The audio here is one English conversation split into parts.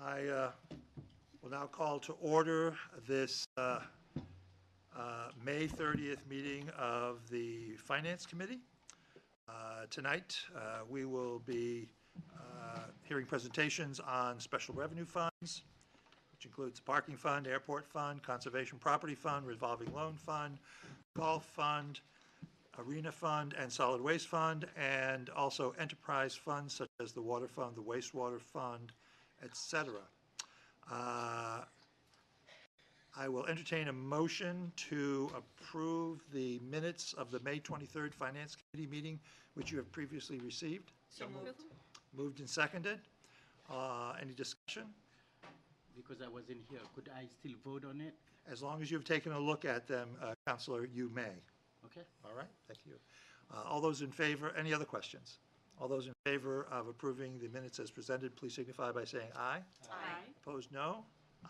I will now call to order this May 30th meeting of the Finance Committee. Tonight, we will be hearing presentations on special revenue funds, which includes the Parking Fund, Airport Fund, Conservation Property Fund, Revolving Loan Fund, Golf Fund, Arena Fund, and Solid Waste Fund, and also enterprise funds such as the Water Fund, the Wastewater Fund, etc. I will entertain a motion to approve the minutes of the May 23rd Finance Committee meeting, which you have previously received. So moved. Moved and seconded. Any discussion? Because I wasn't here, could I still vote on it? As long as you've taken a look at them, Counselor, you may. Okay. All right, thank you. All those in favor, any other questions? All those in favor of approving the minutes as presented, please signify by saying aye. Aye. Opposed, no.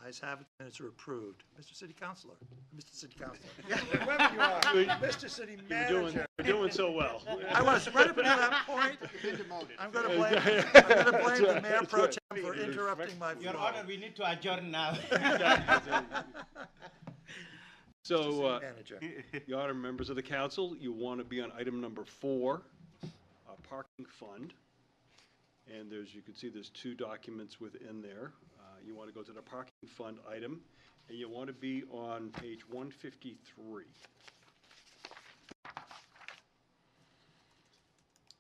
Ayes have it, minutes are approved. Mr. City Councilor, Mr. City Councilor, Whoever you are. Mr. City Manager. You're doing so well. I was right up until that point. I'm going to blame the Mayor Pro Tem for interrupting my flow. Your Honor, we need to adjourn now. So, Manager. Your Honor, members of the council, you want to be on item number 4, parking fund. And you can see there's 2 documents within there. You want to go to the parking fund item, and you want to be on page 153.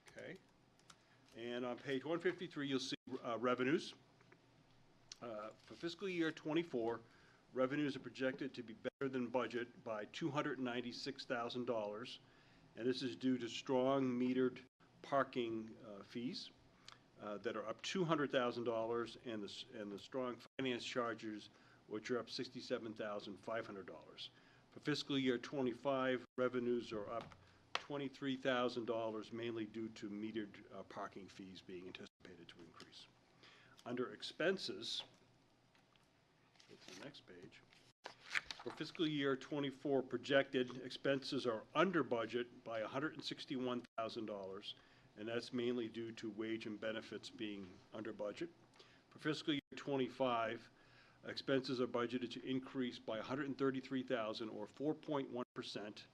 Okay. And on page 153, you'll see revenues. For fiscal year 24, revenues are projected to be better than budget by $296,000, and this is due to strong metered parking fees that are up $200,000, and the strong finance charges, which are up $67,500. For fiscal year 25, revenues are up $23,000, mainly due to metered parking fees being anticipated to increase. Under expenses, go to the next page. For fiscal year 24 projected, expenses are under budget by $161,000, and that's mainly due to wage and benefits being under budget. For fiscal year 25, expenses are budgeted to increase by $133,000 or 4.1%,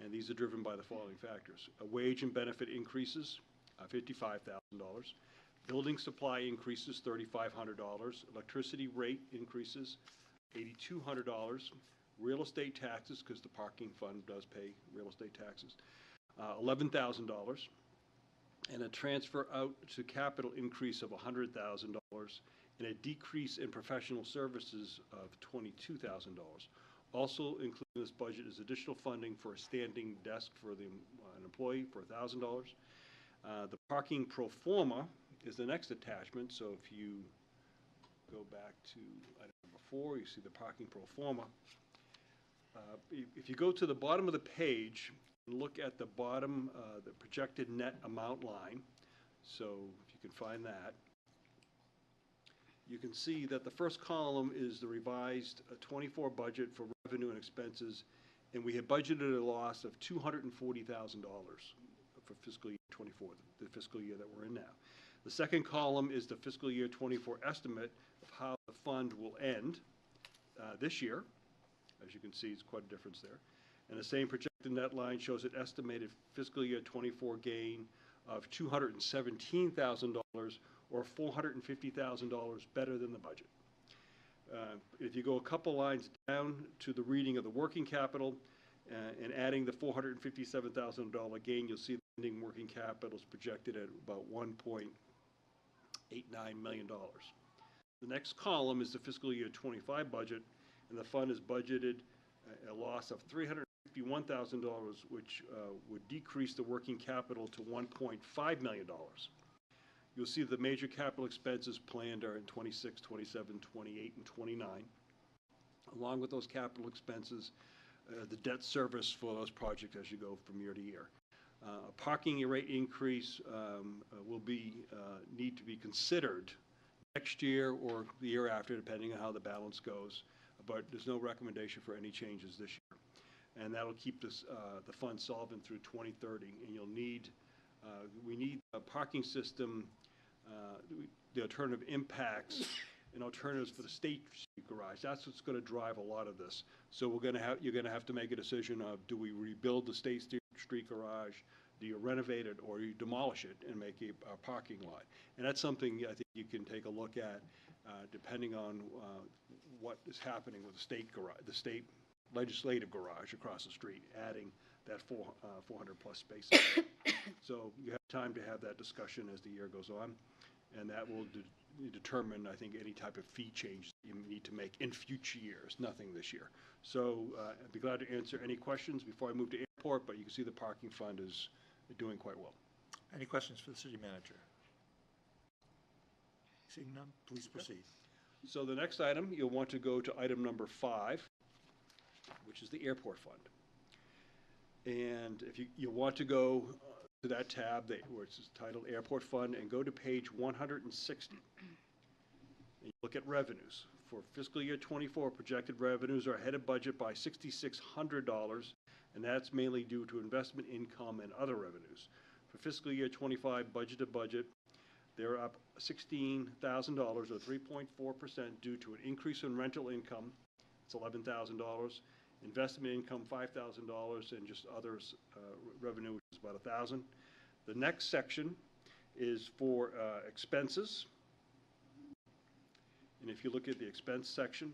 and these are driven by the following factors. Wage and benefit increases, $55,000. Building supply increases, $3,500. Electricity rate increases, $8,200. Real estate taxes, because the parking fund does pay real estate taxes, $11,000. And a transfer out to capital increase of $100,000, and a decrease in professional services of $22,000. Also included in this budget is additional funding for a standing desk for an employee for $1,000. The parking pro forma is the next attachment, so if you go back to item number 4, you see the parking pro forma. If you go to the bottom of the page, look at the bottom, the projected net amount line. So if you can find that, you can see that the first column is the revised 24 budget for revenue and expenses, and we had budgeted a loss of $240,000 for fiscal year 24, the fiscal year that we're in now. The second column is the fiscal year 24 estimate of how the fund will end this year. As you can see, it's quite a difference there. And the same projected net line shows an estimated fiscal year 24 gain of $217,000 or $450,000 better than the budget. If you go a couple lines down to the reading of the working capital and adding the $457,000 gain, you'll see the ending working capital is projected at about $1.89 million. The next column is the fiscal year 25 budget, and the fund is budgeted a loss of $351,000, which would decrease the working capital to $1.5 million. You'll see the major capital expenses planned are in 26, 27, 28, and 29. Along with those capital expenses, the debt service for those projects as you go from year to year. A parking rate increase will need to be considered next year or the year after, depending on how the balance goes. But there's no recommendation for any changes this year. And that'll keep this, the fund solvent through 2030. And we need a parking system, the alternative impacts and alternatives for the State Street garage. That's what's going to drive a lot of this. So you're going to have to make a decision of, do we rebuild the State Street garage? Do you renovate it, or you demolish it and make a parking lot? And that's something I think you can take a look at, depending on what is happening with the state garage, the state legislative garage across the street, adding that 400 plus spaces. So you have time to have that discussion as the year goes on, and that will determine, I think, any type of fee change that you need to make in future years, nothing this year. So I'd be glad to answer any questions before I move to airport, but you can see the parking fund is doing quite well. Any questions for the city manager? Seeing none, please proceed. So the next item, you'll want to go to item number 5, which is the airport fund. And if you want to go to that tab where it's titled Airport Fund, and go to page 160. And you look at revenues. For fiscal year 24, projected revenues are ahead of budget by $6,600, and that's mainly due to investment income and other revenues. For fiscal year 25, budget to budget, they're up $16,000, or 3.4%, due to an increase in rental income. It's $11,000. Investment income, $5,000, and just others revenue, which is about $1,000. The next section is for expenses. And if you look at the expense section,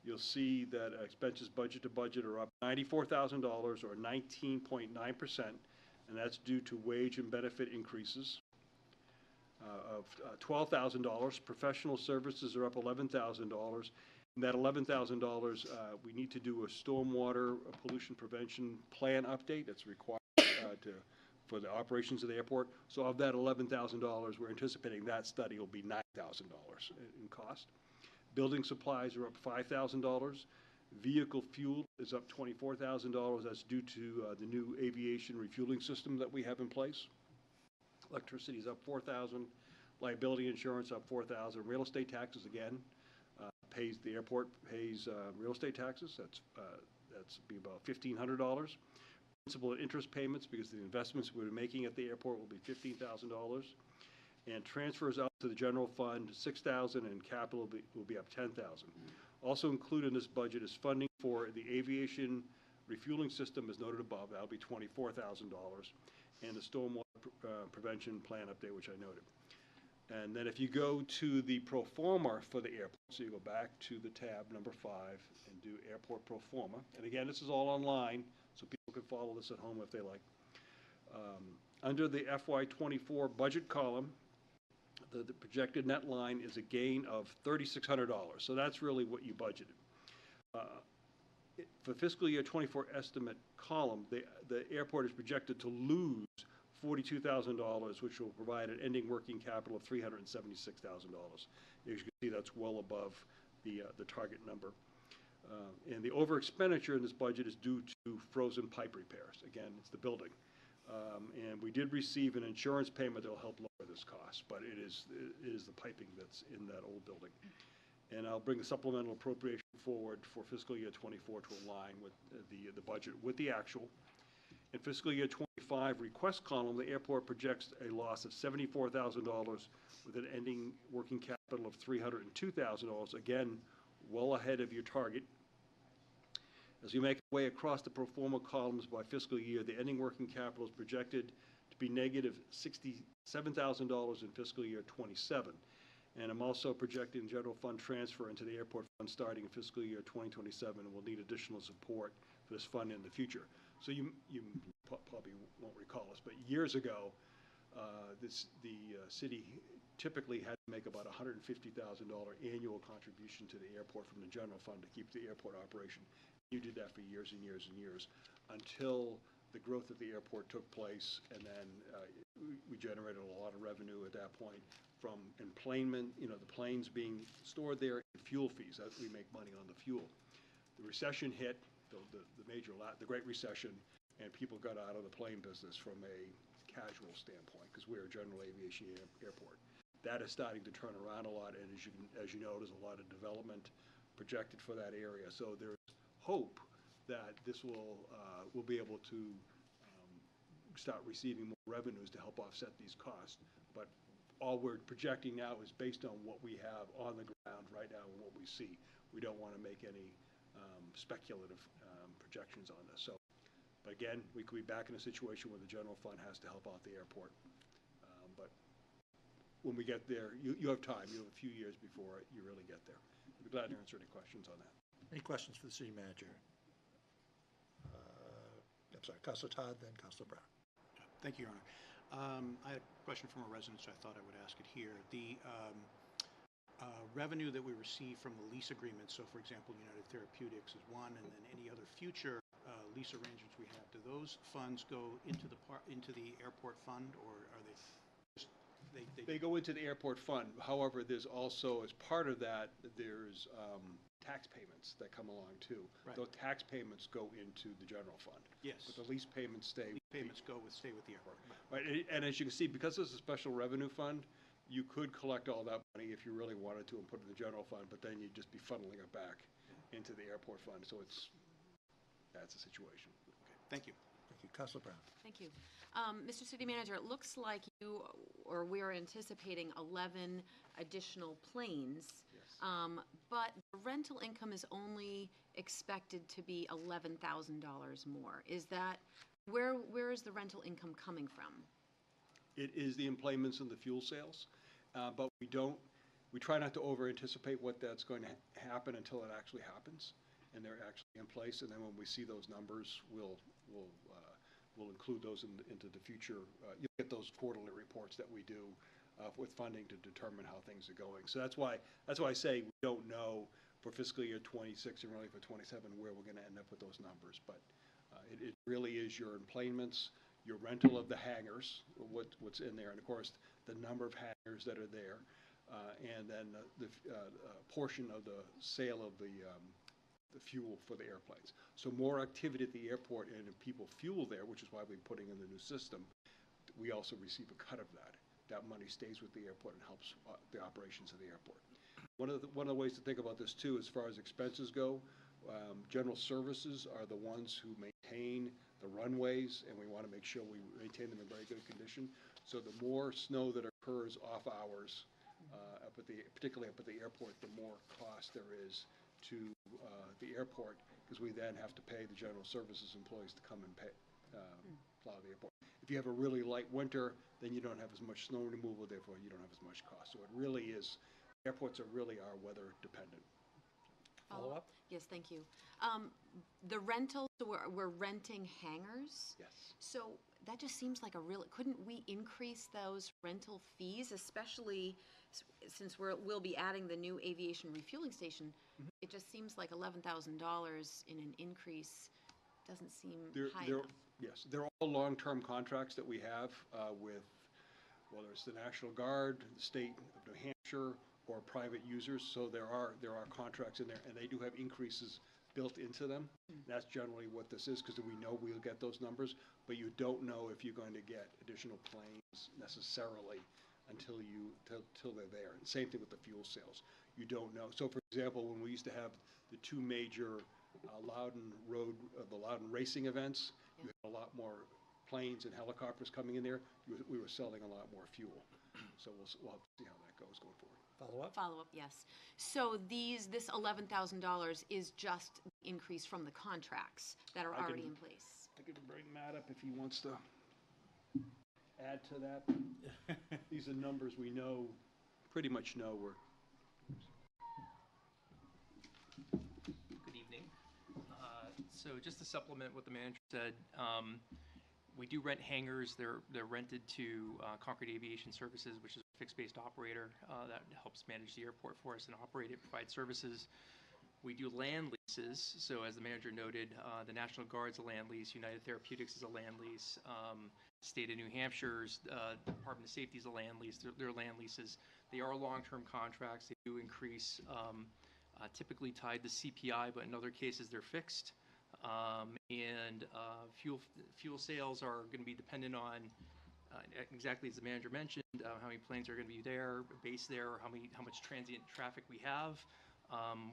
you'll see that expenses budget to budget are up $94,000, or 19.9%, and that's due to wage and benefit increases of $12,000. Professional services are up $11,000. And that $11,000, we need to do a stormwater pollution prevention plan update that's required for the operations of the airport. So of that $11,000, we're anticipating that study will be $9,000 in cost. Building supplies are up $5,000. Vehicle fuel is up $24,000. That's due to the new aviation refueling system that we have in place. Electricity is up $4,000. Liability insurance up $4,000. Real estate taxes, again, the airport pays real estate taxes. That's be about $1,500. Principal and interest payments, because the investments we're making at the airport, will be $15,000. And transfers out to the general fund, $6,000, and capital will be up $10,000. Also included in this budget is funding for the aviation refueling system, as noted above. That'll be $24,000, and the stormwater prevention plan update, which I noted. And then if you go to the pro forma for the airport, so you go back to the tab number 5 and do airport pro forma. And again, this is all online, so people can follow this at home if they like. Under the FY24 budget column, the projected net line is a gain of $3,600. So that's really what you budgeted. For fiscal year 24 estimate column, the airport is projected to lose $42,000, which will provide an ending working capital of $376,000. As you can see, that's well above the target number. And the over expenditure in this budget is due to frozen pipe repairs. Again, it's the building. And we did receive an insurance payment that will help lower this cost, but it is the piping that's in that old building. And I'll bring a supplemental appropriation forward for fiscal year 24 to align with the budget with the actual. In fiscal year 25 request column, the airport projects a loss of $74,000 with an ending working capital of $302,000. Again, well ahead of your target. As we make our way across the pro forma columns by fiscal year, the ending working capital is projected to be negative $67,000 in fiscal year 27. And I'm also projecting general fund transfer into the airport fund starting in fiscal year 2027, and we'll need additional support for this fund in the future. So you probably won't recall this, but years ago, the city typically had to make about $150,000 annual contribution to the airport from the general fund to keep the airport operation. You did that for years and years and years until the growth of the airport took place, and then we generated a lot of revenue at that point from enplanement, the planes being stored there, and fuel fees. We make money on the fuel. The recession hit, the Great Recession, and people got out of the plane business from a casual standpoint because we're a general aviation airport. That is starting to turn around a lot, and as you know, there's a lot of development projected for that area. So there's hope that this will be able to start receiving more revenues to help offset these costs. But all we're projecting now is based on what we have on the ground right now and what we see. We don't want to make any speculative projections on this. So, but again, we could be back in a situation where the general fund has to help out the airport. But when we get there, you have time. You have a few years before you really get there. I'd be glad to answer any questions on that. Any questions for the city manager? I'm sorry, Councilor Todd, then Councilor Brown. Thank you, Your Honor. I had a question from a resident, so I thought I would ask it here. The revenue that we receive from the lease agreement, so for example, United Therapeutics is one, and then any other future lease arrangements we have, do those funds go into the airport fund, or are they just, They go into the airport fund. However, there's also, as part of that, there's tax payments that come along too. Right. Those tax payments go into the general fund. Yes. But the lease payments stay. stay with the airport? Right, and as you can see, because it's a special revenue fund, you could collect all that money if you really wanted to and put it in the general fund, but then you'd just be funneling it back into the airport fund. So that's the situation. Okay, thank you. Thank you. Councilor Brown. Thank you. Mr. City Manager, it looks like we're anticipating 11 additional planes. Yes. But the rental income is only expected to be $11,000 more. Is that, where is the rental income coming from? It is the emplanements and the fuel sales, but we try not to over-anticipate what that's going to happen until it actually happens, and they're actually in place, and then when we see those numbers, we'll include those into the future. You'll get those quarterly reports that we do with funding to determine how things are going. So that's why I say we don't know for fiscal year 26 and really for 27 where we're going to end up with those numbers, but it really is your employments, your rental of the hangars, what's in there, and of course the number of hangars that are there, and then the portion of the sale of the fuel for the airplanes. So more activity at the airport, and if people fuel there, which is why we're putting in the new system, we also receive a cut of that. That money stays with the airport and helps the operations of the airport. One of the ways to think about this too, as far as expenses go, general services are the ones who maintain the runways, and we want to make sure we maintain them in very good condition. So the more snow that occurs off hours, particularly up at the airport, the more cost there is to the airport, because we then have to pay the general services employees to come and plow the airport. If you have a really light winter, then you don't have as much snow removal, therefore you don't have as much cost. So it really is, airports really are weather dependent. Follow up? Yes, thank you. The rental, so we're renting hangars? Yes. So that just seems like couldn't we increase those rental fees, especially since we'll be adding the new aviation refueling station? Mm-hmm. It just seems like $11,000 in an increase doesn't seem high enough. Yes, they're all long-term contracts that we have with, whether it's the National Guard, the state of New Hampshire, or private users. So there are contracts in there, and they do have increases built into them. That's generally what this is, because we know we'll get those numbers, but you don't know if you're going to get additional planes necessarily until they're there. And same thing with the fuel sales. You don't know. So for example, when we used to have the two major Loudon racing events, you had a lot more planes and helicopters coming in there. We were selling a lot more fuel. So we'll have to see how that goes going forward. Follow up? Follow up, yes. So this $11,000 is just increase from the contracts that are already in place? I could bring Matt up if he wants to add to that. These are numbers we know, pretty much know. Good evening. So just to supplement what the manager said, we do rent hangars. They're rented to Concord Aviation Services, which is a fixed-based operator that helps manage the airport for us and operate it, provide services. We do land leases. So as the manager noted, the National Guard's a land lease, United Therapeutics is a land lease, State of New Hampshire's Department of Safety is a land lease. They're land leases. They are long-term contracts. They do increase, typically tied to CPI, but in other cases they're fixed. And fuel sales are going to be dependent on exactly as the manager mentioned, how many planes are going to be there, based there, or how much transient traffic we have.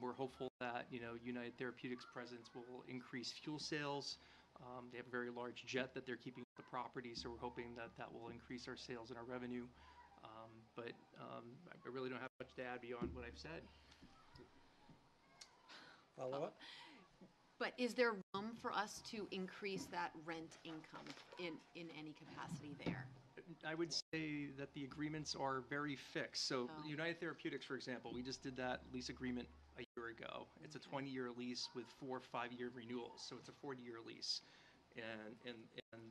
We're hopeful that United Therapeutics' presence will increase fuel sales. They have a very large jet that they're keeping at the property, so we're hoping that will increase our sales and our revenue. but I really don't have much to add beyond what I've said. Follow up? But is there room for us to increase that rent income in any capacity there? I would say that the agreements are very fixed. So Oh. United Therapeutics, for example, we just did that lease agreement a year ago. It's a 20-year lease with 4 5-year renewals, so it's a 40-year lease. And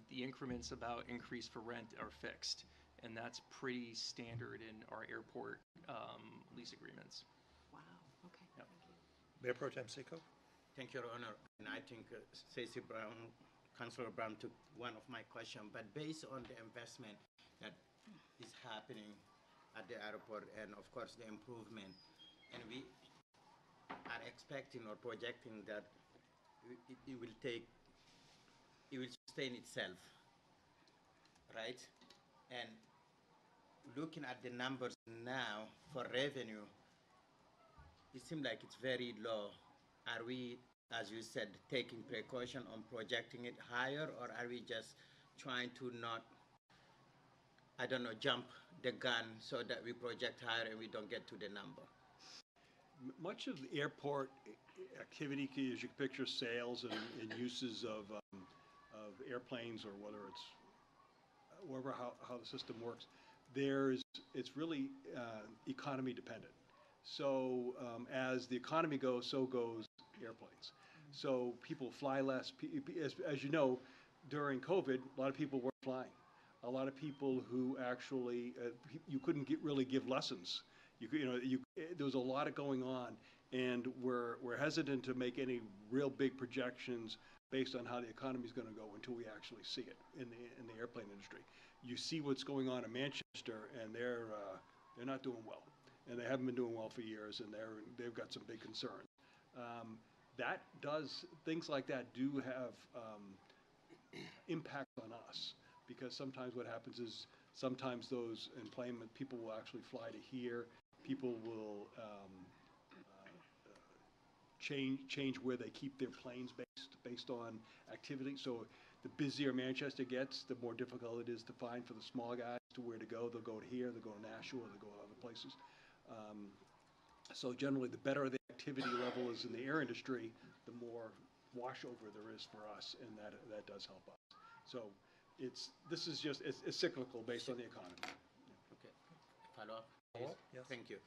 the increments about increase for rent are fixed. And that's pretty standard in our airport lease agreements. Wow, okay, Yep. thank you. Mayor Pro Tem Seco? Thank you, Your Honor. And I think Stacey Brown, Councilor Brown took one of my questions, but based on the investment that is happening at the airport and of course the improvement, and we are expecting or projecting that it will sustain itself, right? And looking at the numbers now for revenue, it seems like it's very low. Are we, as you said, taking precaution on projecting it higher, or are we just trying to not, I don't know, jump the gun so that we project higher and we don't get to the number? Much of the airport activity, as you can picture, sales and uses of airplanes, or whether it's wherever how the system works, it's really economy dependent. So as the economy goes, so goes airplanes. So people fly less. As you know, during COVID, a lot of people weren't flying. A lot of people who actually you couldn't really give lessons. There was a lot of going on, and we're hesitant to make any real big projections based on how the economy is going to go until we actually see it in the airplane industry. You see what's going on in Manchester, and they're not doing well, and they haven't been doing well for years, and they've got some big concerns. Things like that do have impact on us, because sometimes what happens is sometimes those employment people will actually fly to here. People will change where they keep their planes based on activity. So the busier Manchester gets, the more difficult it is to find for the small guys to where to go. They'll go to here, they'll go to Nashua, they'll go to other places. So generally, the better the activity level is in the air industry, the more washover there is for us, and that does help us. So it's cyclical based on the economy. Okay. Follow up? Follow up, yes. Thank you.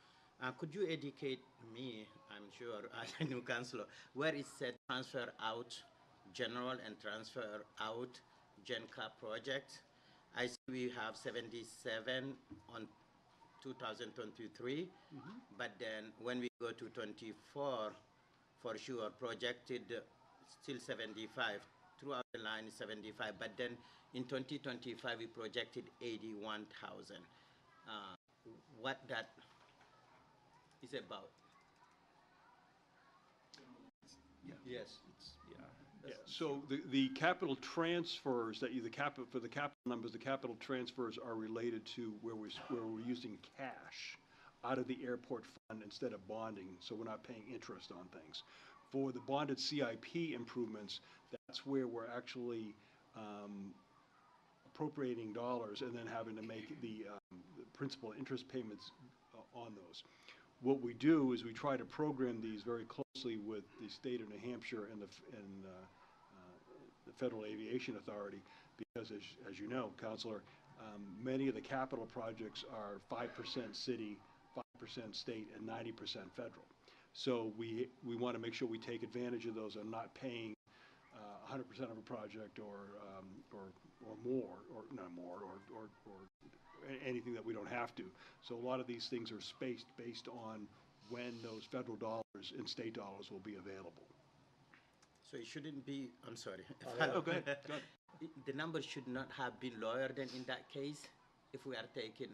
Could you educate me, I'm sure, as a new councillor, where it said transfer out general and transfer out Gen Cap project? I see we have 77 on 2023, but then when we go to 24, for sure, projected still 75. Throughout the line is 75, but then in 2025 we projected 81,000. What that is about? Yes. Yeah, so the capital transfers for the capital numbers, the capital transfers are related to where we're using cash out of the airport fund instead of bonding, so we're not paying interest on things. For the bonded CIP improvements, that's where we're actually appropriating dollars and then having to make the principal and interest payments on those. What we do is we try to program these very closely with the state of New Hampshire and the Federal Aviation Authority, because as you know, Councilor, many of the capital projects are 5% city, 5% state, and 90% federal. So we want to make sure we take advantage of those and not paying 100% of a project or more, or not more, or anything that we don't have to. So a lot of these things are spaced based on when those federal dollars and state dollars will be available. So it shouldn't be, I'm sorry. Oh, go ahead. Go ahead. The numbers should not have been lower than in that case if we are taking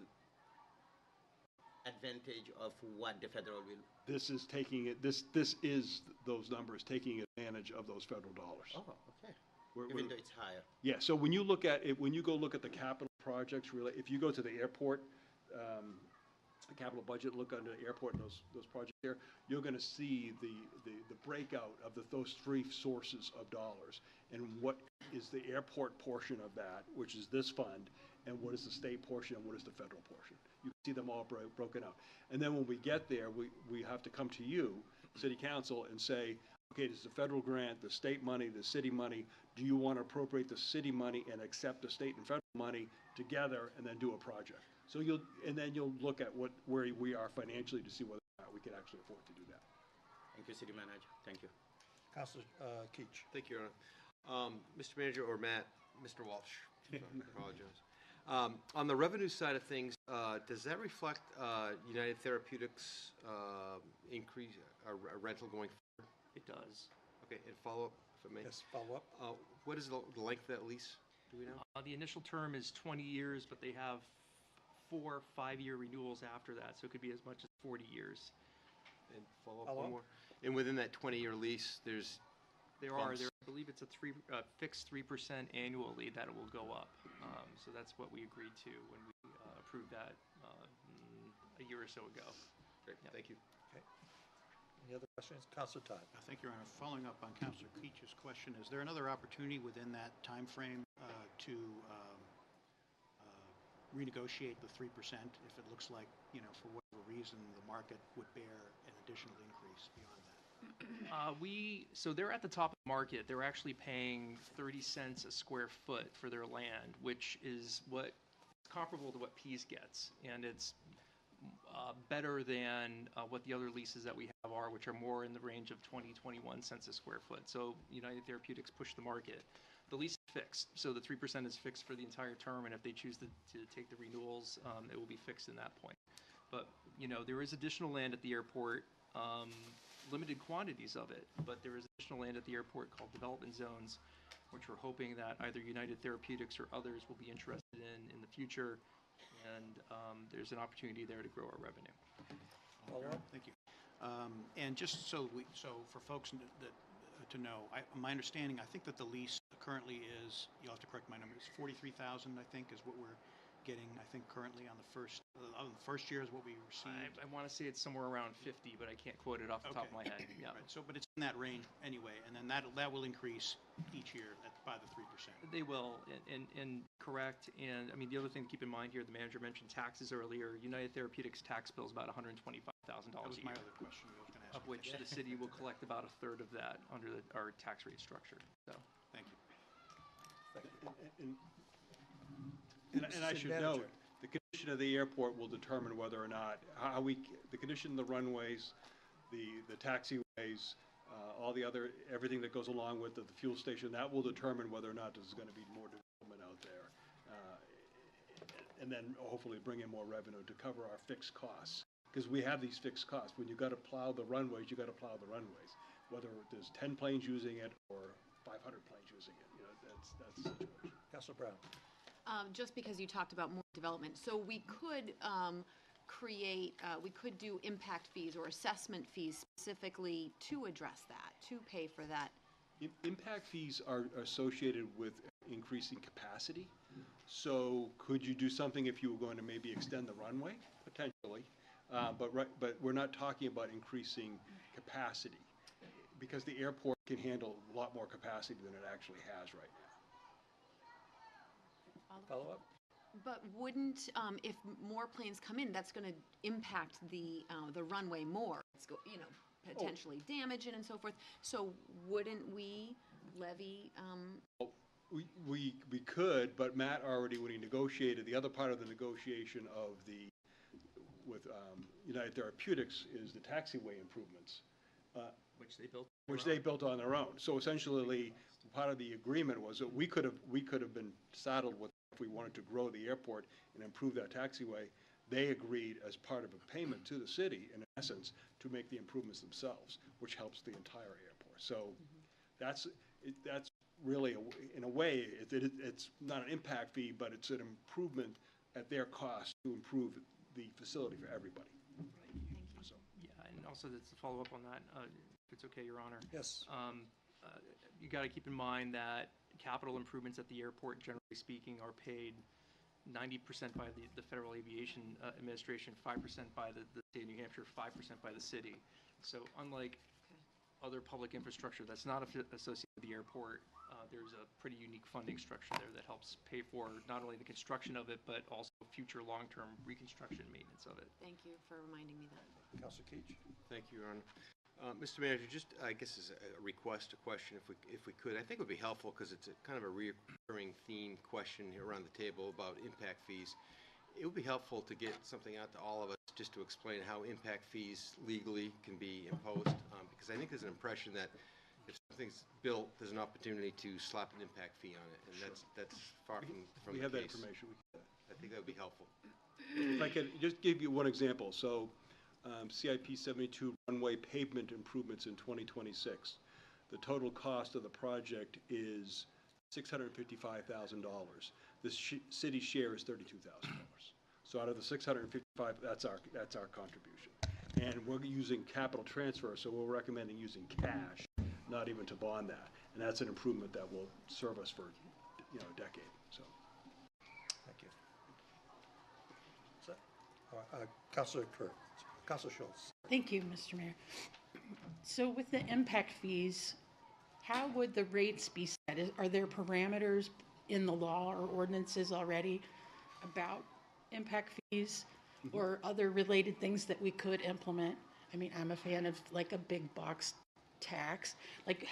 advantage of what the federal will. This is taking it. This is those numbers taking advantage of those federal dollars. Oh, okay. Even though it's higher. Yeah. So when you look at it, when you go look at the capital projects, really, if you go to the airport, the capital budget, look under the airport and those projects there, you're going to see the breakout of those three sources of dollars, and what is the airport portion of that, which is this fund, and what is the state portion, and what is the federal portion. You can see them all broken out. And then when we get there, we have to come to you, city council, and say, okay, this is a federal grant, the state money, the city money. Do you want to appropriate the city money and accept the state and federal money together and then do a project? So then you'll look at where we are financially to see whether or not we can actually afford to do that. Thank you, City Manager. Thank you. Councilor Keach. Thank you, Your Honor. Mr. Manager, or Matt, Mr. Walsh, I apologize. On the revenue side of things, does that reflect United Therapeutics increase, rental going forward? It does. Okay, and follow-up, if I may? Yes, follow up. What is the length of that lease? Do we know? The initial term is 20 years, but they have 4 5-year renewals after that, so it could be as much as 40 years. And follow-up Follow-up. one more? And within that 20-year lease, I believe it's a fixed 3% annually that it will go up. So that's what we agreed to when we approved that a year or so ago. Great, Yep. thank you. Okay. Any other questions? Councilor Todd. Thank you, Your Honor. Following up on Councilor Keach's question, is there another opportunity within that timeframe to renegotiate the 3% if it looks like, for whatever reason, the market would bear an additional increase beyond that? So they're at the top of the market. They're actually paying 30 cents a square foot for their land, which is comparable to what Pease gets, and it's better than what the other leases that we have are, which are more in the range of 20-21 cents a square foot. So United Therapeutics pushed the market. The lease is fixed, so the 3% is fixed for the entire term, and if they choose to take the renewals, it will be fixed in that point. But there is additional land at the airport. Limited quantities of it, but there is additional land at the airport called development zones, which we're hoping that either United Therapeutics or others will be interested in the future, and there's an opportunity there to grow our revenue. Follow up. Thank you. And just so for folks to know, my understanding, I think that the lease currently is, you'll have to correct my number, it's 43,000, I think, is what we're getting, I think, currently on the first year is what we received. I want to say it's somewhere around 50, but I can't quote it off the top of my head. Yeah. Right. So, but it's in that range anyway, and then that will increase each year by the 3%. They will, and correct. And I mean, the other thing to keep in mind here, the manager mentioned taxes earlier. United Therapeutics tax bill is about $125,000 That was a my year, other question. I was going to ask. of which the city will collect about a third of that under our tax rate structure. So. Thank you. And I should note, the condition of the airport will determine whether or not, the condition of the runways, the taxiways, everything that goes along with the fuel station, that will determine whether or not there's going to be more development out there. And then hopefully bring in more revenue to cover our fixed costs. Because we have these fixed costs. When you've got to plow the runways, you've got to plow the runways. Whether there's 10 planes using it or 500 planes using it, that's the situation. Councilor Brown. Just because you talked about more development, so we could we could do impact fees or assessment fees specifically to address that, to pay for that. Impact fees are associated with increasing capacity. So could you do something if you were going to maybe extend the runway? Potentially. But we're not talking about increasing capacity, because the airport can handle a lot more capacity than it actually has right now. Follow up. But wouldn't, if more planes come in, that's going to impact the runway more? It's potentially damage it and so forth. So wouldn't we levy? We could, but Matt already, when he negotiated, the other part of the negotiation with United Therapeutics is the taxiway improvements. Which they built. Which they built on their own. So essentially, part of the agreement was that we could have been saddled with, if we wanted to grow the airport and improve that taxiway. They agreed as part of a payment to the city, in essence, to make the improvements themselves, which helps the entire airport. So that's really, in a way, it's not an impact fee, but it's an improvement at their cost to improve the facility for everybody. Thank you. So. Yeah, and also to follow up on that, if it's okay, Your Honor. Yes. You got to keep in mind that capital improvements at the airport, generally speaking, are paid 90% by the Federal Aviation Administration, 5% by the state of New Hampshire, 5% by the city. So unlike other public infrastructure that's not associated with the airport, there's a pretty unique funding structure there that helps pay for not only the construction of it, but also future long-term reconstruction and maintenance of it. Thank you for reminding me that. Counselor Keach? Thank you, Your Honor. Mr. Manager, just, I guess as a request, a question, if we could, I think it would be helpful, because it's a kind of a recurring theme question here around the table about impact fees. It would be helpful to get something out to all of us just to explain how impact fees legally can be imposed, because I think there's an impression that if something's built, there's an opportunity to slap an impact fee on it, and that's far from the case. We have that information. I think that would be helpful. If I could just give you one example. So CIP 72 runway pavement improvements in 2026. The total cost of the project is $655,000. The city share is $32,000. So out of the $655, that's our contribution. And we're using capital transfer, so we're recommending using cash, not even to bond that. And that's an improvement that will serve us for, a decade. So. Thank you. So, Counselor Kerr. Counselor Schultz. Thank you, Mr. Mayor. So with the impact fees, how would the rates be set? Are there parameters in the law or ordinances already about impact fees or other related things that we could implement? I mean, I'm a fan of like a big box tax. Like,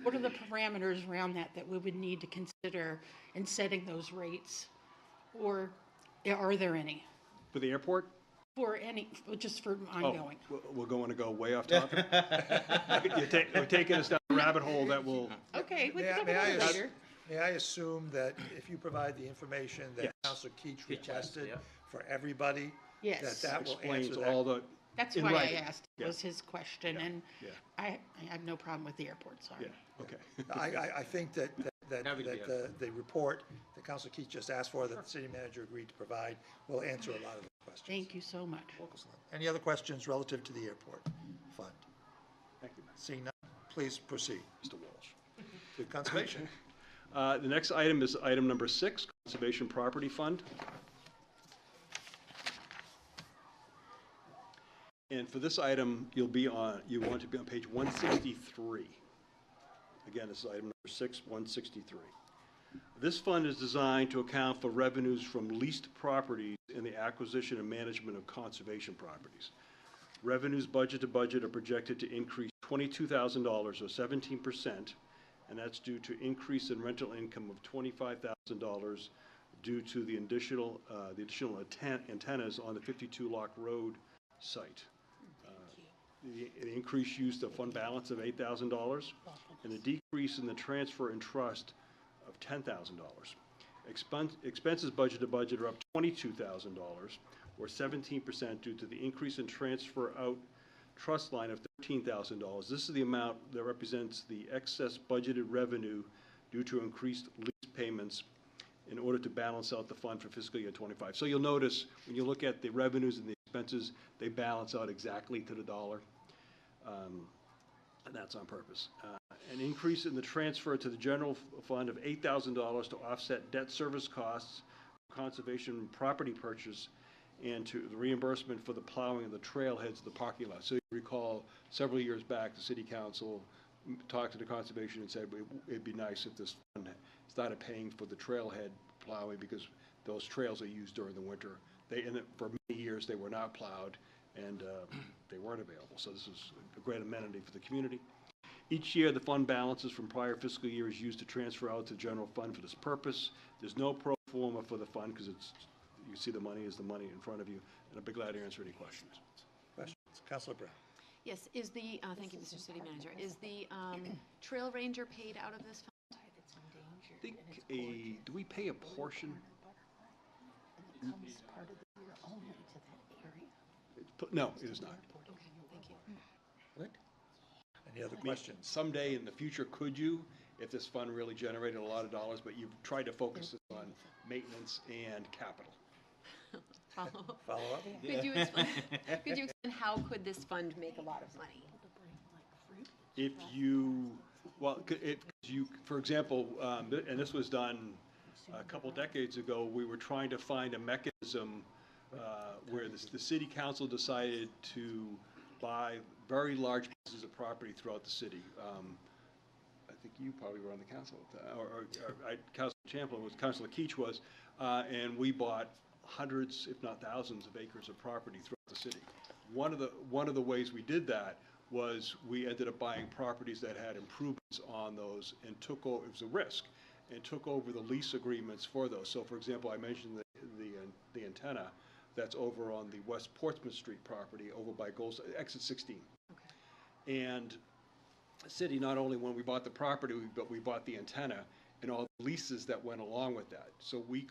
what are the parameters around that we would need to consider in setting those rates? Or are there any? For the airport? For any, just for ongoing. We're going to go way off topic. You're taking us down a rabbit hole that will. Okay, we May can I- talk may about I it ask- later. May I assume that if you provide the information that Yes. Counselor Keach requested yeah. for everybody, Yes. that will Explains answer all that? the. That's in why I writing. asked, Yeah. was his question, and Yeah. I have no problem with the airport, sorry. Yeah, okay. I think that That would be the report that Counselor Keach just asked for, that the city manager agreed to provide, will answer a lot of the questions. Thank you so much. Any other questions relative to the airport fund? Thank you, Seeing none, please proceed. Mr. Walsh. To conservation. The next item is item number 6, Conservation Property Fund. And for this item, you want to be on page 163. Again, this is item number 6, 163. This fund is designed to account for revenues from leased properties in the acquisition and management of conservation properties. Revenues budget to budget are projected to increase $22,000 or 17%, and that's due to increase in rental income of $25,000 due to the additional antennas on the 52 Lock Road site. The increased use of fund balance of $8,000, and a decrease in the transfer and trust of $10,000. Expenses budget to budget are up $22,000, or 17%, due to the increase in transfer out trust line of $13,000. This is the amount that represents the excess budgeted revenue due to increased lease payments in order to balance out the fund for fiscal year '25. So you'll notice, when you look at the revenues and the expenses, they balance out exactly to the dollar, and that's on purpose. An increase in the transfer to the general fund of $8,000 to offset debt service costs, conservation property purchase, and to the reimbursement for the plowing of the trailheads of the parking lot. So you recall, several years back, the city council talked to the conservation and said it'd be nice if this fund started paying for the trailhead plowing, because those trails are used during the winter. For many years, they were not plowed, and they weren't available. So this is a great amenity for the community. Each year, the fund balances from prior fiscal year is used to transfer out to the general fund for this purpose. There's no pro forma for the fund, because you see the money is the money in front of you, and I'd be glad to answer any questions. Questions? Counselor Brown. Yes, thank you, Mr. City Manager. Is the trail ranger paid out of this fund? I think do we pay a portion? And it comes part of the year only to that area. No, it is not. Okay, thank you. Any other questions? Someday in the future, could you, if this fund really generated a lot of dollars, but you've tried to focus this on maintenance and capital? Follow-up? Follow-up? Could you explain how could this fund make a lot of money? If you, for example, and this was done a couple decades ago, we were trying to find a mechanism where the city council decided to buy very large pieces of property throughout the city. I think you probably were on the council, Councilor Champlin was, Councilor Keach was, and we bought hundreds, if not thousands, of acres of property throughout the city. One of the ways we did that was we ended up buying properties that had improvements on those and took over, it was a risk, and took over the lease agreements for those. So for example, I mentioned the antenna that's over on the West Portsmouth Street property over by exit 16. Okay. And the city, not only when we bought the property, but we bought the antenna and all the leases that went along with that. So we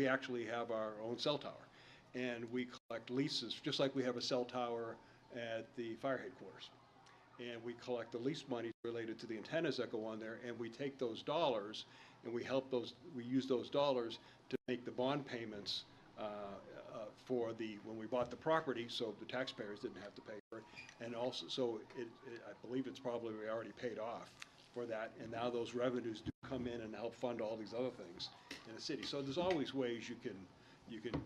actually have our own cell tower, and we collect leases, just like we have a cell tower at the fire headquarters. And we collect the lease money related to the antennas that go on there, and we take those dollars and we use those dollars to make the bond payments when we bought the property, so the taxpayers didn't have to pay for it. And also, so I believe it's probably already paid off for that, and now those revenues do come in and help fund all these other things in the city. So there's always ways you can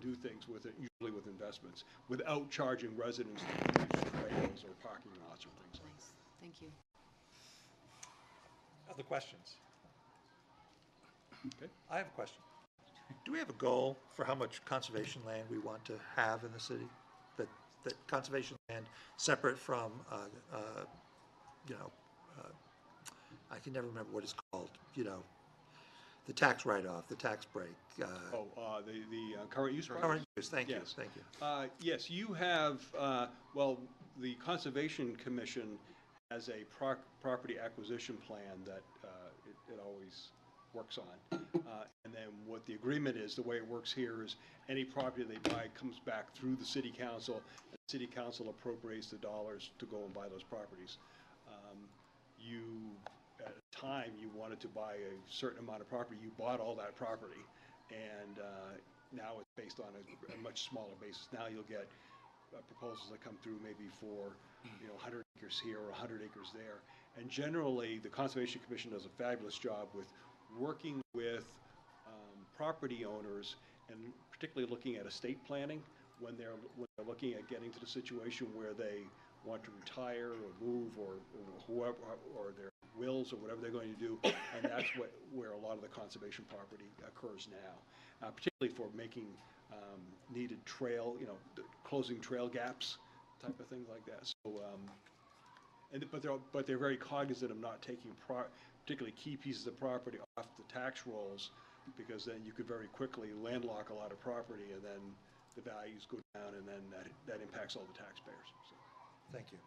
do things with it, usually with investments, without charging residents to use trails or parking lots or things like that. Nice, thank you. Other questions? Okay. I have a question. Do we have a goal for how much conservation land we want to have in the city? That conservation land separate from, I can never remember what it's called, the tax write-off, the tax break. The current use property? Current use, thank you, Yes. thank you. Yes, you have, the Conservation Commission has a property acquisition plan that it always works on. And then what the agreement is, the way it works here is any property they buy comes back through the city council, and the city council appropriates the dollars to go and buy those properties. At a time, you wanted to buy a certain amount of property, you bought all that property, and now it's based on a much smaller basis. Now you'll get proposals that come through maybe for 100 acres here or 100 acres there. And generally, the Conservation Commission does a fabulous job with working with property owners, and particularly looking at estate planning when they're looking at getting to the situation where they want to retire or move or whoever, or their wills or whatever they're going to do, and that's where a lot of the conservation property occurs now, particularly for making needed trail, closing trail gaps, type of things like that. So, but they're very cognizant of not taking particularly key pieces of property off the tax rolls, because then you could very quickly landlock a lot of property, and then the values go down, and then that impacts all the taxpayers. So. Thank you.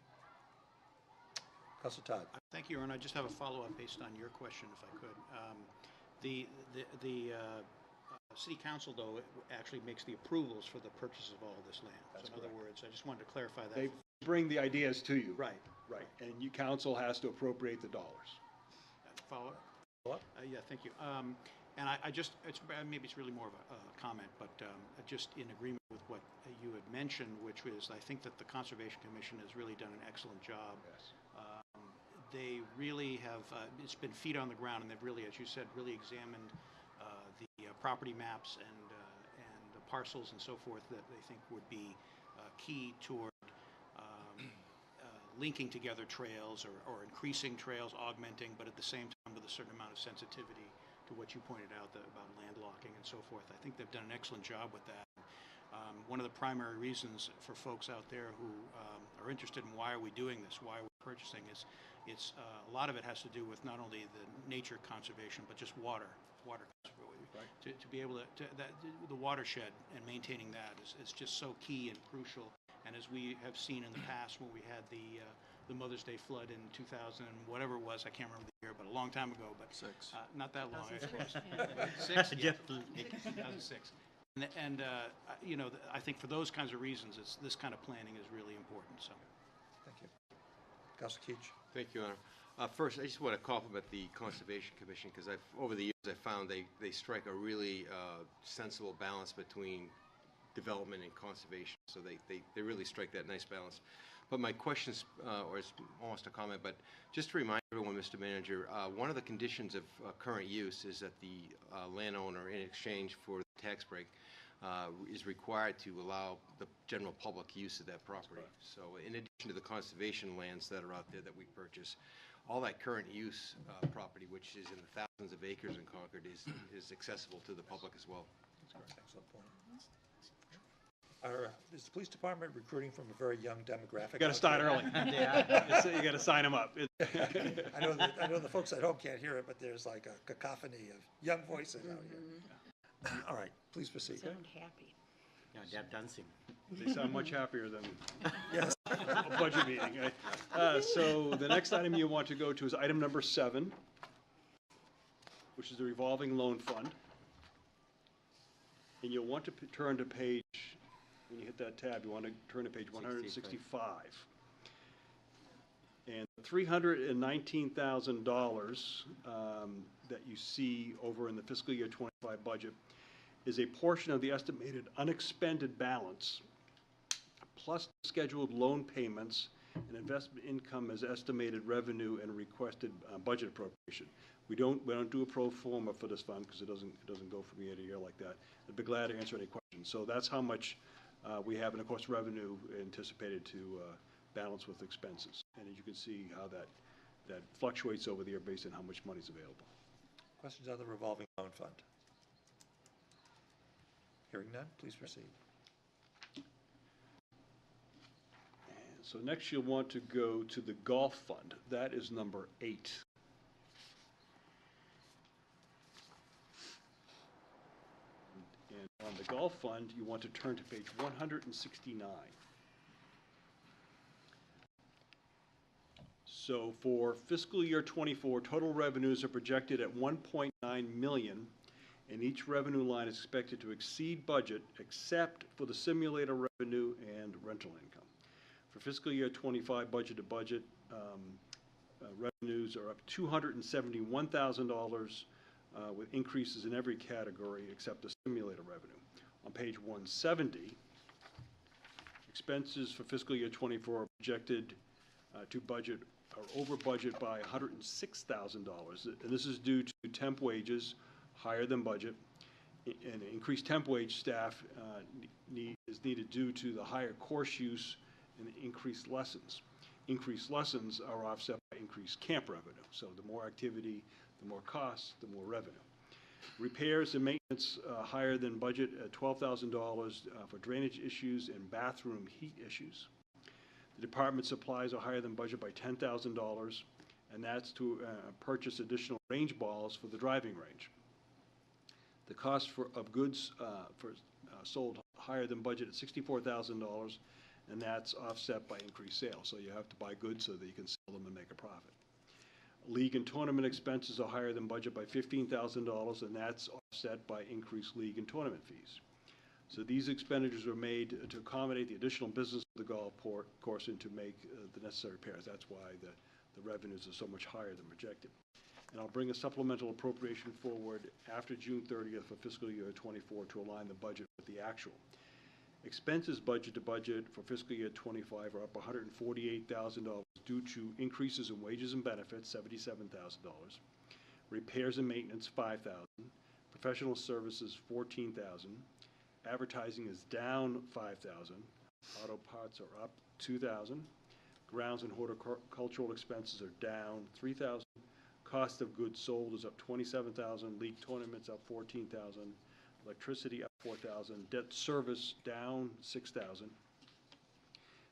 Councilor Todd. Thank you, Aaron. I just have a follow-up based on your question, if I could. The City Council, though, actually makes the approvals for the purchase of all of this land. That's so in other words, I just wanted to clarify that. They bring the ideas to you. Right. Right. And you, council has to appropriate the dollars. Follow-up? Follow-up? Yeah, thank you. And I just, maybe it's really more of a comment, but just in agreement with what you had mentioned, which was, I think that the Conservation Commission has really done an excellent job. Yes. They really have, it's been feet on the ground, and they've really, as you said, really examined the property maps and the parcels and so forth that they think would be key toward linking together trails or increasing trails, augmenting, but at the same time with a certain amount of sensitivity to what you pointed out about landlocking and so forth. I think they've done an excellent job with that. One of the primary reasons for folks out there who are interested in why are we doing this, why are we purchasing, is it's a lot of it has to do with not only the nature conservation, but just water conservation. Right. To be able to the watershed and maintaining that is just so key and crucial. And as we have seen in the past when we had the Mother's Day flood in 2000, whatever it was, I can't remember the year, but a long time ago, but not that long, I suppose. 6? Yeah, 2006. And I think for those kinds of reasons, this kind of planning is really important. So, Thank you. Councilor Keach. Thank you, Honor. First, I just want to compliment the Conservation Commission, because over the years I found they strike a really sensible balance between development and conservation. So they really strike that nice balance. But my question's, or it's almost a comment, but just to remind everyone, Mr. Manager, one of the conditions of current use is that the landowner, in exchange for the tax break, is required to allow the general public use of that property. So in addition to the conservation lands that are out there that we purchase, all that current use property, which is in the thousands of acres in Concord, is accessible to the public as well. Excellent point. Is the police department recruiting from a very young demographic? You got to start early. You got to sign them up. I know the folks at home can't hear it, but there's like a cacophony of young voices out here. All right, please proceed. Sound happy. Yeah, they're dancing. They sound much happier than Yes. a budget meeting. So the next item you want to go to is item number 7, which is the revolving loan fund. And you'll want to turn to page, when you hit that tab, you want to turn to page 165. And $319,000 that you see over in the fiscal year 25 budget is a portion of the estimated unexpended balance, plus scheduled loan payments and investment income as estimated revenue and requested budget appropriation. We don't do a pro forma for this fund because it doesn't go from year to year like that. I'd be glad to answer any questions. So that's how much we have, and of course revenue anticipated to balance with expenses. And as you can see how that fluctuates over the year based on how much money is available. Questions on the revolving loan fund? Hearing none, please proceed. And so next you'll want to go to the golf fund. That is number 8. And on the golf fund, you want to turn to page 169. So for fiscal year 24, total revenues are projected at 1.9 million, and each revenue line is expected to exceed budget except for the simulator revenue and rental income. For fiscal year 25, budget to budget, revenues are up $271,000 with increases in every category except the simulator revenue. On page 170, expenses for fiscal year 24 are projected to budget or over budget by $106,000, and this is due to temp wages higher than budget, and increased temp wage staff is needed due to the higher course use and increased lessons. Increased lessons are offset by increased camp revenue. So the more activity, the more costs, the more revenue. Repairs and maintenance higher than budget at $12,000 for drainage issues and bathroom heat issues. The department supplies are higher than budget by $10,000, and that's to purchase additional range balls for the driving range. The cost of goods sold higher than budget at $64,000, and that's offset by increased sales. So you have to buy goods so that you can sell them and make a profit. League and tournament expenses are higher than budget by $15,000, and that's offset by increased league and tournament fees. So these expenditures were made to accommodate the additional business of the golf course and to make the necessary repairs. That's why the revenues are so much higher than projected. And I'll bring a supplemental appropriation forward after June 30th for fiscal year 24 to align the budget with the actual. Expenses budget to budget for fiscal year 25 are up $148,000 due to increases in wages and benefits, $77,000, repairs and maintenance, $5,000, professional services, $14,000, advertising is down $5,000, auto parts are up $2,000, grounds and horticultural expenses are down $3,000, cost of goods sold is up $27,000, league tournaments up $14,000, electricity up $4,000, debt service down $6,000,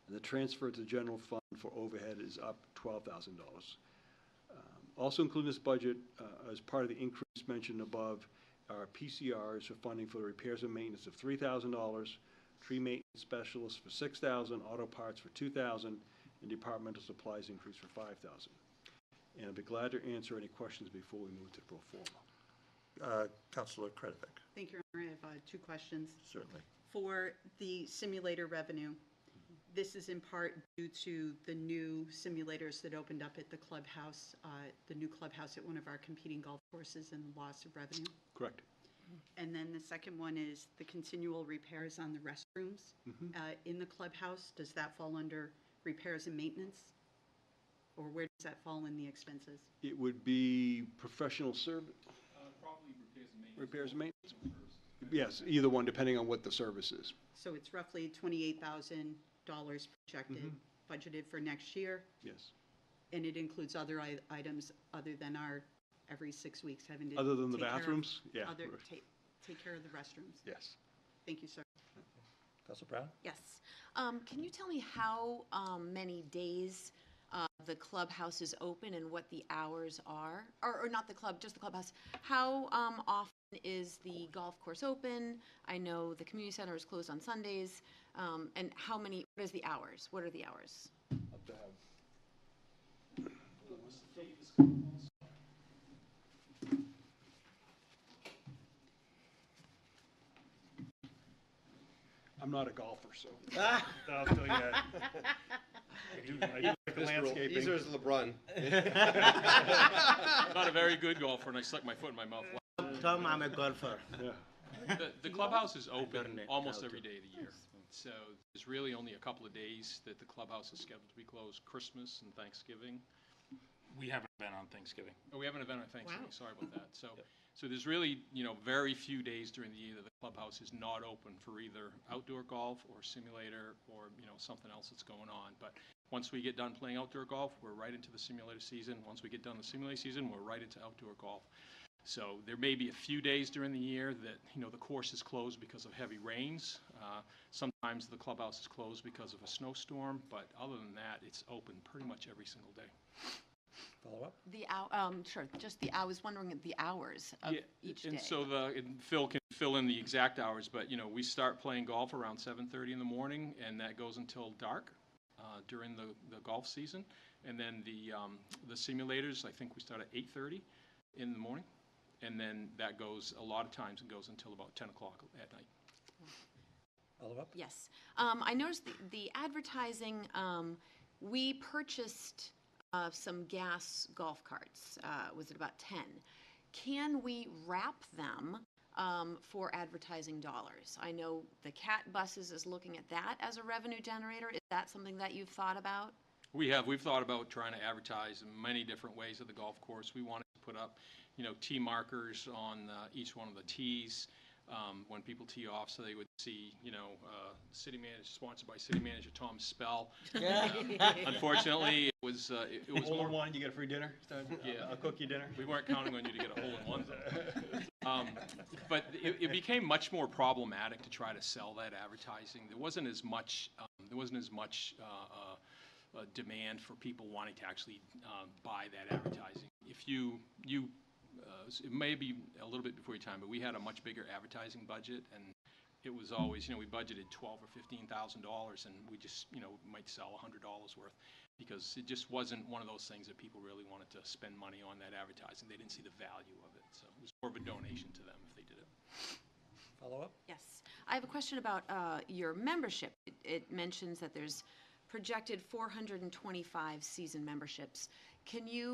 and the transfer to the general fund for overhead is up $12,000. Also included in this budget, as part of the increase mentioned above, are PCRs for funding for the repairs and maintenance of $3,000, tree maintenance specialists for $6,000, auto parts for $2,000, and departmental supplies increase for $5,000. And I'd be glad to answer any questions before we move to pro forma. Councilor Kretovic, Thank you, Your Honor. I have 2 questions. certainly. For the simulator revenue, this is in part due to the new simulators that opened up at the clubhouse, the new clubhouse at one of our competing golf courses, and loss of revenue. Correct. And then the second one is the continual repairs on the restrooms in the clubhouse. Does that fall under repairs and maintenance? Or where does that fall in the expenses? It would be professional service. Probably repairs and maintenance. Repairs and maintenance? Yes, either one, depending on what the service is. So it's roughly $28,000 projected, budgeted for next year. Yes. And it includes other items other than our every 6 weeks having to. Other than the take care of bathrooms? Yeah. Take care of the restrooms. Yes. Thank you, sir. Counselor Brown? Yes. Can you tell me how many days the clubhouse is open and what the hours are? Or not the club, just the clubhouse. How often is the golf course open? I know the community center is closed on Sundays. And what is the hours? What are the hours? I'm not a golfer, so I'll tell you that. I do like the landscaping. These are LeBron. Not a very good golfer, and I stuck my foot in my mouth. Tom, I'm a golfer. Yeah. The clubhouse is open learned it almost how every to. day of the year. So there's really only a couple of days that the clubhouse is scheduled to be closed, Christmas and Thanksgiving. We have an event on Thanksgiving. Oh, we have an event on Thanksgiving, sorry about that. So there's really, very few days during the year that the clubhouse is not open for either outdoor golf or simulator or, something else that's going on. But once we get done playing outdoor golf, we're right into the simulator season. Once we get done the simulator season, we're right into outdoor golf. So there may be a few days during the year that, the course is closed because of heavy rains. Sometimes the clubhouse is closed because of a snowstorm, but other than that, it's open pretty much every single day. Follow up? Sure, I was wondering the hours of each day. And so Phil can fill in the exact hours, but, we start playing golf around 7:30 in the morning, and that goes until dark during the golf season. And then the simulators, I think we start at 8:30 in the morning. And then that goes, a lot of times it goes until about 10 o'clock at night. Follow up? Yes. I noticed the advertising, we purchased some gas golf carts. Was it about 10? Can we wrap them for advertising dollars? I know the CAT buses is looking at that as a revenue generator. Is that something that you've thought about? We've thought about trying to advertise in many different ways at the golf course. We wanted to put up, tee markers on each one of the tees when people tee off, so they would see, city manager, sponsored by city manager Tom Spell. Unfortunately, it was Hole more. in one, you get a free dinner? Yeah. I'll cook you dinner. We weren't counting on you to get a hole-in-one, though. But it became much more problematic to try to sell that advertising. There wasn't as much demand for people wanting to actually buy that advertising. If it may be a little bit before your time, but we had a much bigger advertising budget, and it was always, we budgeted $12,000 or $15,000, and we just, might sell $100 worth, because it just wasn't one of those things that people really wanted to spend money on that advertising. They didn't see the value of it, so it was more of a donation to them if they did it. Follow up? Yes. I have a question about your membership. It mentions that there's projected 425 season memberships. Can you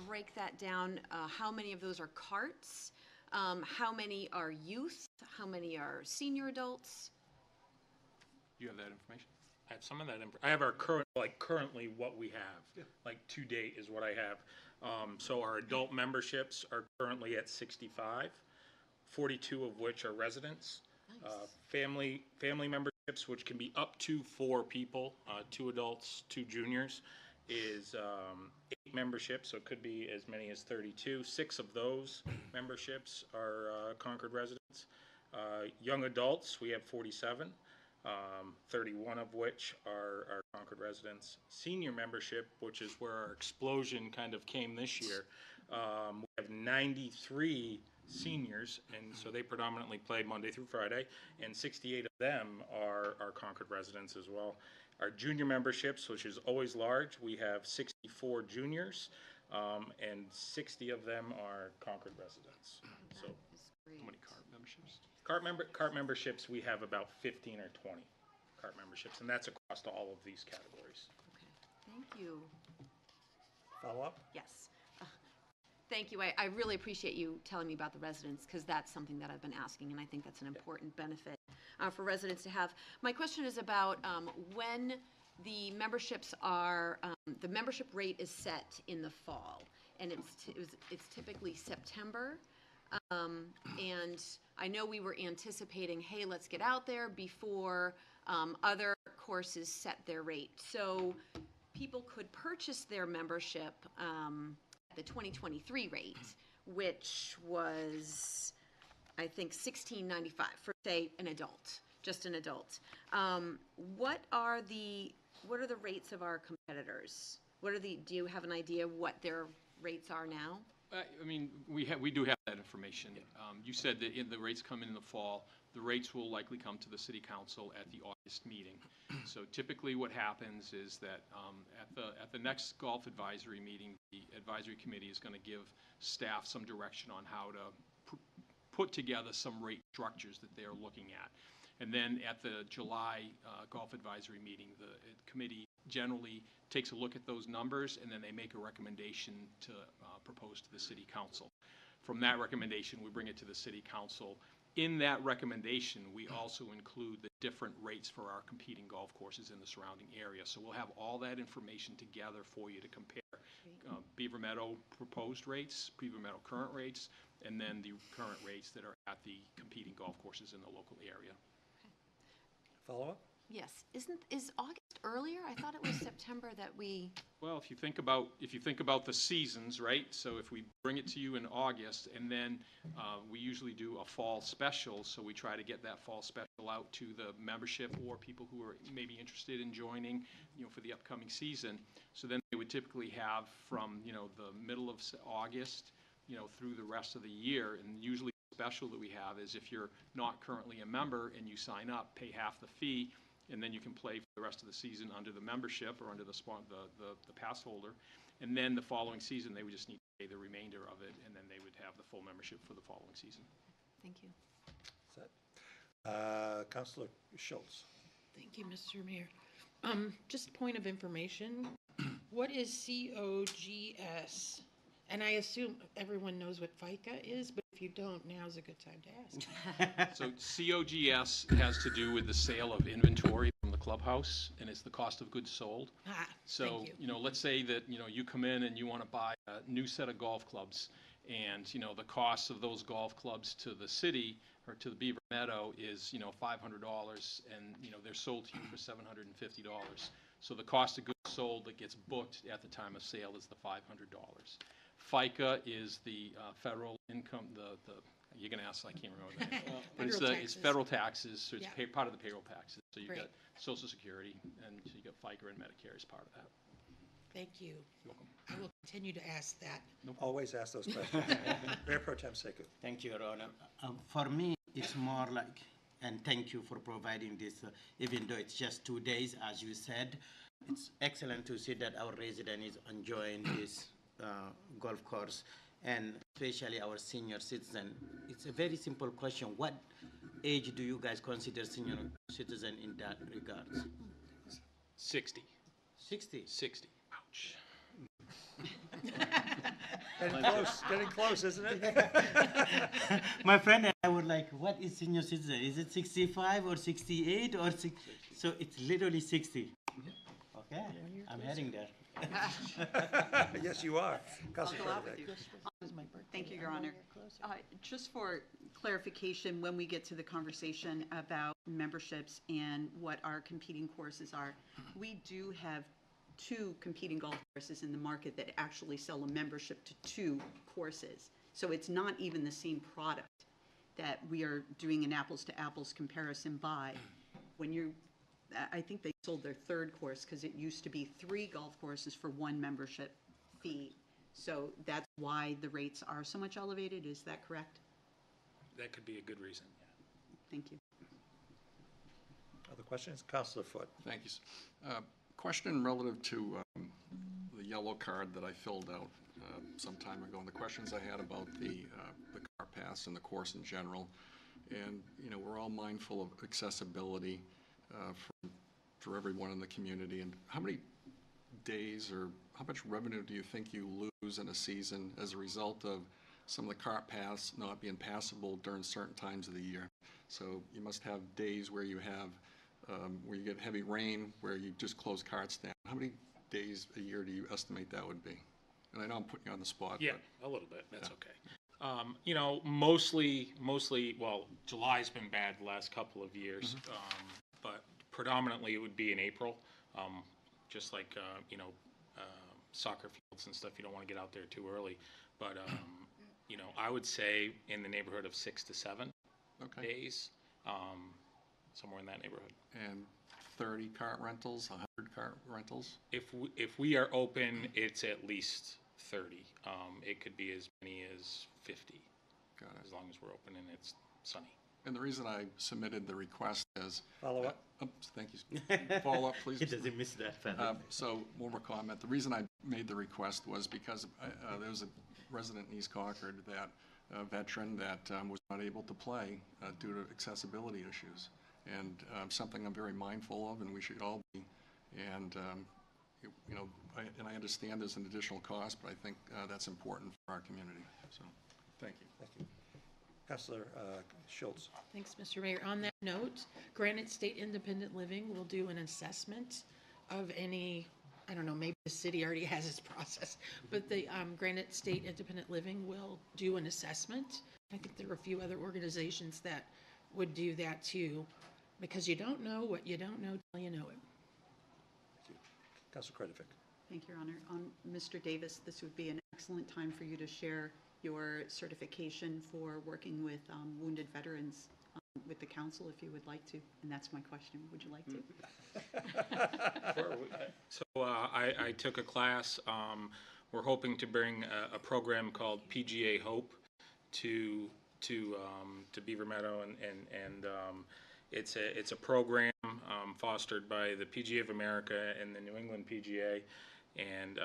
break that down? How many of those are carts? How many are youth? How many are senior adults? Do you have that information? I have some of that. I have our currently what we have. Like to date is what I have. So our adult memberships are currently at 65, 42 of which are residents. Nice. Family memberships, which can be up to 4 people, 2 adults, 2 juniors, is 8 memberships, so it could be as many as 32. 6 of those memberships are Concord residents. Young adults, we have 47, 31 of which are Concord residents. Senior membership, which is where our explosion kind of came this year, we have 93 seniors, and so they predominantly played Monday through Friday, and 68 of them are Concord residents as well. Our junior memberships, which is always large, we have 64 juniors, and 60 of them are Concord residents. So, How many cart memberships? cart memberships, we have about 15 or 20 cart memberships, and that's across all of these categories. Okay, thank you. Follow up? Yes. Thank you. I really appreciate you telling me about the residents, because that's something that I've been asking, and I think that's an important benefit for residents to have. My question is about when the memberships are, the membership rate is set in the fall, and it's typically September. And I know we were anticipating, hey, let's get out there before other courses set their rate. So people could purchase their membership at the 2023 rate, which was, I think, $16.95 for, say, an adult, just an adult. What are the rates of our competitors? Do you have an idea what their rates are now? I mean, we do have that information. You said that the rates come in the fall. The rates will likely come to the city council at the August meeting. So typically what happens is that at the next golf advisory meeting, the advisory committee is going to give staff some direction on how to put together some rate structures that they're looking at. And then at the July golf advisory meeting, the committee generally takes a look at those numbers, and then they make a recommendation to propose to the city council. From that recommendation, we bring it to the city council. In that recommendation, we also include the different rates for our competing golf courses in the surrounding area. So we'll have all that information together for you to compare Beaver Meadow proposed rates, Beaver Meadow current rates, and then the current rates that are at the competing golf courses in the local area. Follow-up? Yes. Is August earlier? I thought it was September that we. Well, if you think about the seasons, right? So if we bring it to you in August, and then we usually do a fall special, so we try to get that fall special out to the membership or people who are maybe interested in joining, for the upcoming season. So then they would typically have from, the middle of August, through the rest of the year, and usually the special that we have is if you're not currently a member and you sign up, pay half the fee, and then you can play for the rest of the season under the membership or under the pass holder. And then the following season, they would just need to pay the remainder of it, and then they would have the full membership for the following season. Thank you. Set. Councilor Schultz. Thank you, Mr. Mayor. Just point of information, what is COGS? And I assume everyone knows what FICA is, but if you don't, now's a good time to ask. So COGS has to do with the sale of inventory from the clubhouse, and it's the cost of goods sold. So, thank you. let's say that, you come in and you want to buy a new set of golf clubs, and, the cost of those golf clubs to the city or to the Beaver Meadow is, $500, and, they're sold to you for $750. So the cost of goods sold that gets booked at the time of sale is the $500. FICA is the federal income, you're going to ask, I can't remember that. But it's federal taxes, so it's part of the payroll taxes. So you've got Social Security, and so you got FICA and Medicare as part of that. Thank you. You're welcome. I will continue to ask that. Always ask those questions. Mayor Pro Tem Sekou. Thank you, Your Honor. For me, it's more like, and thank you for providing this, even though it's just 2 days, as you said. It's excellent to see that our resident is enjoying this golf course, and especially our senior citizen. It's a very simple question. What age do you guys consider senior citizen in that regards? 60. 60? 60. Ouch. Getting close, isn't it? My friend and I were like, what is senior citizen? Is it 65 or 68 or 6? So it's literally 60. Okay, I'm heading there. Yes, you are. Councilor I'll go out with Frederick. you. Thank you, Your Honor. Just for clarification, when we get to the conversation about memberships and what our competing courses are, we do have 2 competing golf courses in the market that actually sell a membership to 2 courses. So it's not even the same product that we are doing an apples-to-apples comparison by. I think they sold their 3rd course because it used to be 3 golf courses for 1 membership fee. So that's why the rates are so much elevated. Is that correct? That could be a good reason, yeah. Thank you. Other questions? Councilor Foote. Thank you. Question relative to the yellow card that I filled out some time ago, and the questions I had about the car pass and the course in general. And, we're all mindful of accessibility for everyone in the community. And how many days or how much revenue do you think you lose in a season as a result of some of the cart paths not being passable during certain times of the year? So you must have days where you have where you get heavy rain, where you just close carts down. How many days a year do you estimate that would be? And I know I'm putting you on the spot. Yeah, a little bit. That's okay. Mostly, well, July's been bad the last couple of years, but predominantly it would be in April. just like, soccer fields and stuff, you don't want to get out there too early. But, I would say in the neighborhood of 6 to 7 Okay. days, somewhere in that neighborhood. And 30 cart rentals, 100 cart rentals? If we are open, it's at least 30. It could be as many as 50, Got it. as long as we're open and it's sunny. And the reason I submitted the request is... Follow up? Oops, thank you. Follow up, please. He doesn't miss that. So, one more comment. The reason I made the request was because there was a resident in East Concord that, a veteran that was not able to play due to accessibility issues. And something I'm very mindful of, and we should all be. And, I understand there's an additional cost, but I think that's important for our community. So, thank you. Thank you. Councilor Schultz. Thanks, Mr. Mayor. On that note, Granite State Independent Living will do an assessment of any, I don't know, maybe the city already has its process, but the Granite State Independent Living will do an assessment. I think there are a few other organizations that would do that too, because you don't know what you don't know till you know it. Thank you. Councilor Kretovic. Thank you, Your Honor. Mr. Davis, this would be an excellent time for you to share your certification for working with wounded veterans with the council, if you would like to. And that's my question. Would you like to? So I took a class. We're hoping to bring a program called PGA Hope to Beaver Meadow, and it's a program fostered by the PGA of America and the New England PGA, and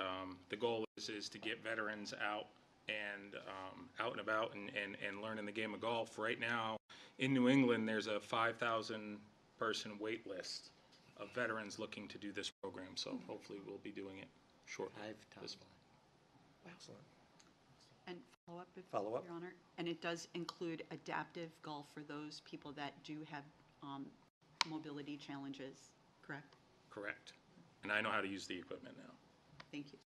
the goal is to get veterans out and about and learning the game of golf. Right now in New England, there's a 5,000 person wait list of veterans looking to do this program, so hopefully we'll be doing it shortly this fall. Excellent. And follow-up, Follow up. Your Honor. And it does include adaptive golf for those people that do have mobility challenges, correct? Correct. And I know how to use the equipment now. Thank you.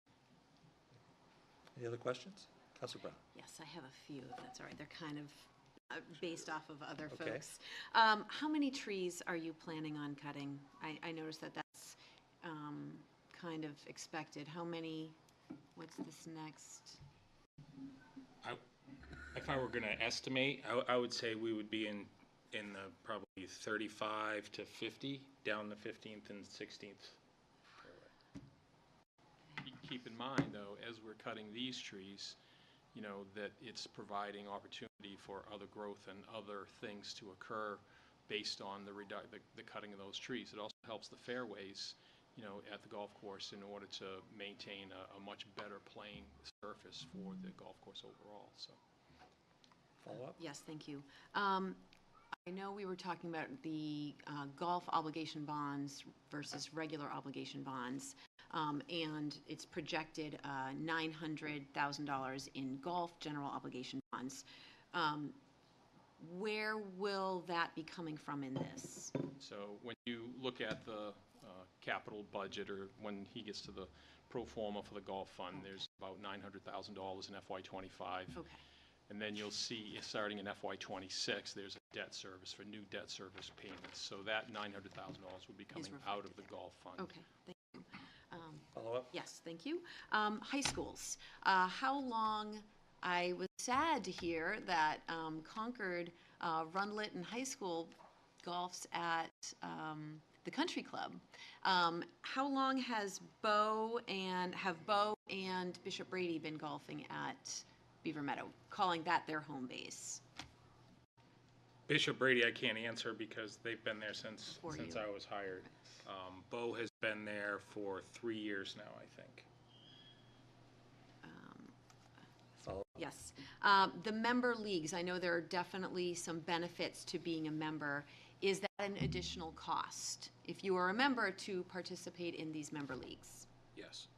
Any other questions? Councilor Brown. Yes, I have a few, if that's all right. They're kind of based off of other Okay. folks. How many trees are you planning on cutting? I noticed that that's kind of expected. How many, what's this next? If I were going to estimate, I would say we would be in the probably 35 to 50 down the 15th and 16th. Keep in mind, though, as we're cutting these trees, that it's providing opportunity for other growth and other things to occur based on the cutting of those trees. It also helps the fairways, at the golf course in order to maintain a much better playing surface for the golf course overall. So, Follow up. Yes, thank you. I know we were talking about the golf obligation bonds versus regular obligation bonds, and it's projected $900,000 in golf general obligation bonds. Where will that be coming from in this? so when you look at the capital budget, or when he gets to the pro forma for the golf fund, there's about $900,000 in FY25. Okay. And then you'll see, starting in FY26, there's a debt service for new debt service payments. So that $900,000 will be coming out of the golf fund. Okay, thank you. Follow up. Yes, thank you. High schools. How long, I was sad to hear that Concord, Runlet and High School golfs at the Country Club. How long has Bo and Bishop Brady been golfing at Beaver Meadow, calling that their home base? Bishop Brady, I can't answer because they've been there since Before you. I was hired. Bo has been there for 3 years now, I think. Follow up. Yes. The member leagues, I know there are definitely some benefits to being a member. Is that an additional cost if you are a member to participate in these member leagues? Yes.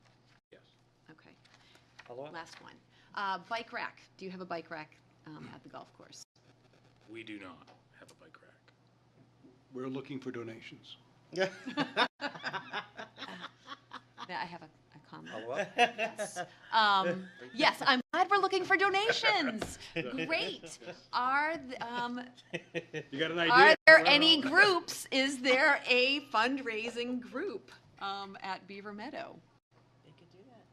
Yes. Okay. Follow up. Last one. Bike rack. Do you have a bike rack at the golf course? We do not have a bike rack. We're looking for donations. I have a comment. Follow up. Yes. Yes, I'm glad we're looking for donations. Great. Are You got an are idea? there any groups? Is there a fundraising group at Beaver Meadow. They could do that.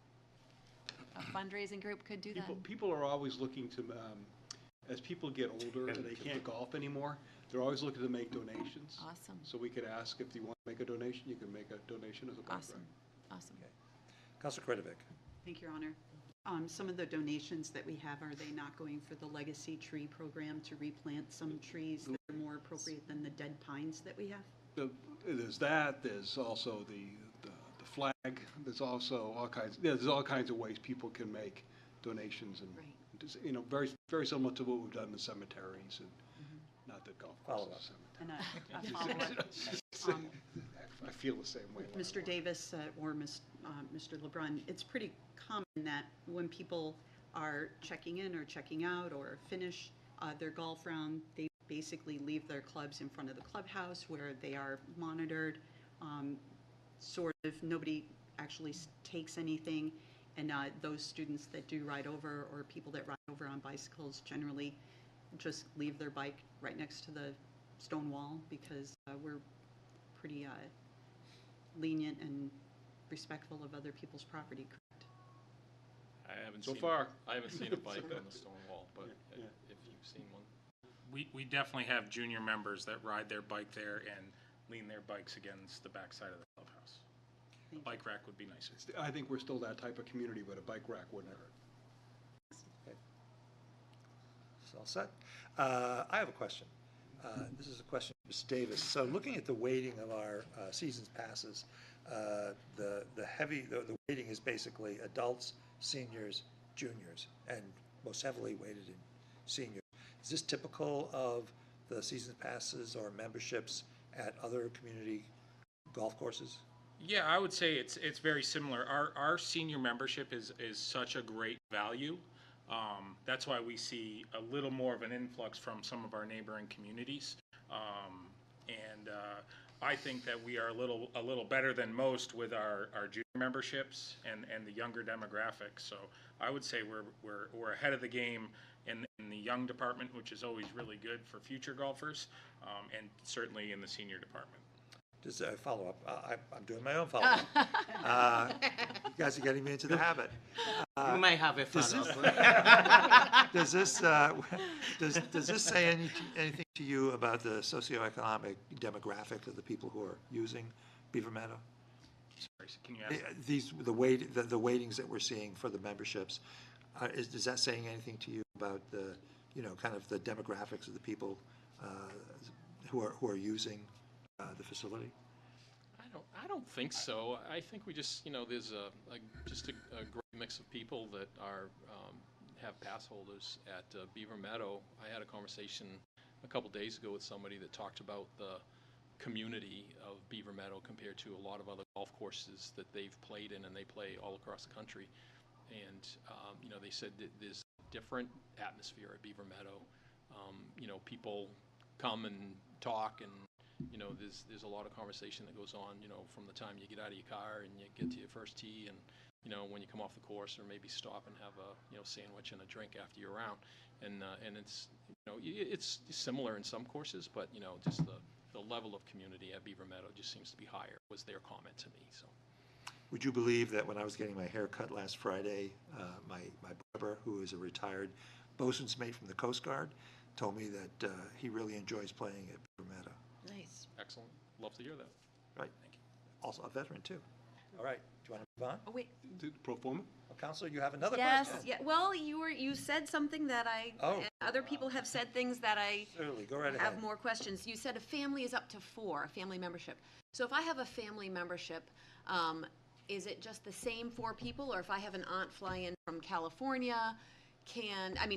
A fundraising group could do that. People are always looking to, as people get older and they can't golf anymore, they're always looking to make donations. Awesome. So we could ask if you want to make a donation, you can make a donation as a bike Awesome. rack. Awesome. Counselor Kretovic. Thank you, Your Honor. Some of the donations that we have, are they not going for the legacy tree program to replant some trees that are more appropriate than the dead pines that we have? There's that, there's also the flag, there's also all kinds, there's all kinds of ways people can make donations and, you know, very, very similar to what we've done in the cemeteries and not that golf courses are cemeteries. And a follow-up. I feel the same way. Mr. Davis or Mr. LeBrun, it's pretty common that when people are checking in or checking out or finish their golf round, they basically leave their clubs in front of the clubhouse where they are monitored. Sort of nobody actually takes anything, and those students that do ride over or people that ride over on bicycles generally just leave their bike right next to the stone wall because we're pretty lenient and respectful of other people's property, correct? I haven't So seen, far. I haven't seen a bike on the stone wall, but Yeah. if you've seen one. We definitely have junior members that ride their bike there and lean their bikes against the backside of the clubhouse. A bike rack would be nicer. I think we're still that type of community, but a bike rack wouldn't hurt. It's all set. I have a question. This is a question for Mr. Davis. So looking at the weighting of our seasons passes, the weighting is basically adults, seniors, juniors, and most heavily weighted in seniors. Is this typical of the season passes or memberships at other community golf courses? Yeah, I would say it's very similar. Our senior membership is such a great value. That's why we see a little more of an influx from some of our neighboring communities. I think that we are a little better than most with our junior memberships and the younger demographics. So I would say we're ahead of the game in the young department, which is always really good for future golfers, and certainly in the senior department. Just a follow-up. I'm doing my own follow-up. You guys are getting me into the habit. You might have a follow-up. Does this say anything to you about the socioeconomic demographic of the people who are using Beaver Meadow? Sorry, can you ask? The weightings that we're seeing for the memberships, is that saying anything to you about the, kind of the demographics of the people who are using the facility? I don't think so. I think we just, there's just a great mix of people that are have pass holders at Beaver Meadow. I had a conversation a couple days ago with somebody that talked about the community of Beaver Meadow compared to a lot of other golf courses that they've played in, and they play all across the country. And they said that there's a different atmosphere at Beaver Meadow. People come and talk, and there's a lot of conversation that goes on, from the time you get out of your car and you get to your first tee, and when you come off the course, or maybe stop and have a sandwich and a drink after you're around, and it's it's similar in some courses, but just the level of community at Beaver Meadow just seems to be higher, was their comment to me. So, would you believe that when I was getting my hair cut last Friday, my barber, who is a retired bosun's mate from the Coast Guard, told me that he really enjoys playing at Beaver Meadow. Nice. excellent. Love to hear that. Right. Thank you. Also a veteran, too. All right. Do you want to move on? Oh, wait. Pro forma? Well, Counselor, you have another Yes, question. yeah, well, you said something that and other people have said things that I Certainly. Go right ahead. have more questions. You said a family is up to 4, a family membership. So if I have a family membership, is it just the same 4 people? Or if I have an aunt fly in from California,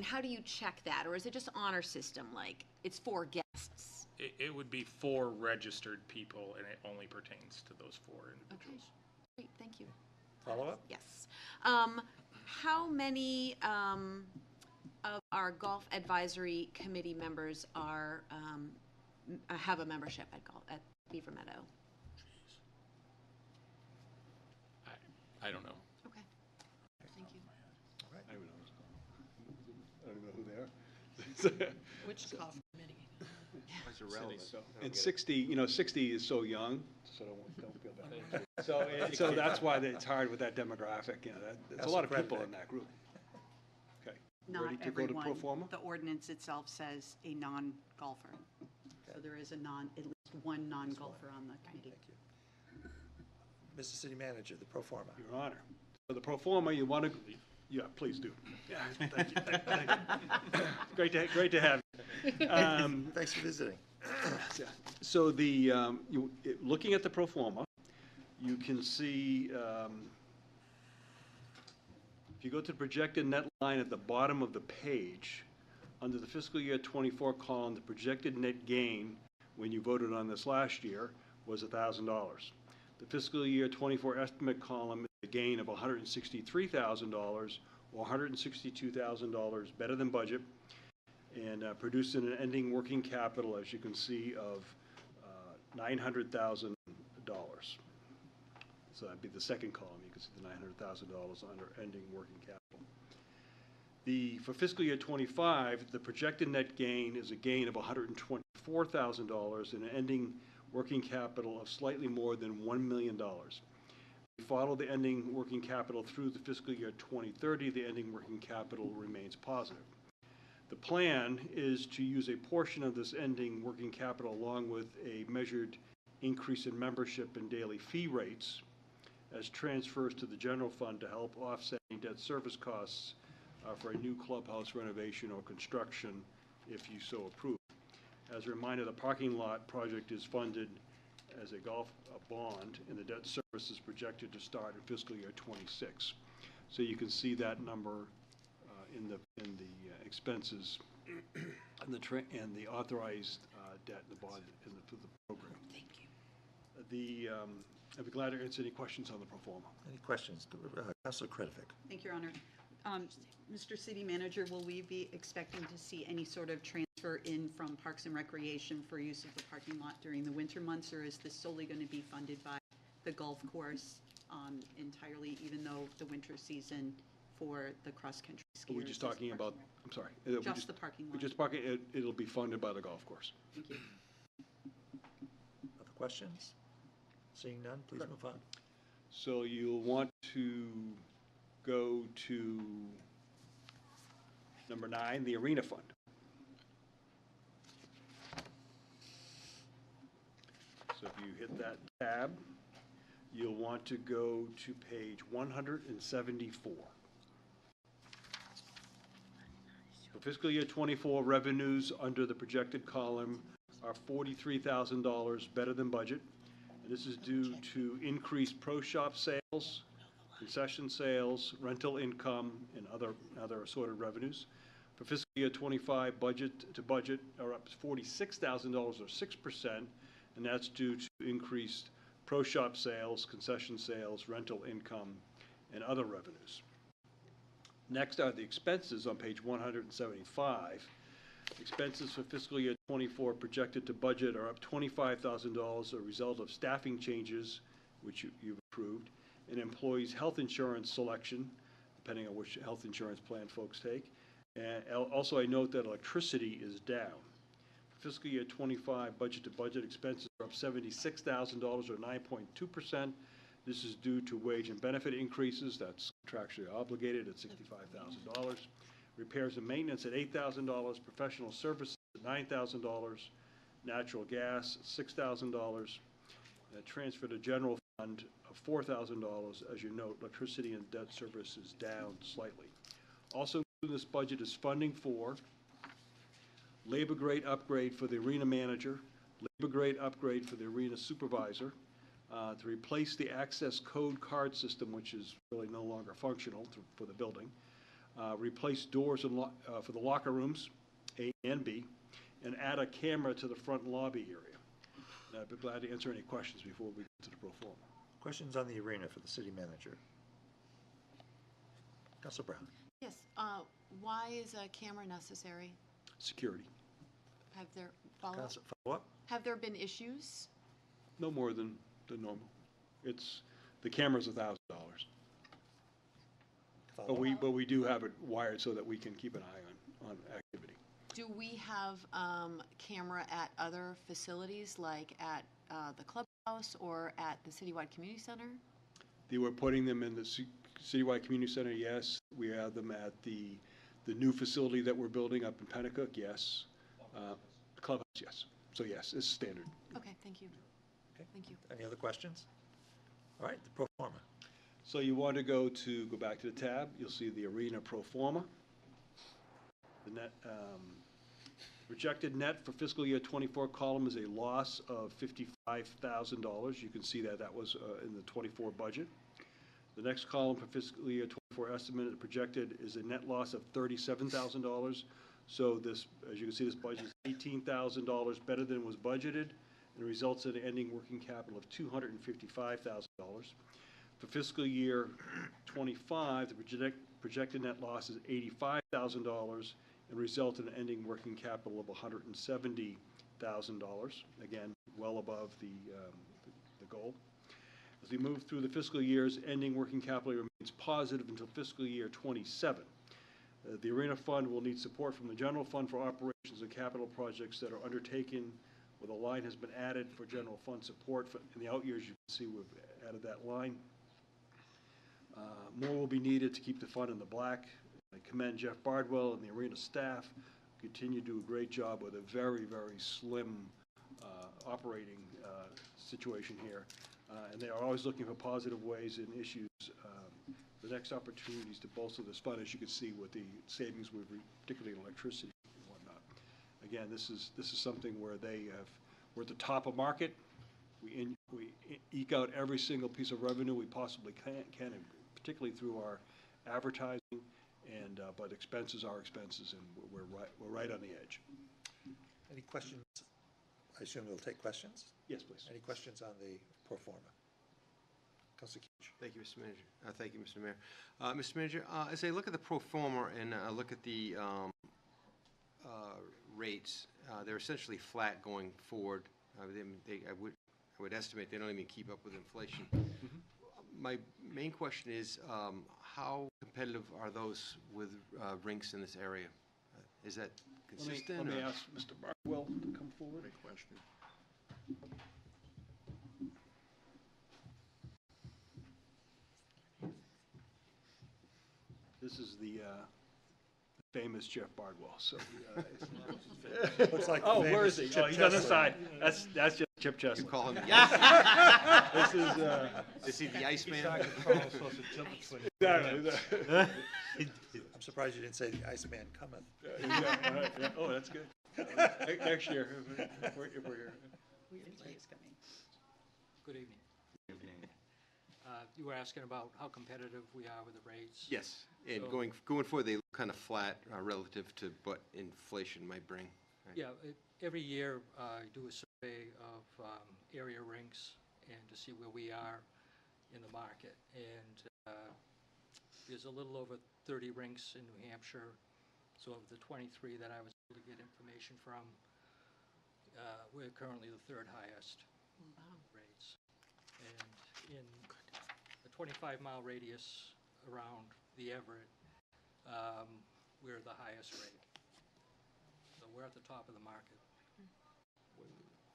how do you check that? Or is it just honor system, like it's 4 guests? It would be 4 registered people, and it only pertains to those 4 individuals. Okay, great, thank you. Follow up? Yes. How many of our golf advisory committee members have a membership at Beaver Meadow? I don't know. Okay, thank you. I don't even know who they are. Which golf committee? It's irrelevant. So, I don't and get it. 60, 60 is so young, so don't feel bad. So that's why it's hard with that demographic, there's a lot of people in that group. Okay. Not Ready to go to pro everyone. forma? The ordinance itself says a non-golfer. So there is at least one non-golfer on the committee. Thank you. Mr. City Manager, the pro forma. Your Honor. So the pro forma, you want to, yeah, please do. Yeah, thank you. Thank you. Great to have you. Thanks for visiting. So looking at the pro forma, you can see, if you go to the projected net line at the bottom of the page, under the fiscal year 24 column, the projected net gain, when you voted on this last year, was $1,000. The fiscal year 24 estimate column is a gain of $163,000, or $162,000 better than budget, and produced an ending working capital, as you can see, of $900,000. So that'd be the second column. You can see the $900,000 under ending working capital. For fiscal year 25, the projected net gain is a gain of $124,000 and an ending working capital of slightly more than $1 million. We follow the ending working capital through the fiscal year 2030. The ending working capital remains positive. The plan is to use a portion of this ending working capital along with a measured increase in membership and daily fee rates as transfers to the general fund to help offset any debt service costs for a new clubhouse renovation or construction, if you so approve. As a reminder, the parking lot project is funded as a bond, and the debt service is projected to start in fiscal year 26. So you can see that number in the expenses and the authorized debt in the bond for the program. Thank you. I'd be glad to answer any questions on the pro forma. Any questions? Councilor Kretovic. Thank you, Your Honor. Mr. City Manager, will we be expecting to see any sort of transfer in from Parks and Recreation for use of the parking lot during the winter months, or is this solely going to be funded by the golf course entirely, even though the winter season for the cross-country skiers? Are we just talking about, I'm sorry. Just the parking lot. Just parking, it'll be funded by the golf course. Thank you. Other questions? Seeing none, please move on. So you'll want to go to number 9, the Arena Fund. So if you hit that tab, you'll want to go to page 174. For fiscal year 24, revenues under the projected column are $43,000 better than budget. And this is due to increased pro shop sales, concession sales, rental income, and other assorted revenues. For fiscal year 25, budget to budget are up $46,000 or 6%, and that's due to increased pro shop sales, concession sales, rental income, and other revenues. Next are the expenses on page 175. Expenses for fiscal year 24 projected to budget are up $25,000 as a result of staffing changes, which you've approved, and employees' health insurance selection, depending on which health insurance plan folks take. And also, I note that electricity is down. For fiscal year 25, budget to budget expenses are up $76,000 or 9.2%. This is due to wage and benefit increases. That's contractually obligated at $65,000. Repairs and maintenance at $8,000, professional services at $9,000, natural gas $6,000, transfer to general fund of $4,000. As you note, electricity and debt service is down slightly. Also in this budget is funding for labor grade upgrade for the arena manager, labor grade upgrade for the arena supervisor, to replace the access code card system, which is really no longer functional for the building, replace doors for the locker rooms, A and B, and add a camera to the front lobby area. And I'd be glad to answer any questions before we get to the pro forma. Questions on the arena for the city manager? Councilor Brown. Yes, why is a camera necessary? Security. Have there, follow-up? Councilor, follow up? Have there been issues? No more than the normal. The camera's $1,000. But we do have it wired so that we can keep an eye on activity. Do we have camera at other facilities, like at the clubhouse or at the Citywide Community Center? They were putting them in the Citywide Community Center, yes. We have them at the new facility that we're building up in Pennacook, yes. The clubhouse, yes. So yes, it's standard. Okay, thank you. Okay. Thank you. Any other questions? All right, the pro forma. So you want to go back to the tab, you'll see the arena pro forma. The net, projected net for fiscal year '24 column is a loss of $55,000. You can see that was in the '24 budget. The next column for fiscal year '24 estimated projected is a net loss of $37,000. So this, as you can see, this budget is $18,000 better than was budgeted, and results in an ending working capital of $255,000. For fiscal year '25, the projected net loss is $85,000 and result in an ending working capital of $170,000. Again, well above the goal. As we move through the fiscal years, ending working capital remains positive until fiscal year '27. The Arena Fund will need support from the General Fund for operations and capital projects that are undertaken, where the line has been added for General Fund support. In the out years, you can see we've added that line. More will be needed to keep the fund in the black. I commend Jeff Bardwell and the Arena staff, who continue to do a great job with a very, very slim operating situation here. And they are always looking for positive ways and issues, the next opportunities to bolster this fund, as you can see with the savings we've, particularly in electricity and whatnot. Again, this is something where we're at the top of market. We eke out every single piece of revenue we possibly can, and particularly through our advertising. And but expenses are expenses, and we're right on the edge. Any questions? I assume we'll take questions? Yes, please. Any questions on the pro forma? Councilor Keach. Thank you, Mr. Manager. Thank you, Mr. Mayor. Mr. Manager, as I look at the pro forma and look at the rates, they're essentially flat going forward. I would estimate they don't even keep up with inflation. My main question is, how competitive are those with rinks in this area? Is that consistent? Let me ask Mr. Bardwell to come forward. Great question. This is the famous Jeff Bardwell. So Looks like oh, where is he? Chip He's on the Chesler. side. That's just Chip Chesler. You call him the This is Is he the Iceman? exactly. I'm surprised you didn't say the Iceman cometh. Yeah. Oh, that's good. Next year, if we're here. Good evening. You were asking about how competitive we are with the rates? Yes, and So- going forward, they look kind of flat relative to what inflation might bring. Right? Yeah, every year I do a survey of area rinks and to see where we are in the market. And there's a little over 30 rinks in New Hampshire. So of the 23 that I was able to get information from, we're currently the third highest rates. And in a 25-mile radius around the Everett, we're the highest rate. So we're at the top of the market.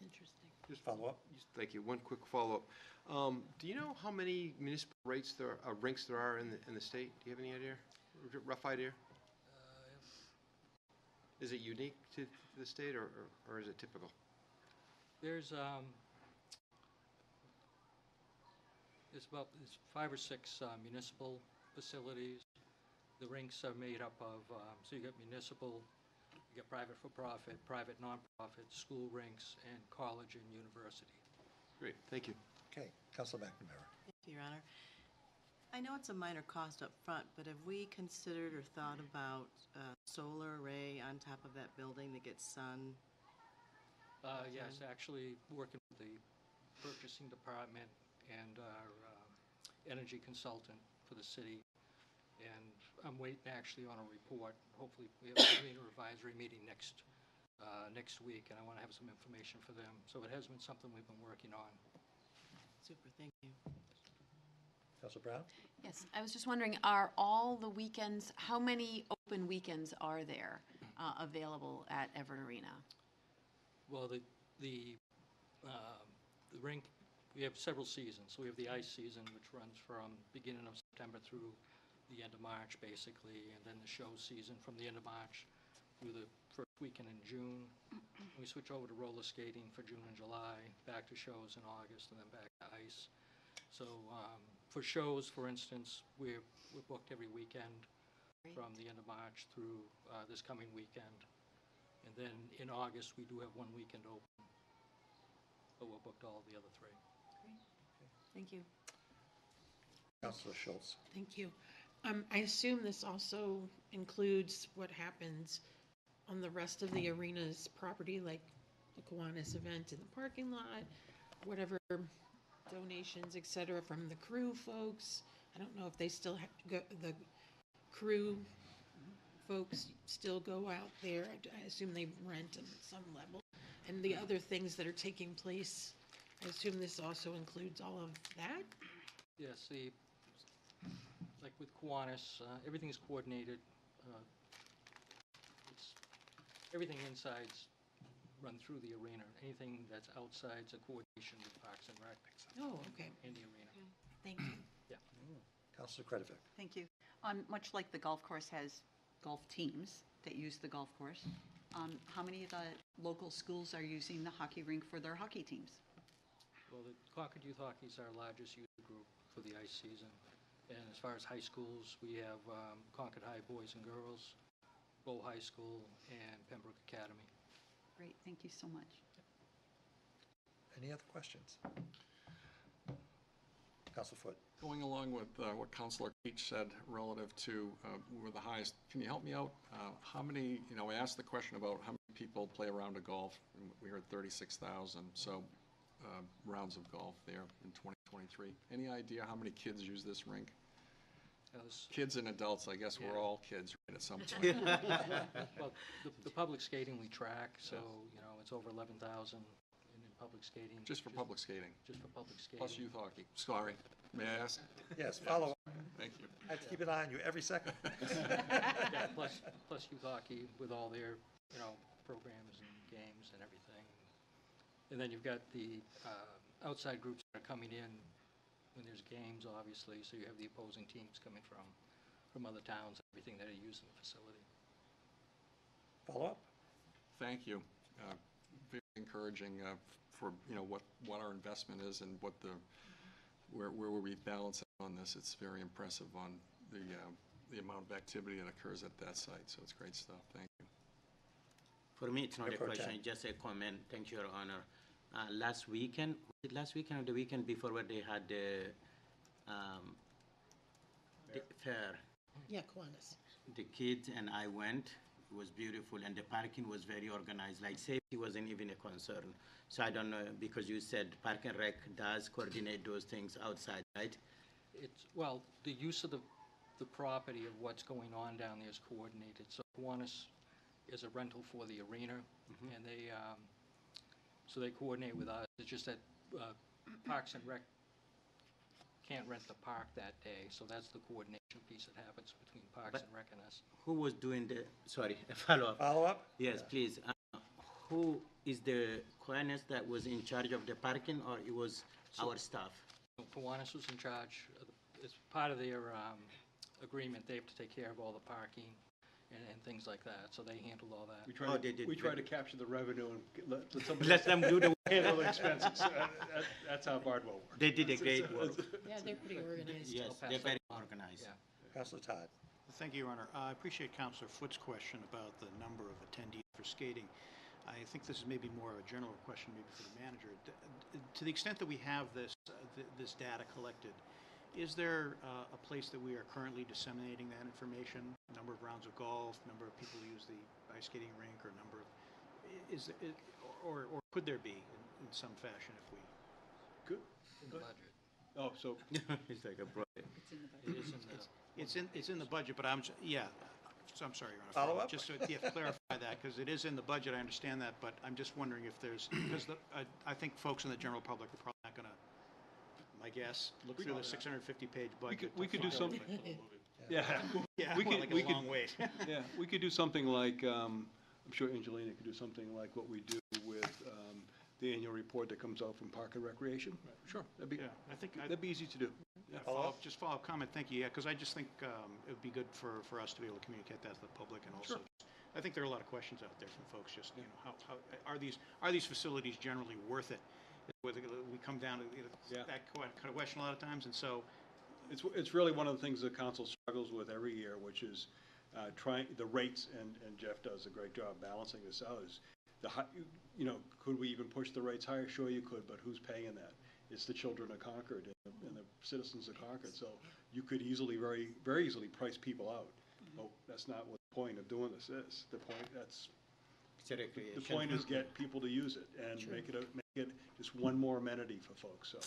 Interesting. Just follow up. Thank you. One quick follow-up. Do you know how many municipal rinks there are in the state? Do you have any idea? Rough idea? Is it unique to the state, or is it typical? There's 5 or 6 municipal facilities. The rinks are made up of, so you got municipal, you got private for-profit, private non-profit, school rinks, and college and university. Great, thank you. Okay, Councilor McNamara. Thank you, Your Honor. I know it's a minor cost up front, but have we considered or thought about solar array on top of that building that gets sun? Yes, actually working with the purchasing department and our energy consultant for the city. And I'm waiting actually on a report. Hopefully, we have a community advisory meeting next week, and I want to have some information for them. So it has been something we've been working on. Super, thank you. Councilor Brown? Yes, I was just wondering, are all the weekends, how many open weekends are there? available at Everett Arena? Well, the rink, we have several seasons. So we have the ice season, which runs from beginning of September through the end of March, basically, and then the show season from the end of March through the first weekend in June. We switch over to roller skating for June and July, back to shows in August, and then back to ice. So for shows, for instance, we're booked every weekend from the end of March through this coming weekend. And then in August, we do have one weekend open, but we're booked all the other 3. Thank you. Councilor Schultz. Thank you. I assume this also includes what happens on the rest of the arena's property, like the Kiwanis event in the parking lot, whatever donations, et cetera, from the crew folks. I don't know if they still have the crew folks still go out there. I assume they rent at some level. And the other things that are taking place, I assume this also includes all of that? Yes, like with Kiwanis, everything's coordinated. Everything inside's run through the arena. Anything that's outside's a coordination with Parks and Rec. Oh, okay. In the arena. Thank you. Yeah. Councilor Kretovic. Thank you. Much like the golf course has golf teams that use the golf course, how many of the local schools are using the hockey rink for their hockey teams? Well, the Concord Youth Hockey is our largest user group for the ice season. And as far as high schools, we have Concord High Boys and Girls, Bow High School, and Pembroke Academy. Great, thank you so much. Any other questions? Councilor Foot. Going along with what Councilor Keach said relative to we're the highest, can you help me out? How many, I asked the question about how many people play a round of golf, and we heard 36,000, so rounds of golf there in 2023. Any idea how many kids use this rink? Kids and adults, I guess we're all kids right at some point. Well, the public skating we track, so, it's over 11,000 in public skating. Just for public skating? Just for public skating. Plus youth hockey. Sorry, may I ask? Yes, follow up. Thank you. I have to keep an eye on you every second. Yeah, plus youth hockey with all their, programs and games and everything. And then you've got the outside groups that are coming in when there's games, obviously, so you have the opposing teams coming from other towns, everything that are using the facility. Follow up? Thank you. Very encouraging for, what our investment is and what where we balance on this. It's very impressive on the amount of activity that occurs at that site, so it's great stuff. Thank you. For me, it's not a question, it's just a comment. Thank you, Your Honor. Last weekend, was it last weekend or the weekend before where they had the fair? Yeah, Kiwanis. The kids and I went. It was beautiful, and the parking was very organized. Like safety wasn't even a concern. So I don't know, because you said Park and Rec does coordinate those things outside, right? Well, the use of the property of what's going on down there is coordinated. So Kiwanis is a rental for the arena, and so they coordinate with us. It's just that Parks and Rec can't rent the park that day, so that's the coordination piece that happens between Parks and Rec and us. Who was doing the, sorry, follow-up? Follow-up? Yes, please. Who is the Kiwanis that was in charge of the parking, or it was our staff? Kiwanis was in charge. As part of their agreement, they have to take care of all the parking and things like that, so they handled all that. We try to capture the revenue and let somebody Let them do the handle the expenses. That's how Bardwell works. They did a great work. Yeah, they're pretty organized. Yes, they're very organized. Yeah. Councilor Todd. Thank you, Your Honor. I appreciate Councilor Foot's question about the number of attendees for skating. I think this is maybe more a general question maybe for the manager. To the extent that we have this data collected, is there a place that we are currently disseminating that information? Number of rounds of golf, number of people who use the ice skating rink, or number of, or could there be in some fashion if we? Good. In the budget. Oh, so. It's like a project. It's in the budget, but so I'm sorry, Your Honor. Follow up? Just to clarify that, because it is in the budget, I understand that, but I'm just wondering if there's, because I think folks in the general public are probably not going to, my guess, look through the 650-page budget. We could do something. Yeah. Yeah. Yeah, We well, could- like we a could- long wait. Yeah, we could do something like, I'm sure Angelina could do something like what we do with the annual report that comes out from Park and Recreation. Sure, that'd be, Yeah, I think, that'd be easy to do. Yeah. just follow-up comment, thank you, yeah, because I just think it would be good for us to be able to communicate that to the public, and also, I think there are a lot of questions out there from folks, just, you know, how are these facilities generally worth it? Whether we come down to that kind of question a lot of times, and so, It's really one of the things the council struggles with every year, which is trying, the rates, and Jeff does a great job balancing this out, is you know, could we even push the rates higher? Sure you could, but who's paying that? It's the children of Concord and the citizens of Concord, so you could easily, very easily price people out. But that's not what the point of doing this is. The point is get people to use it and make it just one more amenity for folks, so.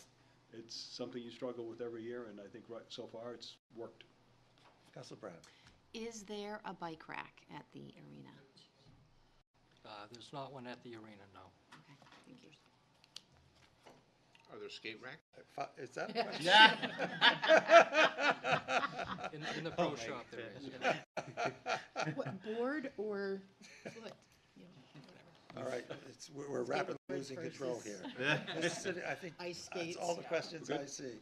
It's something you struggle with every year, and I think so far it's worked. Councilor Brown. Is there a bike rack at the arena? There's not one at the arena, no. Okay, thank you. Are there skate racks? Is that a question? In the pro shop there is. Yeah. What, board or foot? You know, whatever. All right, we're rapidly losing control here. Mr. City, I think Ice that's skates. all the questions I see.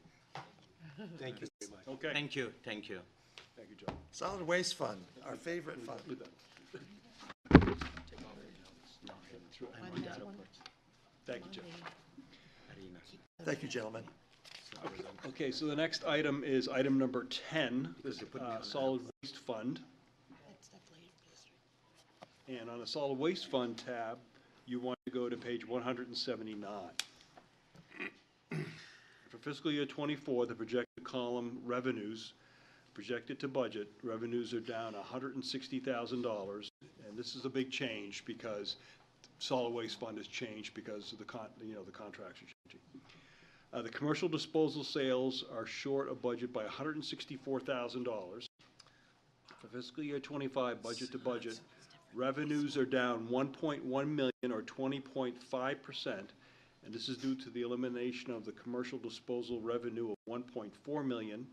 Thank you. Okay. Thank you, thank you. Thank you, John. Solid Waste Fund, our favorite fund. We're done. On that one, Thank you, Jeff. Thank you, gentlemen. Okay, so the next item is item number 10, Solid Waste Fund. that's definitely history. And on the Solid Waste Fund tab, you want to go to page 179. For fiscal year '24, the projected column revenues, projected to budget, revenues are down $160,000. And this is a big change because Solid Waste Fund has changed because of the contracts are changing. The commercial disposal sales are short of budget by $164,000. For fiscal year '25, budget to budget, revenues are down $1.1 million or 20.5%, and this is due to the elimination of the commercial disposal revenue of $1.4 million.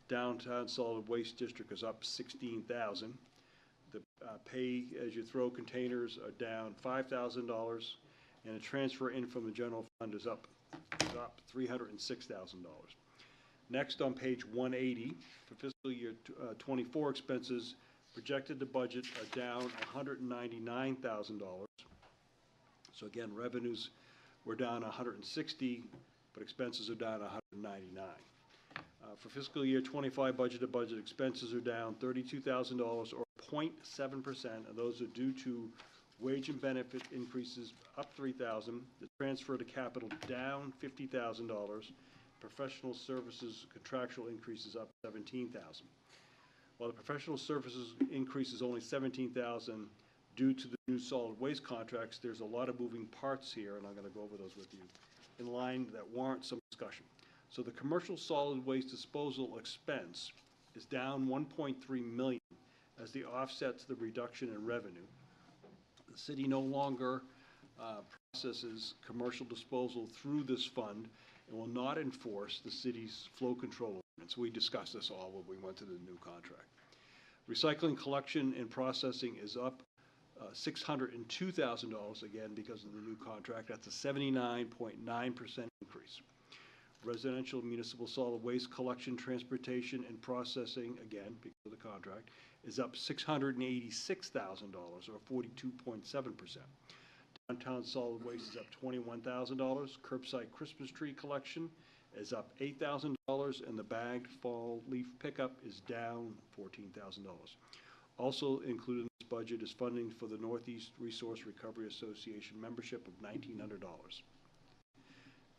Downtown Solid Waste District is up $16,000. The pay-as-you-throw containers are down $5,000, and a transfer in from the general fund is up $306,000. Next, on page 180, for fiscal year '24 expenses, projected to budget are down $199,000. So again, revenues were down $160, but expenses are down $199. For fiscal year '25 budget to budget, expenses are down $32,000 or 0.7%, and those are due to wage and benefit increases up $3,000, the transfer to capital down $50,000, professional services contractual increases up $17,000. While the professional services increase is only $17,000 due to the new solid waste contracts, there's a lot of moving parts here, and I'm going to go over those with you, in line that warrant some discussion. So the commercial solid waste disposal expense is down $1.3 million as the offset to the reduction in revenue. The city no longer processes commercial disposal through this fund and will not enforce the city's flow control ordinance. We discussed this all when we went to the new contract. Recycling collection and processing is up $602,000 again because of the new contract. That's a 79.9% increase. Residential municipal solid waste collection, transportation, and processing, again, because of the contract, is up $686,000 or 42.7%. Downtown solid waste is up $21,000. Curbside Christmas tree collection is up $8,000, and the bagged fall leaf pickup is down $14,000. Also included in this budget is funding for the Northeast Resource Recovery Association membership of $1,900.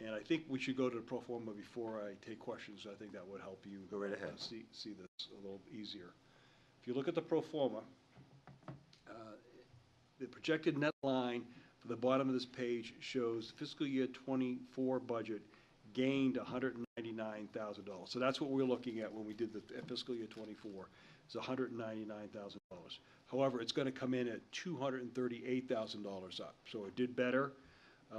And I think we should go to the pro forma before I take questions. I think that would help you Go right ahead. see this a little easier. If you look at the pro forma, the projected net line for the bottom of this page shows fiscal year '24 budget gained $199,000. So that's what we're looking at when we did the fiscal year '24. It's $199,000. However, it's going to come in at $238,000 up. So it did better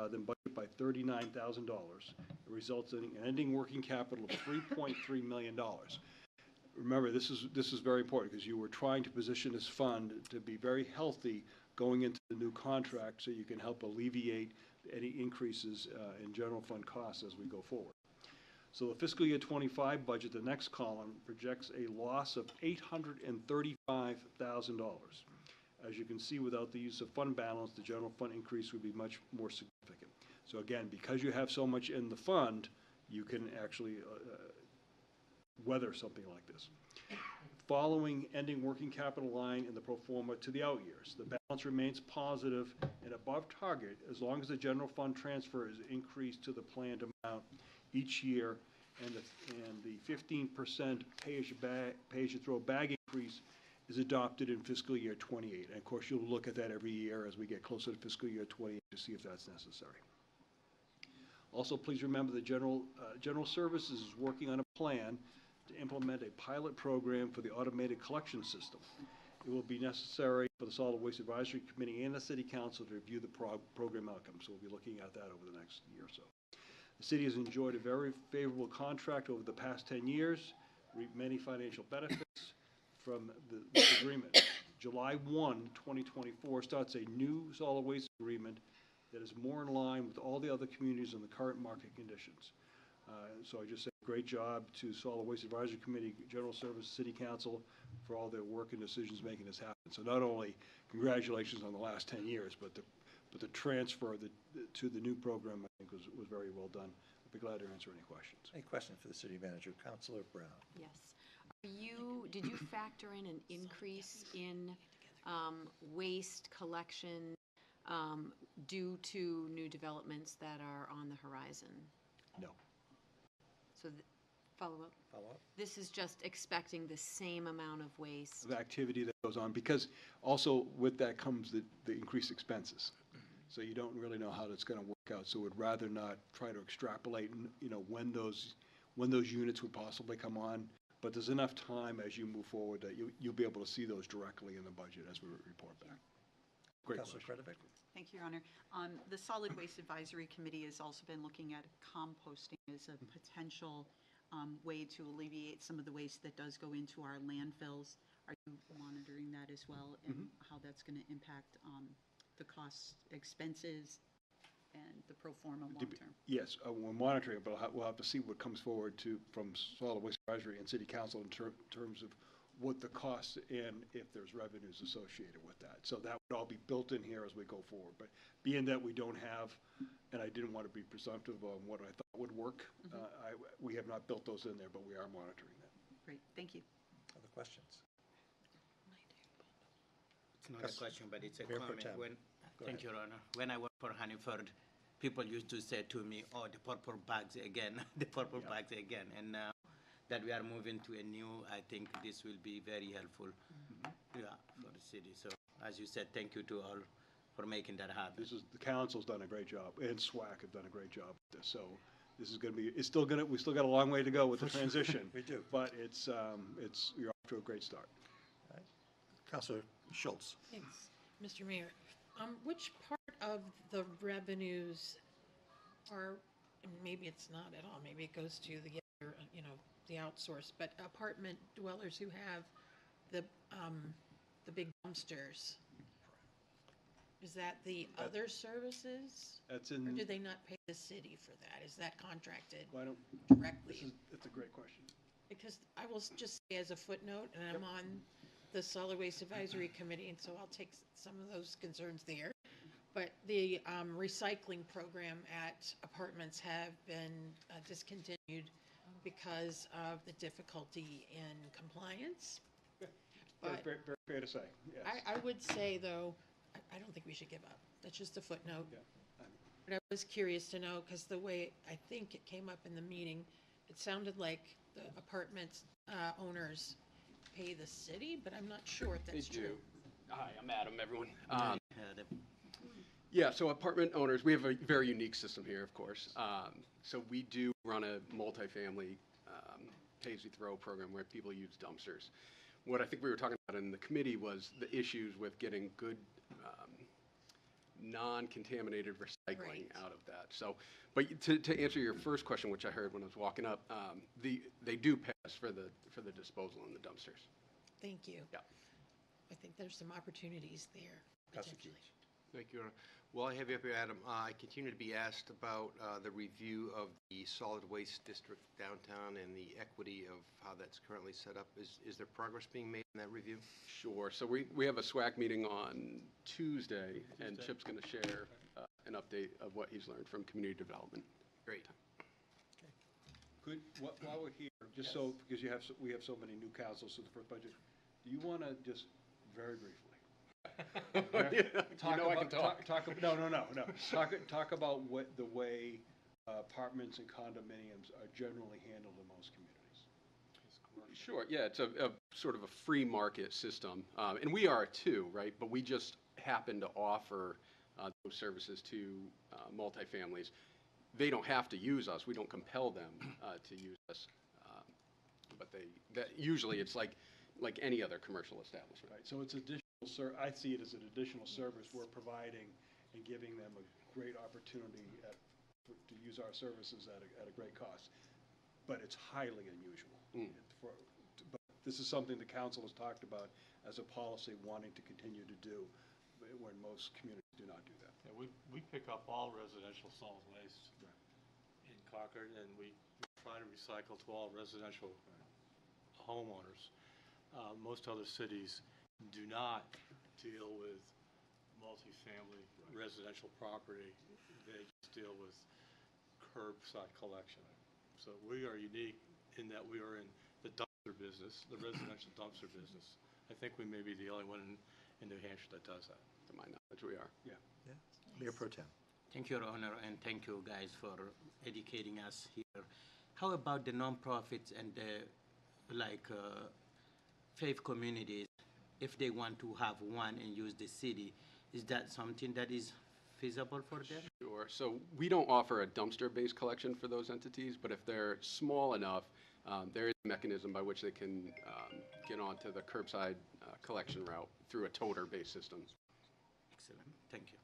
than budget by $39,000. It results in an ending working capital of $3.3 million. remember, this is very important because you were trying to position this fund to be very healthy going into the new contract so you can help alleviate any increases in general fund costs as we go forward. So the fiscal year 25 budget, the next column, projects a loss of $835,000. As you can see, without the use of fund balance, the general fund increase would be much more significant. So again, because you have so much in the fund, you can actually weather something like this. Following ending working capital line in the pro forma to the out years, the balance remains positive and above target as long as the general fund transfer is increased to the planned amount each year, and the 15% pay-as-you-throw bag increase is adopted in fiscal year 28. And of course, you'll look at that every year as we get closer to fiscal year 28 to see if that's necessary. Also, please remember the General Services is working on a plan to implement a pilot program for the automated collection system. It will be necessary for the Solid Waste Advisory Committee and the City Council to review the program outcomes. So we'll be looking at that over the next year or so. The city has enjoyed a very favorable contract over the past 10 years, reaped many financial benefits from this agreement. July 1, 2024 starts a new solid waste agreement that is more in line with all the other communities in the current market conditions. So I just say great job to Solid Waste Advisory Committee, General Services, City Council for all their work and decisions making this happen. So not only congratulations on the last 10 years, but the transfer to the new program, I think, was very well done. I'd be glad to answer any questions. Any questions for the city manager? Councilor Brown. Yes. Did you factor in an increase in waste collection due to new developments that are on the horizon? No. So, follow up? Follow up? This is just expecting the same amount of waste. The activity that goes on, because also with that comes the increased expenses. So you don't really know how that's going to work out. So we'd rather not try to extrapolate, when those units would possibly come on. But there's enough time as you move forward that you'll be able to see those directly in the budget as we report back. Great question. Thank you, Your Honor. The Solid Waste Advisory Committee has also been looking at composting as a potential way to alleviate some of the waste that does go into our landfills. Are you monitoring that as well, and how that's going to impact the costs, expenses, and the pro forma long-term? Yes, we're monitoring it, but we'll have to see what comes forward from Solid Waste Advisory and City Council in terms of what the costs and if there's revenues associated with that. So that would all be built in here as we go forward. But being that we don't have, and I didn't want to be presumptive on what I thought would work, we have not built those in there, but we are monitoring that. Great, thank you. Other questions? It's not a question, but it's a Mayor Pro comment. Tem. Thank you, Your Honor. When I worked for Honeyford, people used to say to me, "Oh, the purple bags again, the purple bags again." And now that we are moving to a new, I think this will be very helpful, for the city. So, as you said, thank you to all for making that happen. The council's done a great job, and SWAC have done a great job with this. So this is going to be, we still got a long way to go with the transition. We do. But you're off to a great start. All right. Councilor Schultz. Thanks, Mr. Mayor. Which part of the revenues are, and maybe it's not at all, maybe it goes to the other, the outsource, but apartment dwellers who have the big dumpsters, is that the other services? That's Or in. do they not pay the city for that? Is that contracted directly? That's a great question. Because I will just say as a footnote, and I'm on the Solid Waste Advisory Committee, and so I'll take some of those concerns there. But the recycling program at apartments have been discontinued because of the difficulty in compliance. But Very fair to say, yes. I would say, though, I don't think we should give up. That's just a footnote. But I was curious to know, because the way I think it came up in the meeting, it sounded like the apartment owners pay the city, but I'm not sure if that's true. Hi, I'm Adam, everyone. Yeah, so apartment owners, we have a very unique system here, of course. So we do run a multifamily pay-as-you-throw program where people use dumpsters. What I think we were talking about in the committee was the issues with getting good non-contaminated recycling Right. out of that. So, but to answer your first question, which I heard when I was walking up, they do pass for the disposal in the dumpsters. Thank you. Yeah. I think there's some opportunities there, Councilor potentially. Thank you, Your Honor. While I have you up here, Adam, I continue to be asked about the review of the solid waste district downtown and the equity of how that's currently set up. Is there progress being made in that review? Sure. So we have a SWAC meeting on Tuesday, and Chip's going to share an update of what he's learned from community development. Great. While we're here, just so, because we have so many new councils to the first budget, do you want to just very briefly? You know I can talk. No. Talk about what the way apartments and condominiums are generally handled in most communities. Sure, yeah, it's a sort of a free market system, and we are too, right? But we just happen to offer those services to multifamilies. They don't have to use us. We don't compel them to use us, but usually it's like any other commercial establishment. Right, so it's additional. I see it as an additional service we're providing and giving them a great opportunity to use our services at a great cost. But it's highly unusual. But this is something the council has talked about as a policy, wanting to continue to do when most communities do not do that. Yeah, we pick up all residential solid waste in Concord, and we try to recycle to all residential homeowners. Most other cities do not deal with multifamily residential property. They just deal with curbside collection. So we are unique in that we are in the dumpster business, the residential dumpster business. I think we may be the only one in New Hampshire that does that. To my knowledge, we are. Yeah. Mayor Pro Tem. Thank you, Your Honor, and thank you guys for educating us here. How about the nonprofits and the faith communities, if they want to have one and use the city? Is that something that is feasible for them? Sure. So we don't offer a dumpster-based collection for those entities, but if they're small enough, there is a mechanism by which they can get onto the curbside collection route through a toter-based system. Excellent. Thank you.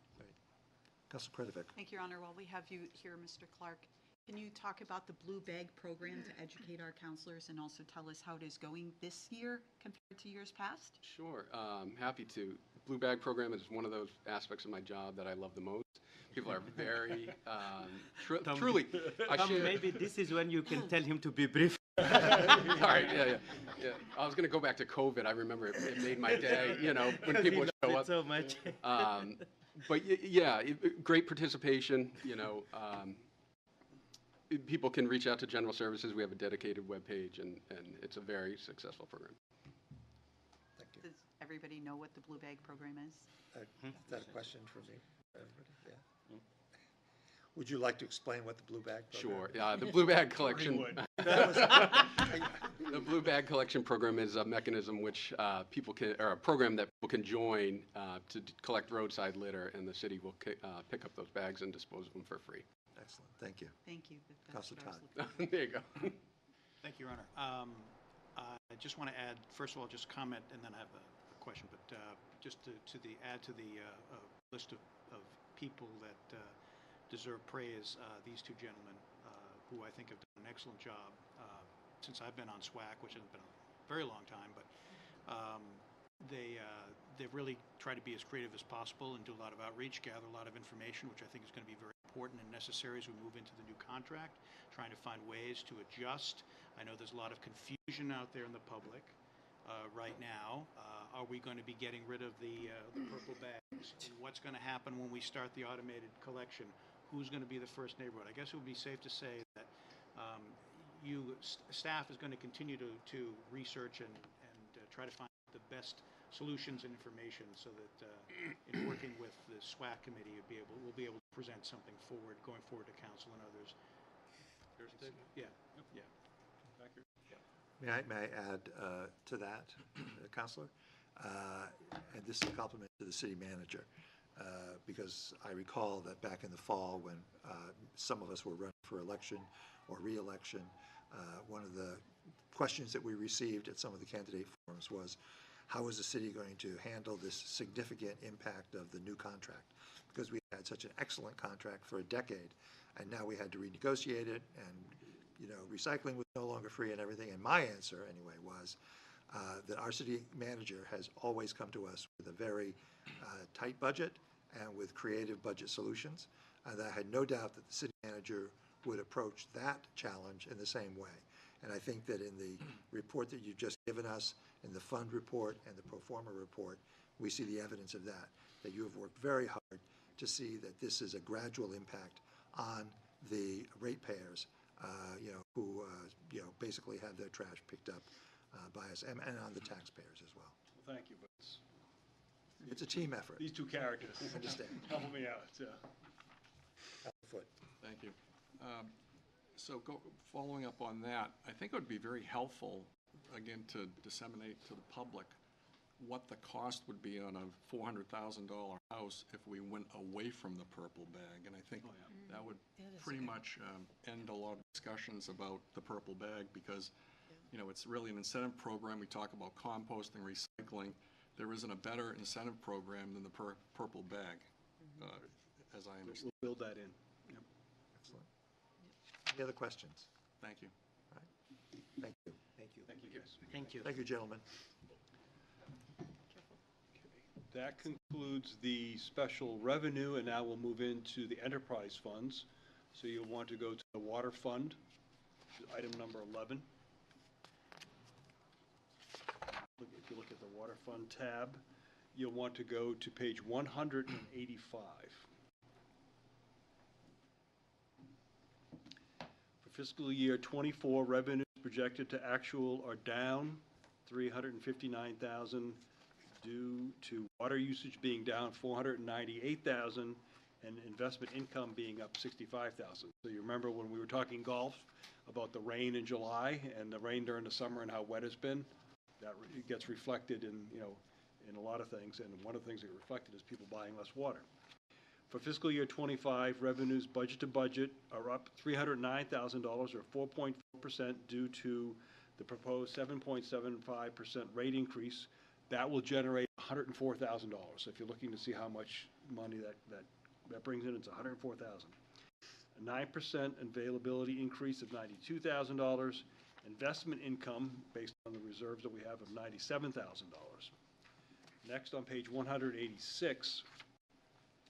Councilor Kretovic. Thank you, Your Honor. While we have you here, Mr. Clark, can you talk about the Blue Bag program to educate our counselors and also tell us how it is going this year compared to years past? Sure. Happy to. Blue Bag program is one of those aspects of my job that I love the most. People are very, truly. Maybe this is when you can tell him to be brief. All right, yeah. I was going to go back to COVID. I remember it made my day, when people would show up. So much. But yeah, great participation, people can reach out to General Services. We have a dedicated webpage, and it's a very successful program. Thank you. Does everybody know what the Blue Bag program is? Is that a question for me? Yeah. Would you like to explain what the Blue Bag program is? Sure. The Blue Bag collection. The Blue Bag collection program is a mechanism which a program that people can join to collect roadside litter, and the city will pick up those bags and dispose of them for free. Excellent. Thank you. Thank you. Councilor Todd. There you go. Thank you, Your Honor. I just want to add, first of all, just comment, and then I have a question, but just add to the list of people that deserve praise, these two gentlemen, who I think have done an excellent job since I've been on SWAC, which hasn't been a very long time, but they've really tried to be as creative as possible and do a lot of outreach, gather a lot of information, which I think is going to be very important and necessary as we move into the new contract, trying to find ways to adjust. I know there's a lot of confusion out there in the public right now. Are we going to be getting rid of the purple bags? What's going to happen when we start the automated collection? Who's going to be the first neighborhood? I guess it would be safe to say that staff is going to continue to research and try to find the best solutions and information so that in working with the SWAC committee, we'll be able to present something going forward to council and others. Yeah. May I add to that, Councilor? And this is a compliment to the city manager, because I recall that back in the fall when some of us were running for election or re-election, one of the questions that we received at some of the candidate forums was, how is the city going to handle this significant impact of the new contract? because we had such an excellent contract for a decade, and now we had to renegotiate it, and, recycling was no longer free and everything. And my answer, anyway, was that our city manager has always come to us with a very tight budget and with creative budget solutions, and I had no doubt that the city manager would approach that challenge in the same way. And I think that in the report that you've just given us, in the fund report and the pro forma report, we see the evidence of that you have worked very hard to see that this is a gradual impact on the ratepayers, who, basically have their trash picked up by us, and on the taxpayers as well. Well, thank you, but It's a team effort. these two characters. Understand. Helping me out, Foot. Thank you. So following up on that, I think it would be very helpful, again, to disseminate to the public what the cost would be on a $400,000 house if we went away from the purple bag. And I think that would pretty much end a lot of discussions about the purple bag, because it's really an incentive program. We talk about composting, recycling. There isn't a better incentive program than the purple bag, as I understand. We'll build that in. Yep. Excellent. Any other questions? Thank you. All right. Thank you. Thank you. Thank you, guys. Thank you. Thank you, gentlemen. That concludes the special revenue, and now we'll move into the enterprise funds. So you'll want to go to the water fund, item number 11. If you look at the water fund tab, you'll want to go to page 185. For fiscal year '24, revenues projected to actual are down $359,000 due to water usage being down $498,000 and investment income being up $65,000. So you remember when we were talking golf about the rain in July and the rain during the summer and how wet it's been? That gets reflected in, in a lot of things, and one of the things that get reflected is people buying less water. For fiscal year '25, revenues budget to budget are up $309,000 or 4.4% due to the proposed 7.75% rate increase. That will generate $104,000. So if you're looking to see how much money that brings in, it's $104,000. A 9% availability increase of $92,000. Investment income based on the reserves that we have of $97,000. Next, on page 186,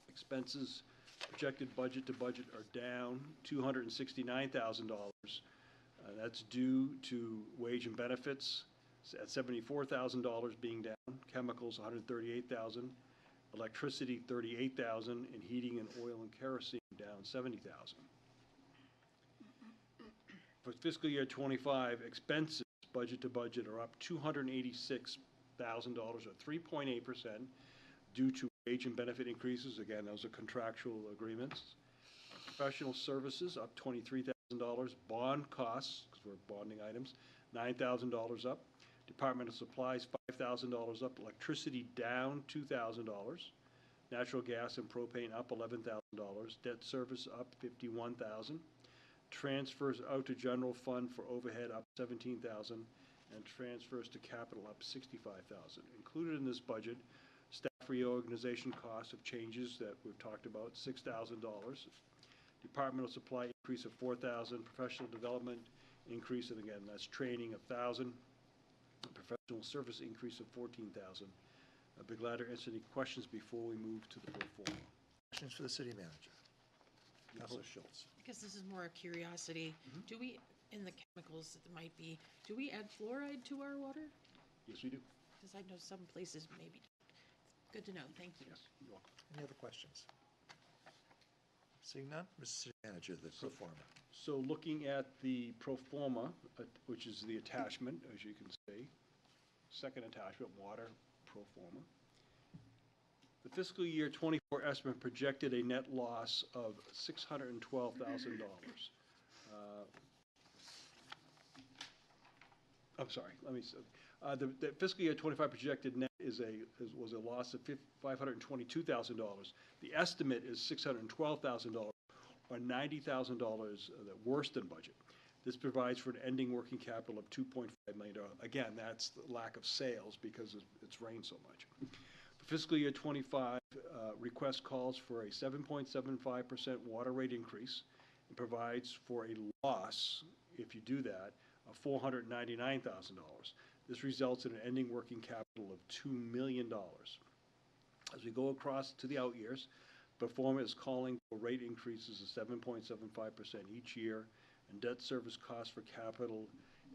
expenses projected budget to budget are down $269,000. That's due to wage and benefits at $74,000 being down, chemicals $138,000, electricity $38,000, and heating and oil and kerosene down $70,000. For fiscal year '25, expenses budget to budget are up $286,000 or 3.8% due to wage and benefit increases. Again, those are contractual agreements. Professional services up $23,000. Bond costs, because we're bonding items, $9,000 up. Department of Supplies, $5,000 up. Electricity down $2,000. Natural gas and propane up $11,000. Debt service up $51,000. Transfers out to general fund for overhead up $17,000, and transfers to capital up $65,000. Included in this budget, staff reorganization costs of changes that we've talked about, $6,000. Departmental supply increase of $4,000. Professional development increase, and again, that's training of $1,000. Professional service increase of $14,000. I'd be glad to answer any questions before we move to the pro forma. Questions for the city manager? Councilor Schultz. Because this is more a curiosity, do we, in the chemicals that might be, do we add fluoride to our water? Yes, we do. Because I know some places maybe. Good to know, thank you. Yes, you're welcome. Any other questions? Seeing none, Mr. City Manager, the pro forma. So looking at the pro forma, which is the attachment, as you can see, second attachment, water pro forma. The fiscal year '24 estimate projected a net loss of $612,000. I'm sorry, let me say, the fiscal year '25 projected net was a loss of $522,000. The estimate is $612,000, or $90,000 worse than budget. This provides for an ending working capital of $2.5 million. Again, that's the lack of sales because it's rained so much. For fiscal year '25, request calls for a 7.75% water rate increase and provides for a loss, if you do that, of $499,000. This results in an ending working capital of $2 million. As we go across to the out years, Performa is calling for rate increases of 7.75% each year, and debt service costs for capital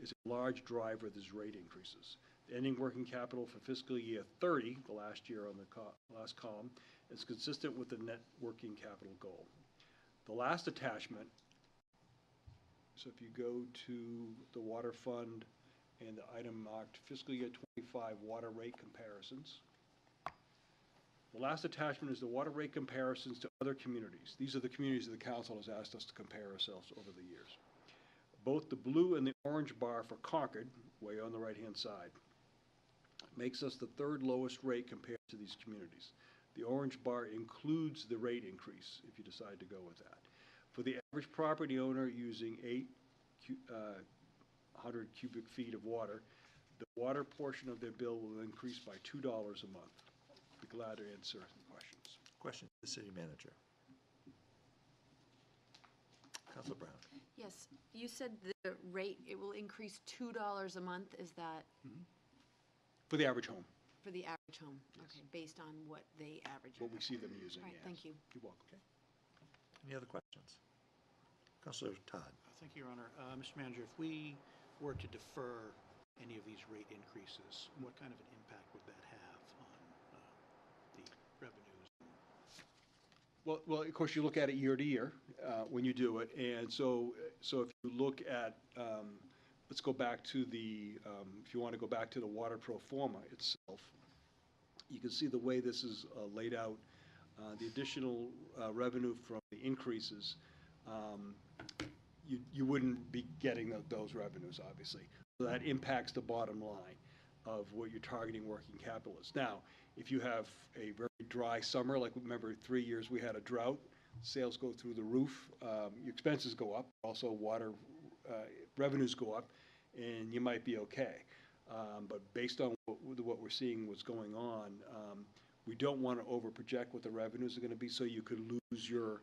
is a large driver of these rate increases. The ending working capital for fiscal year 30, the last year on the last column, is consistent with the net working capital goal. The last attachment, so if you go to the water fund and the item marked fiscal year 25 water rate comparisons, the last attachment is the water rate comparisons to other communities. These are the communities that the council has asked us to compare ourselves over the years. Both the blue and the orange bar for Concord, way on the right-hand side, makes us the third lowest rate compared to these communities. The orange bar includes the rate increase, if you decide to go with that. For the average property owner using 800 cubic feet of water, the water portion of their bill will increase by $2 a month. Be glad to answer questions. Question to the city manager. Councilor Brown. Yes, you said the rate, it will increase $2 a month, is that For the average home, for the average home? Okay, based on what they average. what we see them using, All right, yes. thank you. You're welcome. Okay. Any other questions? Councilor Todd. Thank you, Your Honor. Mr. Manager, if we were to defer any of these rate increases, what kind of an impact would that have on the revenues? Well, of course, you look at it year to year when you do it, and so if you look at, let's go back to the, if you want to go back to the water pro forma itself, you can see the way this is laid out, the additional revenue from the increases, you wouldn't be getting those revenues, obviously. So that impacts the bottom line of what you're targeting working capital is. Now, if you have a very dry summer, like remember 3 years we had a drought, sales go through the roof, your expenses go up, also water revenues go up, and you might be okay. But based on what we're seeing, what's going on, we don't want to over-project what the revenues are going to be, so you could lose your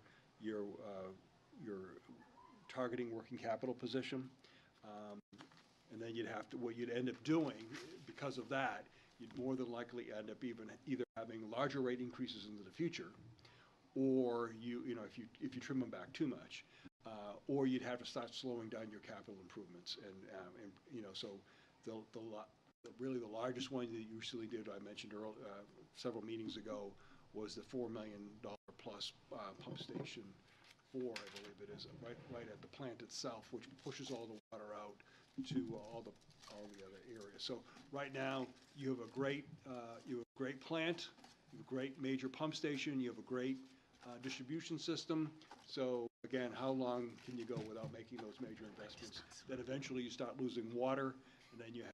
targeting working capital position. And then you'd have to, what you'd end up doing, because of that, you'd more than likely end up either having larger rate increases into the future, or you know, if you trim them back too much, or you'd have to start slowing down your capital improvements. And you know, so really the largest one that you recently did, I mentioned several meetings ago, was the $4 million plus pump station 4, I believe it is, right at the plant itself, which pushes all the water out to all the other areas. So right now you have a great plant, you have a great major pump station, you have a great distribution system. So again, how long can you go without making those major investments? Then eventually you start losing water, and then you're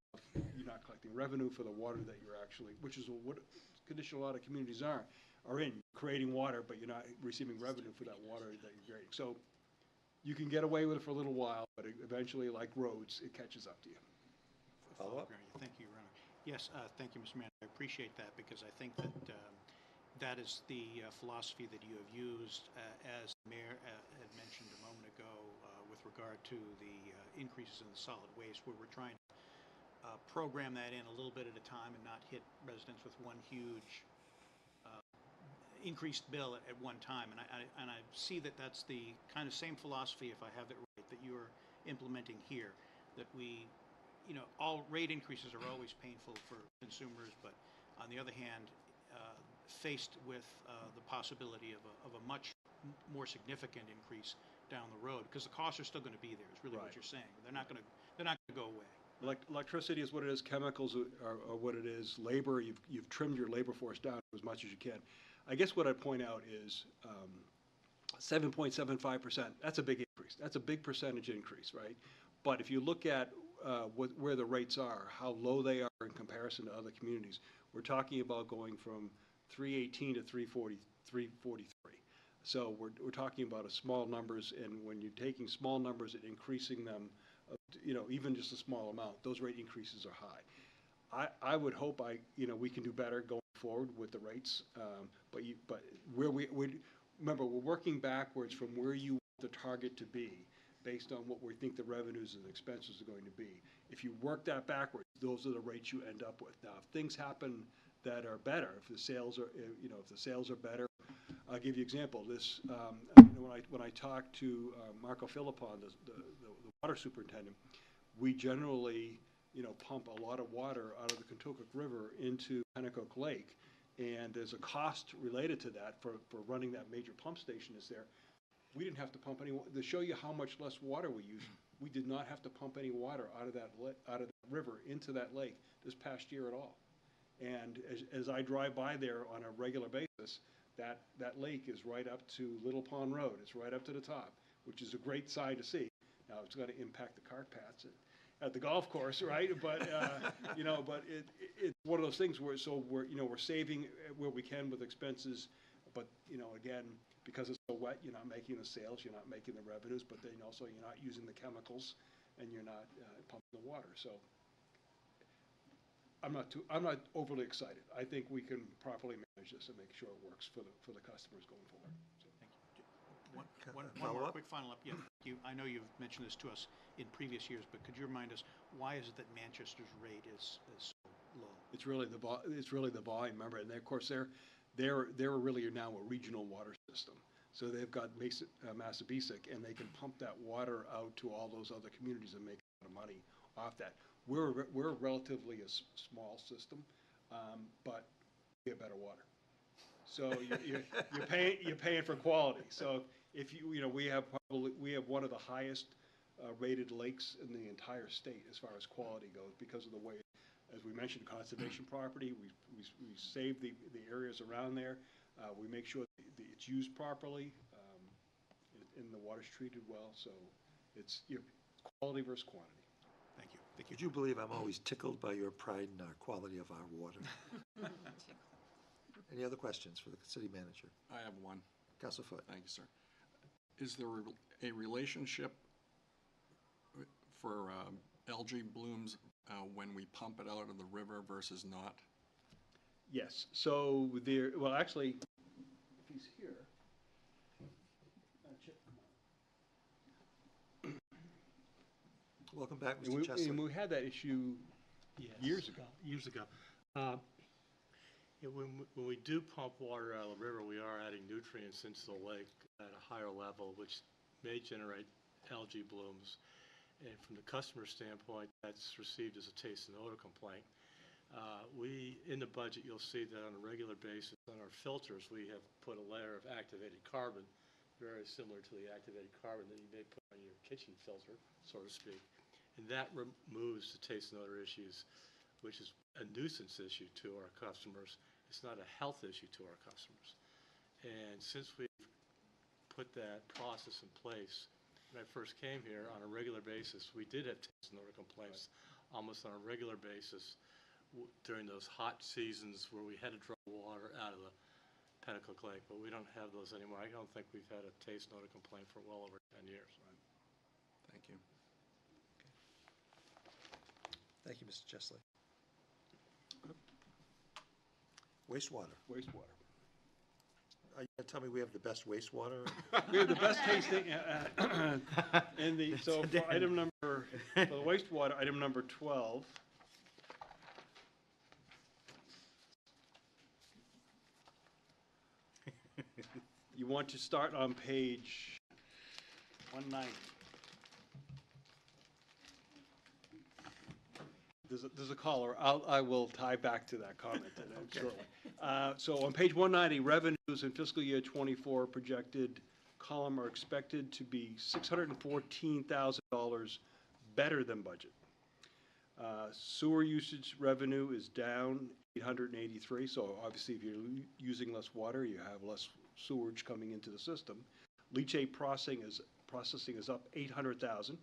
not collecting revenue for the water that you're actually, which is what condition a lot of communities are in, creating water, but you're not receiving revenue for that water that you're creating. So you can get away with it for a little while, but eventually, like roads, it catches up to you. Follow up? Thank you, Your Honor. Yes, thank you, Mr. Manager. I appreciate that, because I think that that is the philosophy that you have used, as the Mayor had mentioned a moment ago, with regard to the increases in the solid waste, where we're trying to program that in a little bit at a time and not hit residents with one huge increased bill at one time. And I see that that's the kind of same philosophy, if I have it right, that you're implementing here, that we, you know, all rate increases are always painful for consumers, but on the other hand, faced with the possibility of a much more significant increase down the road, because the costs are still going to be there, is really what you're saying. They're not going to go away. Electricity is what it is, chemicals are what it is, labor, you've trimmed your labor force down as much as you can. I guess what I'd point out is 7.75%, that's a big increase. That's a big percentage increase, right? But if you look at where the rates are, how low they are in comparison to other communities, we're talking about going from 318 to 343. So we're talking about small numbers, and when you're taking small numbers and increasing them, you know, even just a small amount, those rate increases are high. I would hope we can do better going forward with the rates. But where remember, we're working backwards from where you want the target to be based on what we think the revenues and expenses are going to be. If you work that backwards, those are the rates you end up with. Now, if things happen that are better, if the sales are better, I'll give you an example. This, when I talked to Marco Philippon, the water superintendent, we generally, pump a lot of water out of the Kentucky River into Pennacook Lake, and there's a cost related to that for running that major pump station is there. We didn't have to pump any, to show you how much less water we use, we did not have to pump any water out of that river into that lake this past year at all. And as I drive by there on a regular basis, that lake is right up to Little Pond Road. It's right up to the top, which is a great sight to see. Now, it's going to impact the cart paths at the golf course, right? But, but it's one of those things where, we're saving where we can with expenses. But, again, because it's so wet, you're not making the sales, you're not making the revenues, but then also you're not using the chemicals and you're not pumping the water. So I'm not overly excited. I think we can properly manage this and make sure it works for the customers going forward. So. One more quick final up. Yeah, thank you. I know you've mentioned this to us in previous years, but could you remind us, why is it that Manchester's rate is so low? It's really the volume, remember, and of course they're really now a regional water system. So they've got Massabesic, and they can pump that water out to all those other communities and make a lot of money off that. We're relatively a small system, but we get better water. So you're paying for quality. So if we have one of the highest rated lakes in the entire state as far as quality goes because of the way, as we mentioned, conservation property. We save the areas around there. We make sure it's used properly, and the water's treated well. So it's quality versus quantity. Thank you. Could you believe I'm always tickled by your pride in our quality of our water? Any other questions for the city manager? I have one. Councilor Foot. Thank you, sir. Is there a relationship for algae blooms when we pump it out of the river versus not? Yes. So actually, if he's here, welcome back, Mr. Chesley. And we had that issue years ago. When we do pump water out of the river, we are adding nutrients into the lake at a higher level, which may generate algae blooms. And from the customer standpoint, that's received as a taste and odor complaint. In the budget, you'll see that on a regular basis on our filters, we have put a layer of activated carbon, very similar to the activated carbon that you may put on your kitchen filter, so to speak. And that removes the taste and odor issues, which is a nuisance issue to our customers. It's not a health issue to our customers. And since we've put that process in place, when I first came here on a regular basis, we did have taste and odor complaints almost on a regular basis during those hot seasons where we had to draw water out of the Pennacook Lake, but we don't have those anymore. I don't think we've had a taste and odor complaint for well over 10 years. Right? Thank you. Thank you, Mr. Chesley. Wastewater. Wastewater. Are you going to tell me we have the best wastewater? We have the best tasting. So for item number, for the wastewater, item number 12. You want to start on page 190. There's a caller. I will tie back to that comment shortly. So on page 190, revenues in fiscal year 24 projected column are expected to be $614,000 better than budget. Sewer usage revenue is down 883. So obviously, if you're using less water, you have less sewage coming into the system. Leachate processing is up 800,000.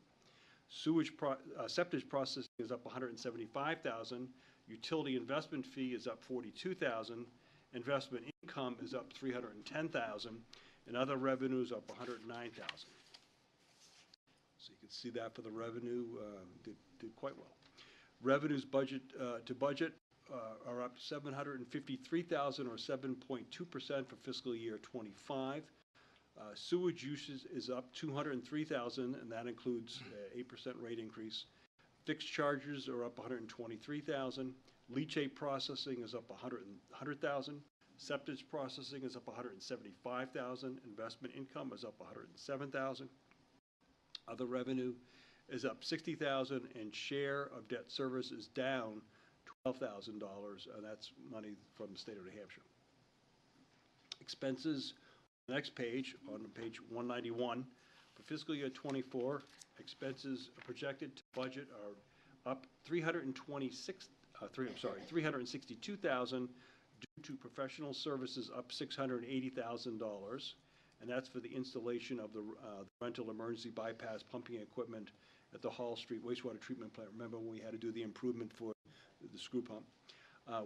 Septic processing is up 175,000. Utility investment fee is up 42,000. Investment income is up 310,000, and other revenues up 109,000. So you can see that for the revenue did quite well. Revenues to budget are up $753,000 or 7.2% for fiscal year '25. Sewage usage is up $203,000, and that includes 8% rate increase. Fixed charges are up $123,000. Leachate processing is up $100,000. Septic processing is up $175,000. Investment income is up $107,000. Other revenue is up $60,000, and share of debt service is down $12,000, and that's money from the state of New Hampshire. Expenses, on the next page, on page 191, for fiscal year '24, expenses projected to budget are up $362,000 due to professional services up $680,000, and that's for the installation of the rental emergency bypass pumping equipment at the Hall Street wastewater treatment plant. Remember when we had to do the improvement for the screw pump?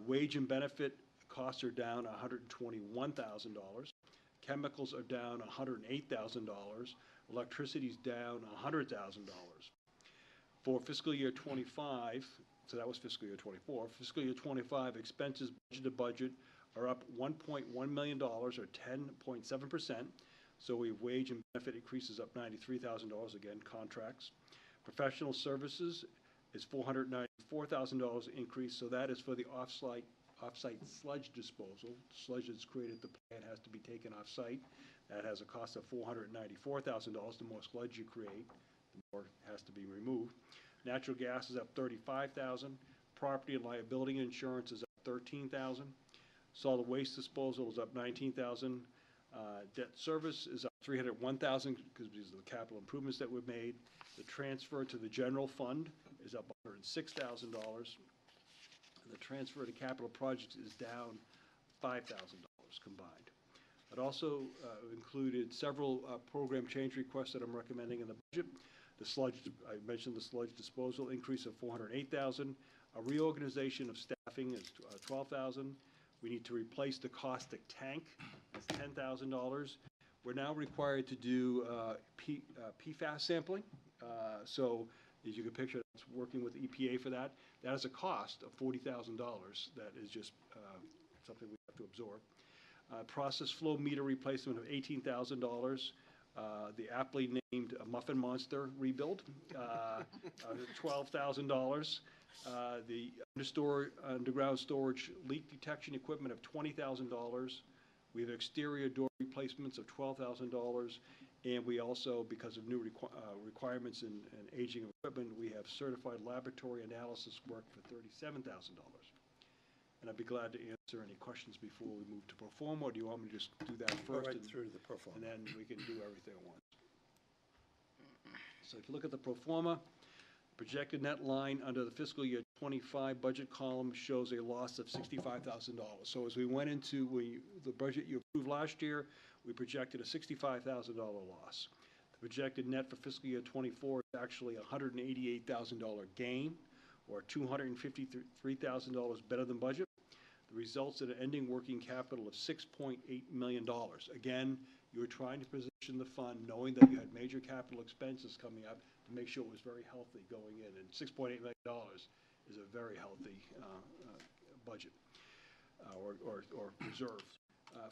Wage and benefit costs are down $121,000. Chemicals are down $108,000. Electricity's down $100,000. For fiscal year '25, so that was fiscal year '24, fiscal year '25 expenses budget are up $1.1 million or 10.7%. So we have wage and benefit increases up $93,000, again, contracts. Professional services is $494,000 increase, so that is for the off-site sludge disposal. Sludge that's created at the plant has to be taken off-site. That has a cost of $494,000. The more sludge you create, the more has to be removed. Natural gas is up $35,000. Property and liability insurance is up $13,000. Solid waste disposal is up $19,000. Debt service is up $301,000 because these are the capital improvements that we've made. The transfer to the general fund is up $106,000. The transfer to capital projects is down $5,000 combined. It also included several program change requests that I'm recommending in the budget. The sludge, I mentioned the sludge disposal increase of $408,000. A reorganization of staffing is $12,000. We need to replace the caustic tank. That's $10,000. We're now required to do PFAS sampling. So as you can picture, it's working with EPA for that. That is a cost of $40,000. That is just something we have to absorb. Process flow meter replacement of $18,000. The aptly named Muffin Monster rebuild, $12,000. The underground storage leak detection equipment of $20,000. We have exterior door replacements of $12,000. And we also, because of new requirements and aging of equipment, we have certified laboratory analysis work for $37,000. And I'd be glad to answer any questions before we move to pro forma, or do you want me to just do that first? Go right through the pro forma. And then we can do everything at once. So if you look at the pro forma, projected net line under the fiscal year '25 budget column shows a loss of $65,000. So as we went into the budget you approved last year, we projected a $65,000 loss. The projected net for fiscal year '24 is actually a $188,000 gain, or $253,000 better than budget. The results in an ending working capital of $6.8 million. Again, you were trying to position the fund knowing that you had major capital expenses coming up to make sure it was very healthy going in. And $6.8 million is a very healthy budget or reserve.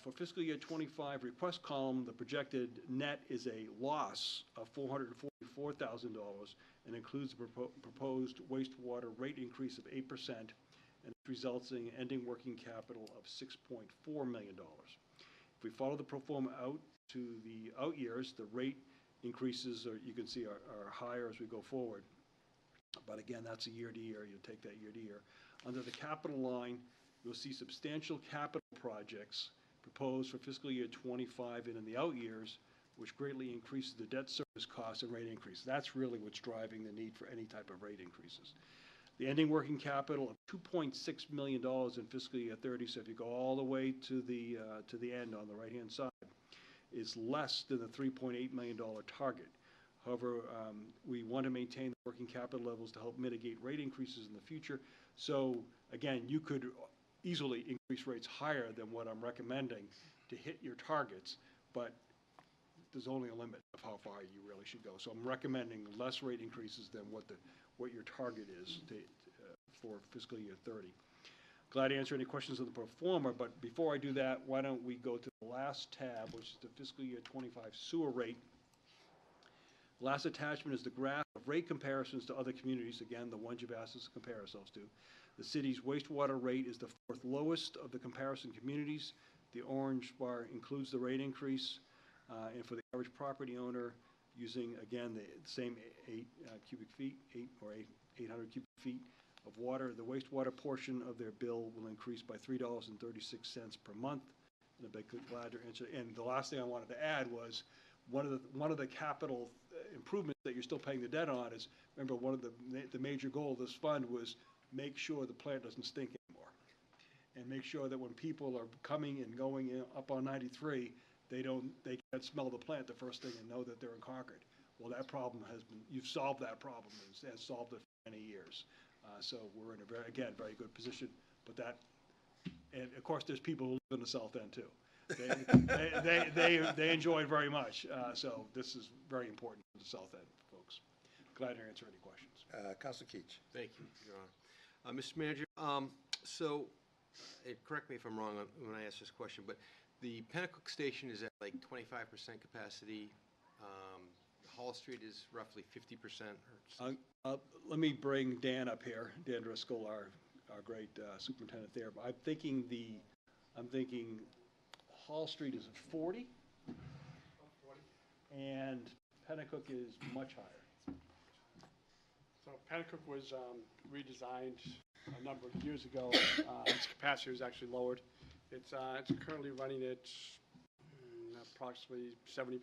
For fiscal year '25 request column, the projected net is a loss of $444,000 and includes the proposed wastewater rate increase of 8%, and it results in ending working capital of $6.4 million. If we follow the pro forma out to the out years, the rate increases, you can see, are higher as we go forward. But again, that's a year to year. You take that year to year. Under the capital line, you'll see substantial capital projects proposed for fiscal year '25 and in the out years, which greatly increases the debt service costs and rate increase. That's really what's driving the need for any type of rate increases. The ending working capital of $2.6 million in fiscal year '30, so if you go all the way to the end on the right-hand side, is less than the $3.8 million target. However, we want to maintain the working capital levels to help mitigate rate increases in the future. So again, you could easily increase rates higher than what I'm recommending to hit your targets, but there's only a limit of how far you really should go. So I'm recommending less rate increases than what your target is for fiscal year '30. Glad to answer any questions on the pro forma, but before I do that, why don't we go to the last tab, which is the fiscal year 25 sewer rate. Last attachment is the graph of rate comparisons to other communities, again, the ones you've asked us to compare ourselves to. The city's wastewater rate is the 4th lowest of the comparison communities. The orange bar includes the rate increase, and for the average property owner, using, again, the same 800 cubic feet of water, the wastewater portion of their bill will increase by $3.36 per month. And I'd be glad to answer. And the last thing I wanted to add was, one of the capital improvements that you're still paying the debt on is, remember, one of the major goal of this fund was make sure the plant doesn't stink anymore, and make sure that when people are coming and going up on 93, they can't smell the plant the first thing and know that they're in Concord. Well, that problem you've solved that problem, and has solved it for many years. So we're in a very good position. But and of course, there's people who live in the South End too. They enjoy it very much. So this is very important to the South End folks. Glad to answer any questions. Councilor Keach. Thank you, Your Honor. Mr. Manager, so, correct me if I'm wrong when I ask this question, but the Pennacook Station is at like 25% capacity. Hall Street is roughly 50%. Let me bring Dan up here, Dan Driscoll, our great superintendent there. But I'm thinking Hall Street is at 40, and Pennacook is much higher. So Pennacook was redesigned a number of years ago. Its capacity was actually lowered. It's currently running at approximately 70%,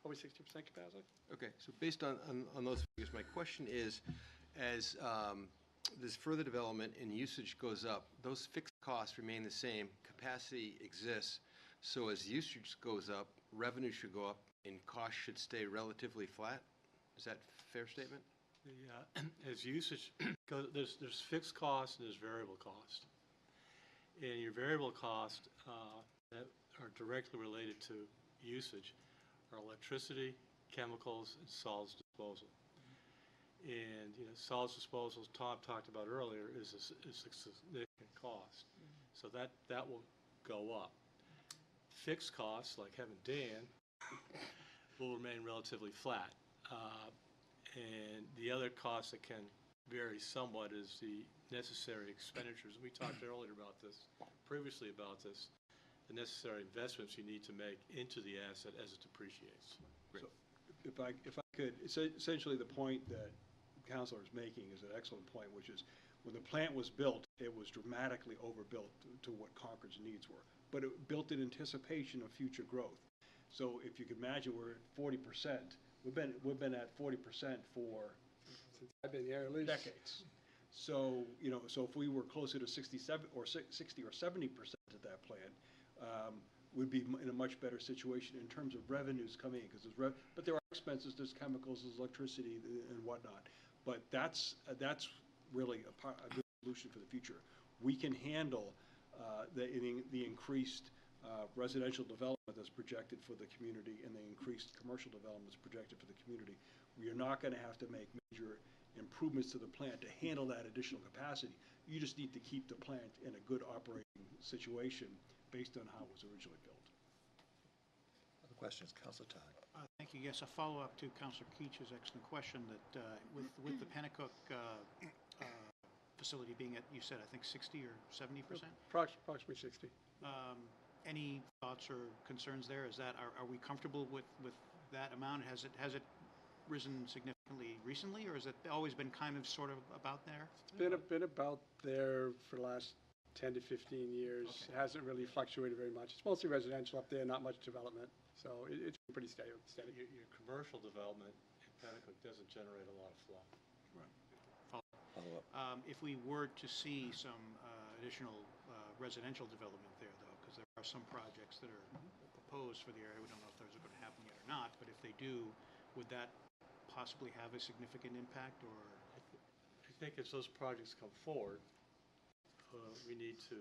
over 60% capacity. Okay, so based on those figures, my question is, as this further development and usage goes up, those fixed costs remain the same, capacity exists, so as usage goes up, revenue should go up, and costs should stay relatively flat? Is that a fair statement? As usage goes, there's fixed cost and there's variable cost. And your variable cost that are directly related to usage are electricity, chemicals, and solids disposal. And solids disposal, as Tom talked about earlier, is a significant cost. So that will go up. Fixed costs, like having Dan, will remain relatively flat. And the other cost that can vary somewhat is the necessary expenditures. We talked earlier about this, previously about this, the necessary investments you need to make into the asset as it depreciates. So if I could, essentially the point that Councilor is making is an excellent point, which is when the plant was built, it was dramatically overbuilt to what Concord's needs were, but it built in anticipation of future growth. So if you can imagine, we're at 40%. We've been at 40% for since I've been here at least decades. So so if we were closer to 67 or 60 or 70% at that plant, we'd be in a much better situation in terms of revenues coming in, because but there are expenses, there's chemicals, there's electricity and whatnot. But that's really a good solution for the future. We can handle the increased residential development that's projected for the community and the increased commercial development that's projected for the community. We are not going to have to make major improvements to the plant to handle that additional capacity. You just need to keep the plant in a good operating situation based on how it was originally built. Other questions? Councilor Todd. Thank you. Yes, a follow-up to Councilor Keach's excellent question that with the Pennacook facility being at, you said, I think 60 or 70%? Approximately 60. Any thoughts or concerns there? Are we comfortable with that amount? Has it risen significantly recently, or has it always been kind of sort of about there? It's been about there for the last 10 to 15 years. Okay. It hasn't really fluctuated very much. It's mostly residential up there, not much development. So it's been pretty steady. Your commercial development in Pennacook doesn't generate a lot of flow. Right. Follow-up. If we were to see some additional residential development there, though, because there are some projects that are proposed for the area. We don't know if those are going to happen yet or not, but if they do, would that possibly have a significant impact? Or I think as those projects come forward, we need to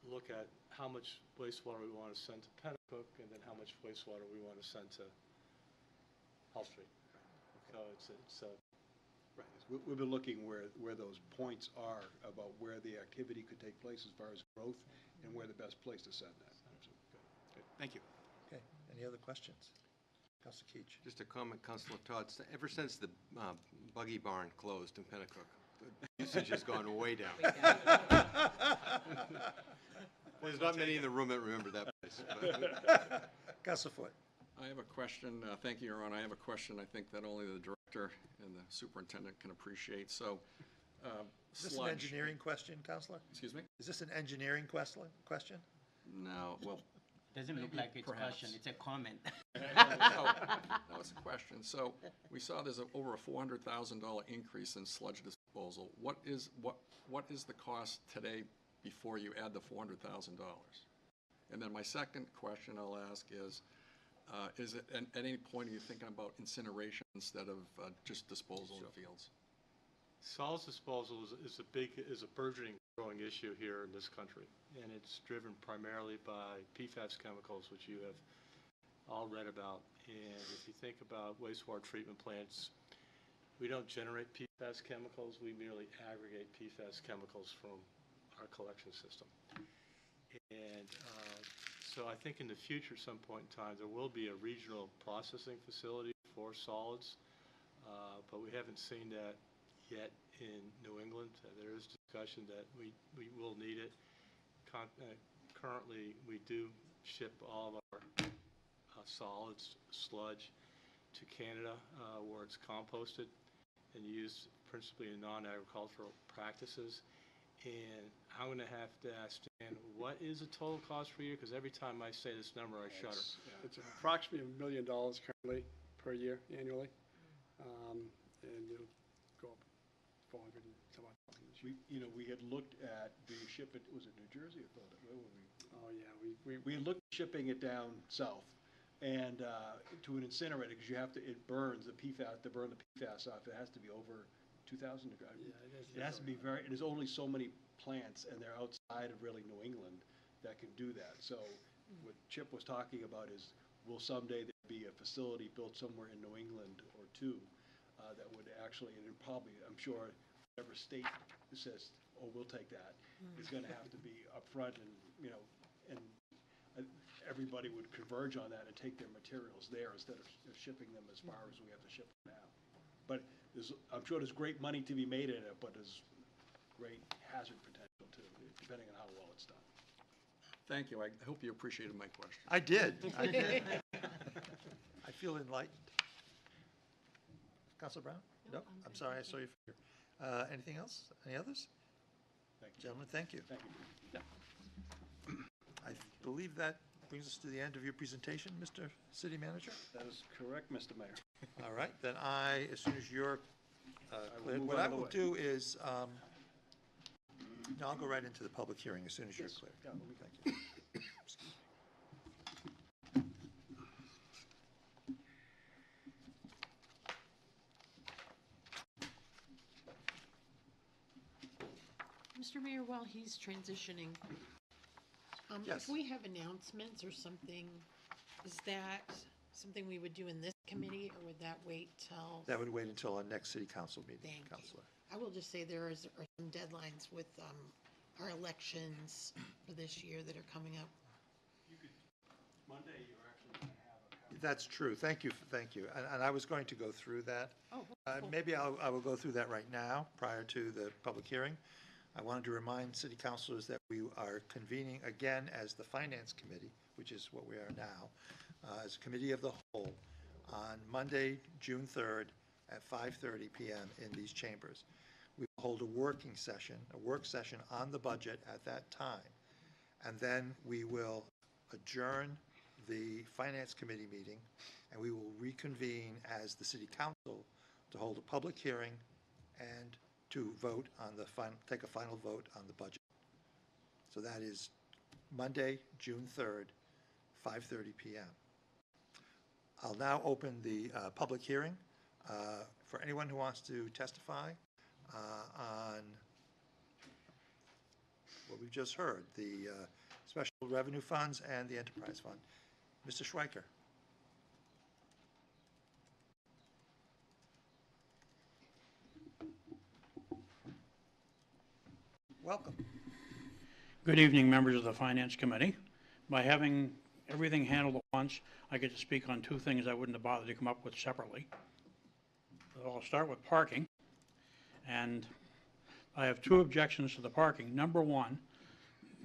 look at how much wastewater we want to send to Pennacook, and then how much wastewater we want to send to Hull Street. So it's Right. We've been looking where those points are about where the activity could take place as far as growth and where the best place to send that. Good. Thank you. Okay, any other questions? Councilor Keach. Just a comment, Councilor Todd. Ever since the buggy barn closed in Pennacook, the usage has gone way down. There's not many in the room that remember that place. Councilor Foot. I have a question. Thank you, Your Honor. I have a question I think that only the director and the superintendent can appreciate. So, Is this an sludge. engineering question, Counselor? Excuse me? Is this an engineering question? No, well. Doesn't look maybe like it's a perhaps. question, it's a comment. No, it's a question. So we saw there's over a $400,000 increase in sludge disposal. What is the cost today before you add the $400,000? And then my second question I'll ask is it at any point are you thinking about incineration instead of just disposal in fields? Solids disposal is a burgeoning growing issue here in this country, and it's driven primarily by PFAS chemicals, which you have all read about. And if you think about wastewater treatment plants, we don't generate PFAS chemicals, we merely aggregate PFAS chemicals from our collection system. And so I think in the future, some point in time, there will be a regional processing facility for solids, but we haven't seen that yet in New England. There is discussion that we will need it. Currently, we do ship all of our solids, sludge, to Canada, where it's composted and used principally in non-agricultural practices. And I'm going to have to ask Dan, what is the total cost per year? Because every time I say this number, I shudder. It's approximately $1 million currently per year, annually. And it'll go up 400 and some odd thousand this year. We had looked at the ship it, was it New Jersey? I thought, where were we? Oh, yeah, We had looked at shipping it down south and to an incinerator, because you have to, it burns the PFAS, to burn the PFAS off, it has to be over 2,000 degrees. Yeah, It has to be very, there's only so many plants, and they're outside of really New England that can do that. So what Chip was talking about is, will someday there be a facility built somewhere in New England or two that would actually, and probably, I'm sure, whatever state says, oh, we'll take that, is going to have to be upfront, and, and everybody would converge on that and take their materials there instead of shipping them as far as we have to ship them now. But I'm sure there's great money to be made in it, but there's great hazard potential too, depending on how well it's done. Thank you. I hope you appreciated my question. I did. I feel enlightened. Councilor Brown? No, I'm sorry, I saw your finger. Anything else? Any others? Thank you. Gentlemen, thank you. Thank you. I believe that brings us to the end of your presentation, Mr. City Manager. That is correct, Mr. Mayor. All right, then as soon as you're cleared, move what out I of the will way. do is, no, I'll go right into the public hearing as soon as you're cleared. Thank you. Excuse me. Mr. Mayor, while he's transitioning, Yes. if we have announcements or something, is that something we would do in this committee, or would that wait till? That would wait until our next city council meeting, Thank you. Councilor. I will just say are some deadlines with our elections for this year that are coming up. Monday, you're actually going to have That's true. Thank you. And I was going to go through that. Oh, Maybe I will go through that right now, prior to the public hearing. I wanted to remind city councilors that we are convening again as the Finance Committee, which is what we are now, as a committee of the whole, on Monday, June 3rd at 5:30 p.m. in these chambers. We will hold a work session on the budget at that time. And then we will adjourn the Finance Committee meeting, and we will reconvene as the City Council to hold a public hearing and to vote on take a final vote on the budget. So that is Monday, June 3rd, 5:30 p.m. I'll now open the public hearing for anyone who wants to testify on what we've just heard, the special revenue funds and the enterprise fund. Mr. Schweiker. welcome. Good evening, members of the Finance Committee. By having everything handled at once, I get to speak on two things I wouldn't have bothered to come up with separately. So I'll start with parking, and I have two objections to the parking. Number one,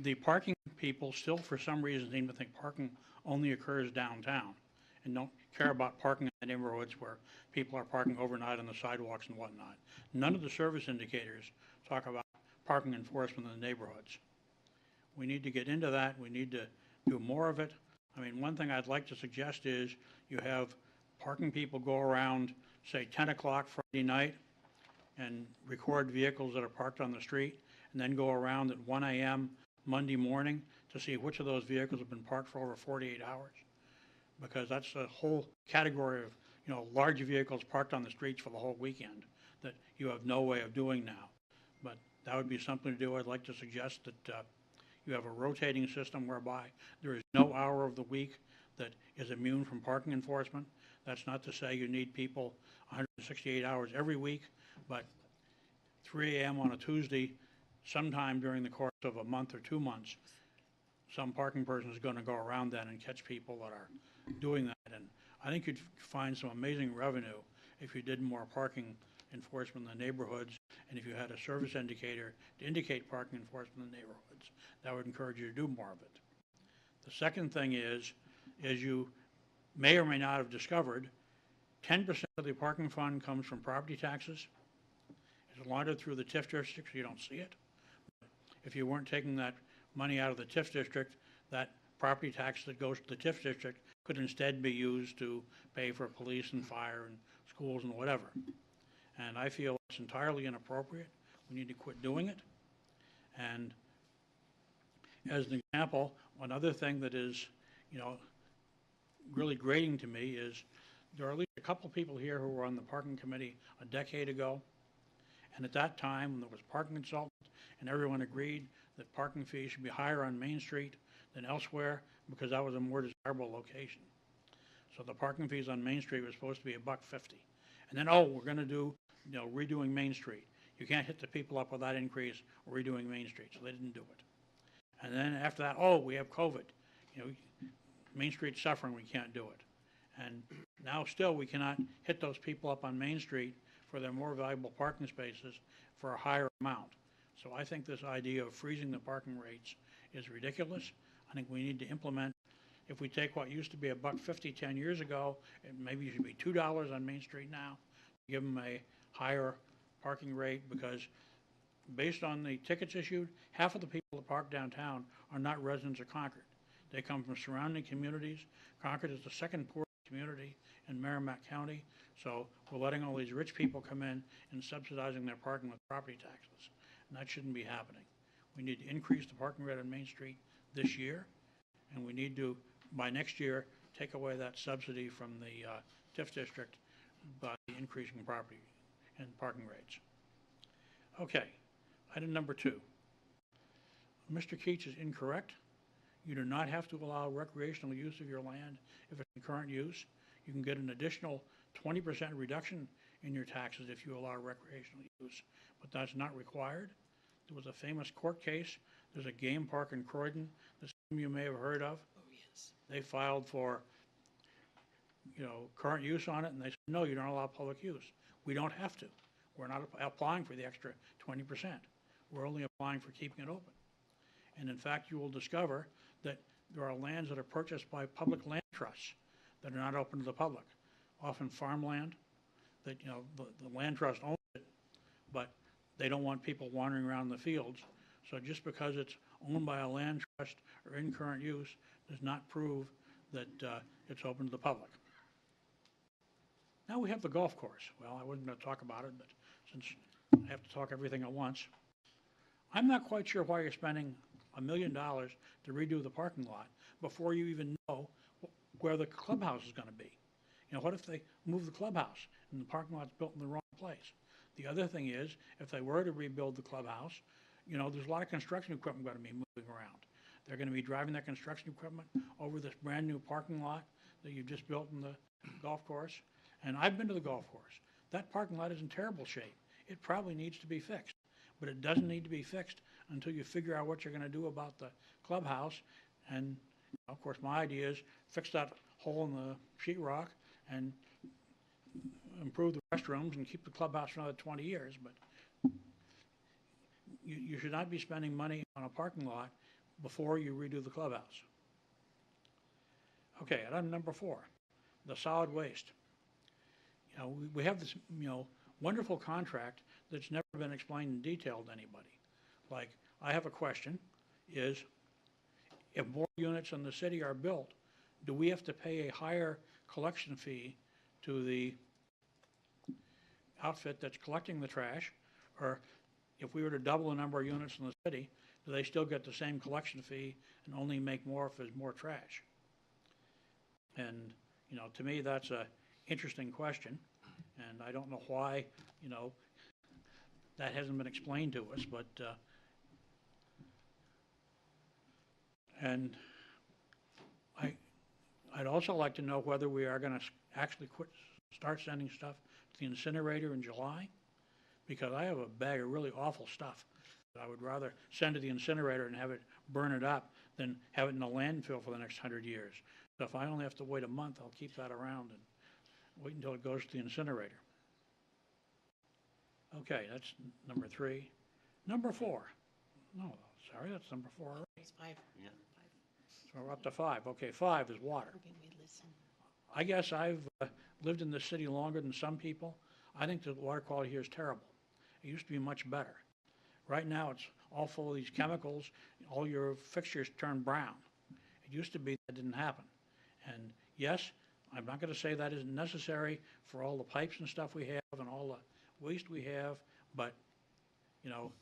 the parking people still, for some reason, seem to think parking only occurs downtown and don't care about parking in the neighborhoods where people are parking overnight on the sidewalks and whatnot. None of the service indicators talk about parking enforcement in the neighborhoods. We need to get into that. We need to do more of it. I mean, one thing I'd like to suggest is you have parking people go around, say, 10 o'clock Friday night and record vehicles that are parked on the street, and then go around at 1 a.m. Monday morning to see which of those vehicles have been parked for over 48 hours. Because that's a whole category of, large vehicles parked on the streets for the whole weekend that you have no way of doing now. But that would be something to do. I'd like to suggest that you have a rotating system whereby there is no hour of the week that is immune from parking enforcement. That's not to say you need people 168 hours every week, but 3 a.m. on a Tuesday, sometime during the course of a month or 2 months, some parking person is going to go around then and catch people that are doing that. And I think you'd find some amazing revenue if you did more parking enforcement in the neighborhoods, and if you had a service indicator to indicate parking enforcement in the neighborhoods. That would encourage you to do more of it. The second thing is you may or may not have discovered, 10% of the parking fund comes from property taxes. It's laundered through the TIF district, so you don't see it. If you weren't taking that money out of the TIF district, that property tax that goes to the TIF district could instead be used to pay for police and fire and schools and whatever. And I feel it's entirely inappropriate. We need to quit doing it. And as an example, one other thing that is, really grating to me is there are at least a couple of people here who were on the parking committee a decade ago. And at that time, when there was parking consultant, and everyone agreed that parking fees should be higher on Main Street than elsewhere because that was a more desirable location. So the parking fees on Main Street were supposed to be $1.50. And then, we're going to do, redoing Main Street. You can't hit the people up with that increase, we're redoing Main Street. So they didn't do it. And then after that, we have COVID. Main Street's suffering, we can't do it. And now still we cannot hit those people up on Main Street for their more valuable parking spaces for a higher amount. So I think this idea of freezing the parking rates is ridiculous. I think we need to implement, if we take what used to be $1.50 10 years ago, it maybe should be $2 on Main Street now, give them a higher parking rate, because based on the tickets issued, half of the people that park downtown are not residents of Concord. They come from surrounding communities. Concord is the second poorest community in Merrimack County, so we're letting all these rich people come in and subsidizing their parking with property taxes, and that shouldn't be happening. We need to increase the parking rate on Main Street this year, and we need to, by next year, take away that subsidy from the TIF district by increasing property and parking rates. Okay, item number 2. Mr. Keats is incorrect. You do not have to allow recreational use of your land if it's in current use. You can get an additional 20% reduction in your taxes if you allow recreational use, but that's not required. There was a famous court case. There's a game park in Croydon that some of you may have heard of. Oh, yes. They filed for, current use on it, and they said, no, you don't allow public use. We don't have to. We're not applying for the extra 20%. We're only applying for keeping it open. And in fact, you will discover that there are lands that are purchased by public land trusts that are not open to the public. Often farmland that, the land trust owns it, but they don't want people wandering around the fields. So just because it's owned by a land trust or in current use does not prove that it's open to the public. Now we have the golf course. Well, I wasn't going to talk about it, but since I have to talk everything at once, I'm not quite sure why you're spending $1 million to redo the parking lot before you even know where the clubhouse is going to be. What if they move the clubhouse and the parking lot's built in the wrong place? The other thing is, if they were to rebuild the clubhouse, there's a lot of construction equipment going to be moving around. They're going to be driving that construction equipment over this brand new parking lot that you've just built in the golf course. And I've been to the golf course. That parking lot is in terrible shape. It probably needs to be fixed, but it doesn't need to be fixed until you figure out what you're gonna do about the clubhouse. And, of course, my idea is fix that hole in the sheetrock and improve the restrooms and keep the clubhouse for another 20 years, but you should not be spending money on a parking lot before you redo the clubhouse. Okay, item number 4, the solid waste. You know, we have this, you know, wonderful contract that's never been explained in detail to anybody. Like, I have a question, is if more units in the city are built, do we have to pay a higher collection fee to the outfit that's collecting the trash? Or if we were to double the number of units in the city, do they still get the same collection fee and only make more if there's more trash? And, you know, to me, that's a interesting question, and I don't know why, you know, that hasn't been explained to us, but, and I'd also like to know whether we are gonna actually start sending stuff to the incinerator in July, because I have a bag of really awful stuff that I would rather send to the incinerator and have it burn it up than have it in a landfill for the next 100 years. So if I only have to wait a month, I'll keep that around and wait until it goes to the incinerator. Okay, that's number 3. Number 4. No, sorry, that's number 4 already. It's 5. Yeah. So we're up to 5. Okay, 5 is water. Hoping we listen. I guess I've lived in this city longer than some people. I think the water quality here is terrible. It used to be much better. Right now, it's all full of these chemicals. All your fixtures turn brown. It used to be that didn't happen. And yes, I'm not going to say that isn't necessary for all the pipes and stuff we have and all the waste we have, but, you know,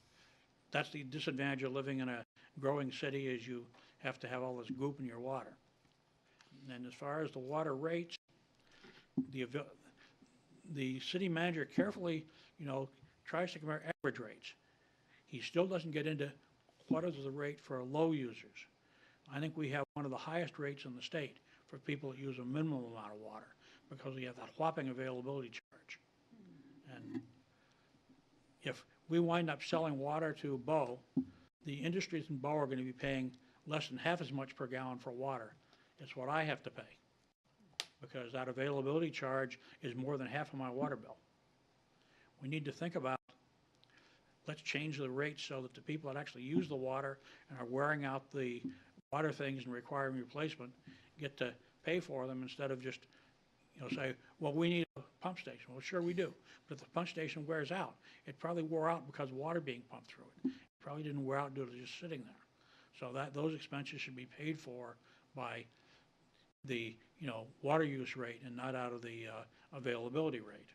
that's the disadvantage of living in a growing city, is you have to have all this goop in your water. And as far as the water rates, the city manager carefully, you know, tries to compare average rates. He still doesn't get into what is the rate for low users. I think we have one of the highest rates in the state for people that use a minimum amount of water, because we have that whopping availability charge. And if we wind up selling water to Bow, the industries in Bow are going to be paying less than half as much per gallon for water as what I have to pay, because that availability charge is more than half of my water bill. We need to think about, let's change the rates so that the people that actually use the water and are wearing out the water things and requiring replacement get to pay for them, instead of just, you know, say, well, we need a pump station. Well, sure we do. But if the pump station wears out, it probably wore out because of water being pumped through it. It probably didn't wear out due to just sitting there. So those expenses should be paid for by the, you know, water use rate and not out of the availability rate.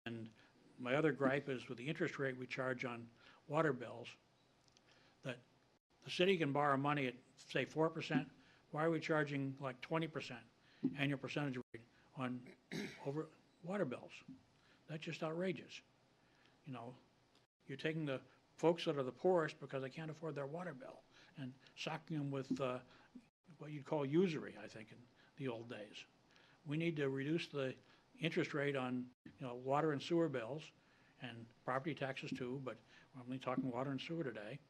And my other gripe is with the interest rate we charge on water bills, that the city can borrow money at, say, 4%. Why are we charging like 20% annual percentage rate on over water bills? That's just outrageous. You know, you're taking the folks that are the poorest because they can't afford their water bill and socking them with what you'd call usury, I think, in the old days. We need to reduce the interest rate on, you know, water and sewer bills, and property taxes too, but we're only talking water and sewer today,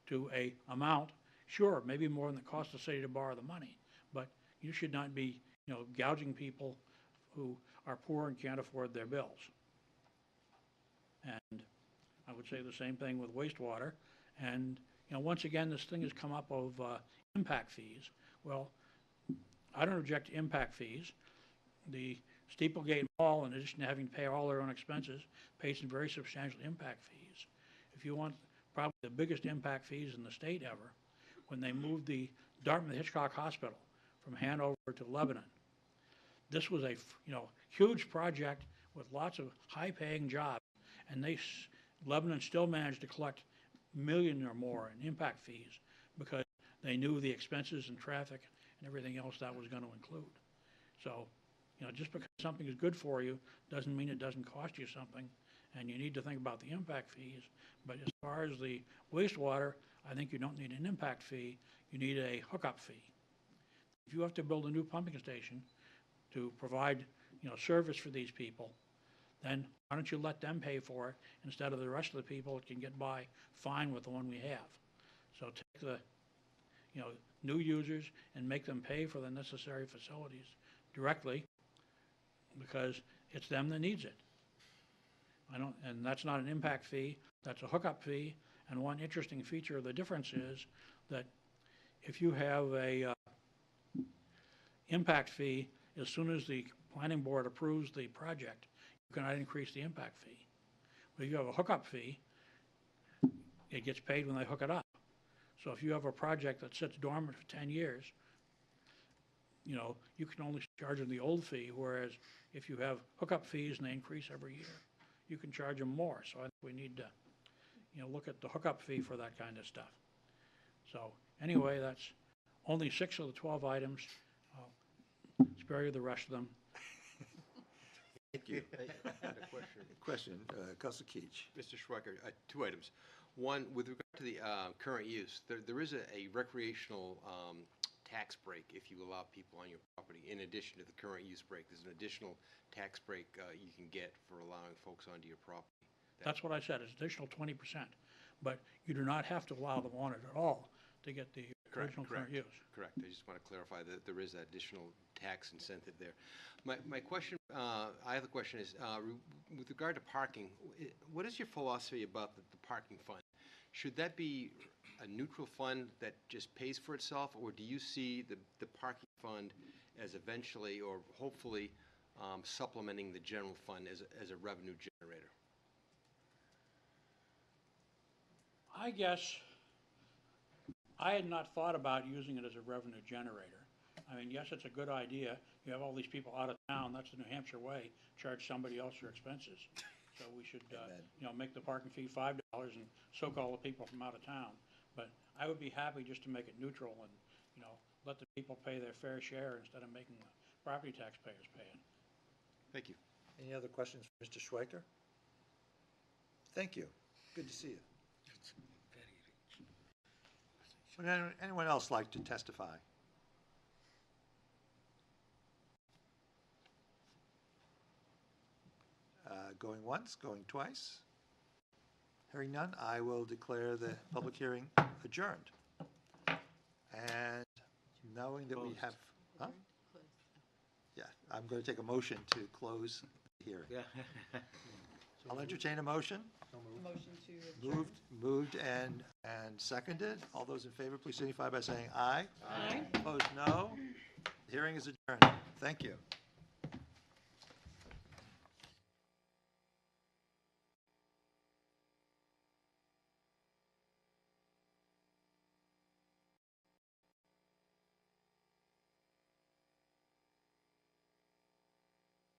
to a amount, sure, maybe more than it costs the city to borrow the money, but you should not be, you know, gouging people who are poor and can't afford their bills. And I would say the same thing with wastewater. And, you know, once again, this thing has come up of impact fees. Well, I don't object to impact fees. The Steeplegate Mall, in addition to having to pay all their own expenses, pays some very substantial impact fees. If you want probably the biggest impact fees in the state ever, when they moved the Dartmouth-Hitchcock Hospital from Hanover to Lebanon. This was a, you know, huge project with lots of high-paying jobs, and Lebanon still managed to collect $1 million or more in impact fees because they knew the expenses and traffic and everything else that was going to include. So, you know, just because something is good for you doesn't mean it doesn't cost you something, and you need to think about the impact fees. But as far as the wastewater, I think you don't need an impact fee, you need a hookup fee. If you have to build a new pumping station to provide, you know, service for these people, then why don't you let them pay for it instead of the rest of the people that can get by fine with the one we have? So take the, new users and make them pay for the necessary facilities directly, because it's them that needs it. And that's not an impact fee, that's a hookup fee. And one interesting feature of the difference is that if you have a impact fee, as soon as the planning board approves the project, you cannot increase the impact fee. But if you have a hookup fee, it gets paid when they hook it up. So if you have a project that sits dormant for 10 years, you can only charge them the old fee, whereas if you have hookup fees and they increase every year, you can charge them more. So I think we need to, look at the hookup fee for that kind of stuff. So anyway, that's only 6 of the 12 items. I'll spare you the rest of them. Thank you. I had a question. Question, Councilor Keach. Mr. Schweikert, 2 items. One, with regard to the current use, there is a recreational tax break if you allow people on your property. In addition to the current use break, there's an additional tax break you can get for allowing folks onto your property. That's what I said, it's additional 20%. But you do not have to allow them on it at all to get the original current use. Correct. I just want to clarify that there is that additional tax incentive there. My question, I have a question is, with regard to parking, what is your philosophy about the parking fund? Should that be a neutral fund that just pays for itself, or do you see the parking fund as eventually or hopefully supplementing the general fund as a revenue generator? I guess I had not thought about using it as a revenue generator. I mean, yes, it's a good idea. You have all these people out of town, that's the New Hampshire way, charge somebody else your expenses. So we should, make the parking fee $5 and soak all the people from out of town. But I would be happy just to make it neutral and, let the people pay their fair share instead of making the property taxpayers pay it. Thank you. Any other questions for Mr. Schweikert? Thank you. Good to see you. Would anyone else like to testify? Going once, going twice? Hearing none, I will declare the public hearing adjourned. And knowing that we have, huh? Yeah, I'm going to take a motion to close the hearing. Yeah. I'll entertain a motion. Motion to adjourn. Moved and seconded. All those in favor, please signify by saying aye. Aye. Opposed, no. The hearing is adjourned. Thank you.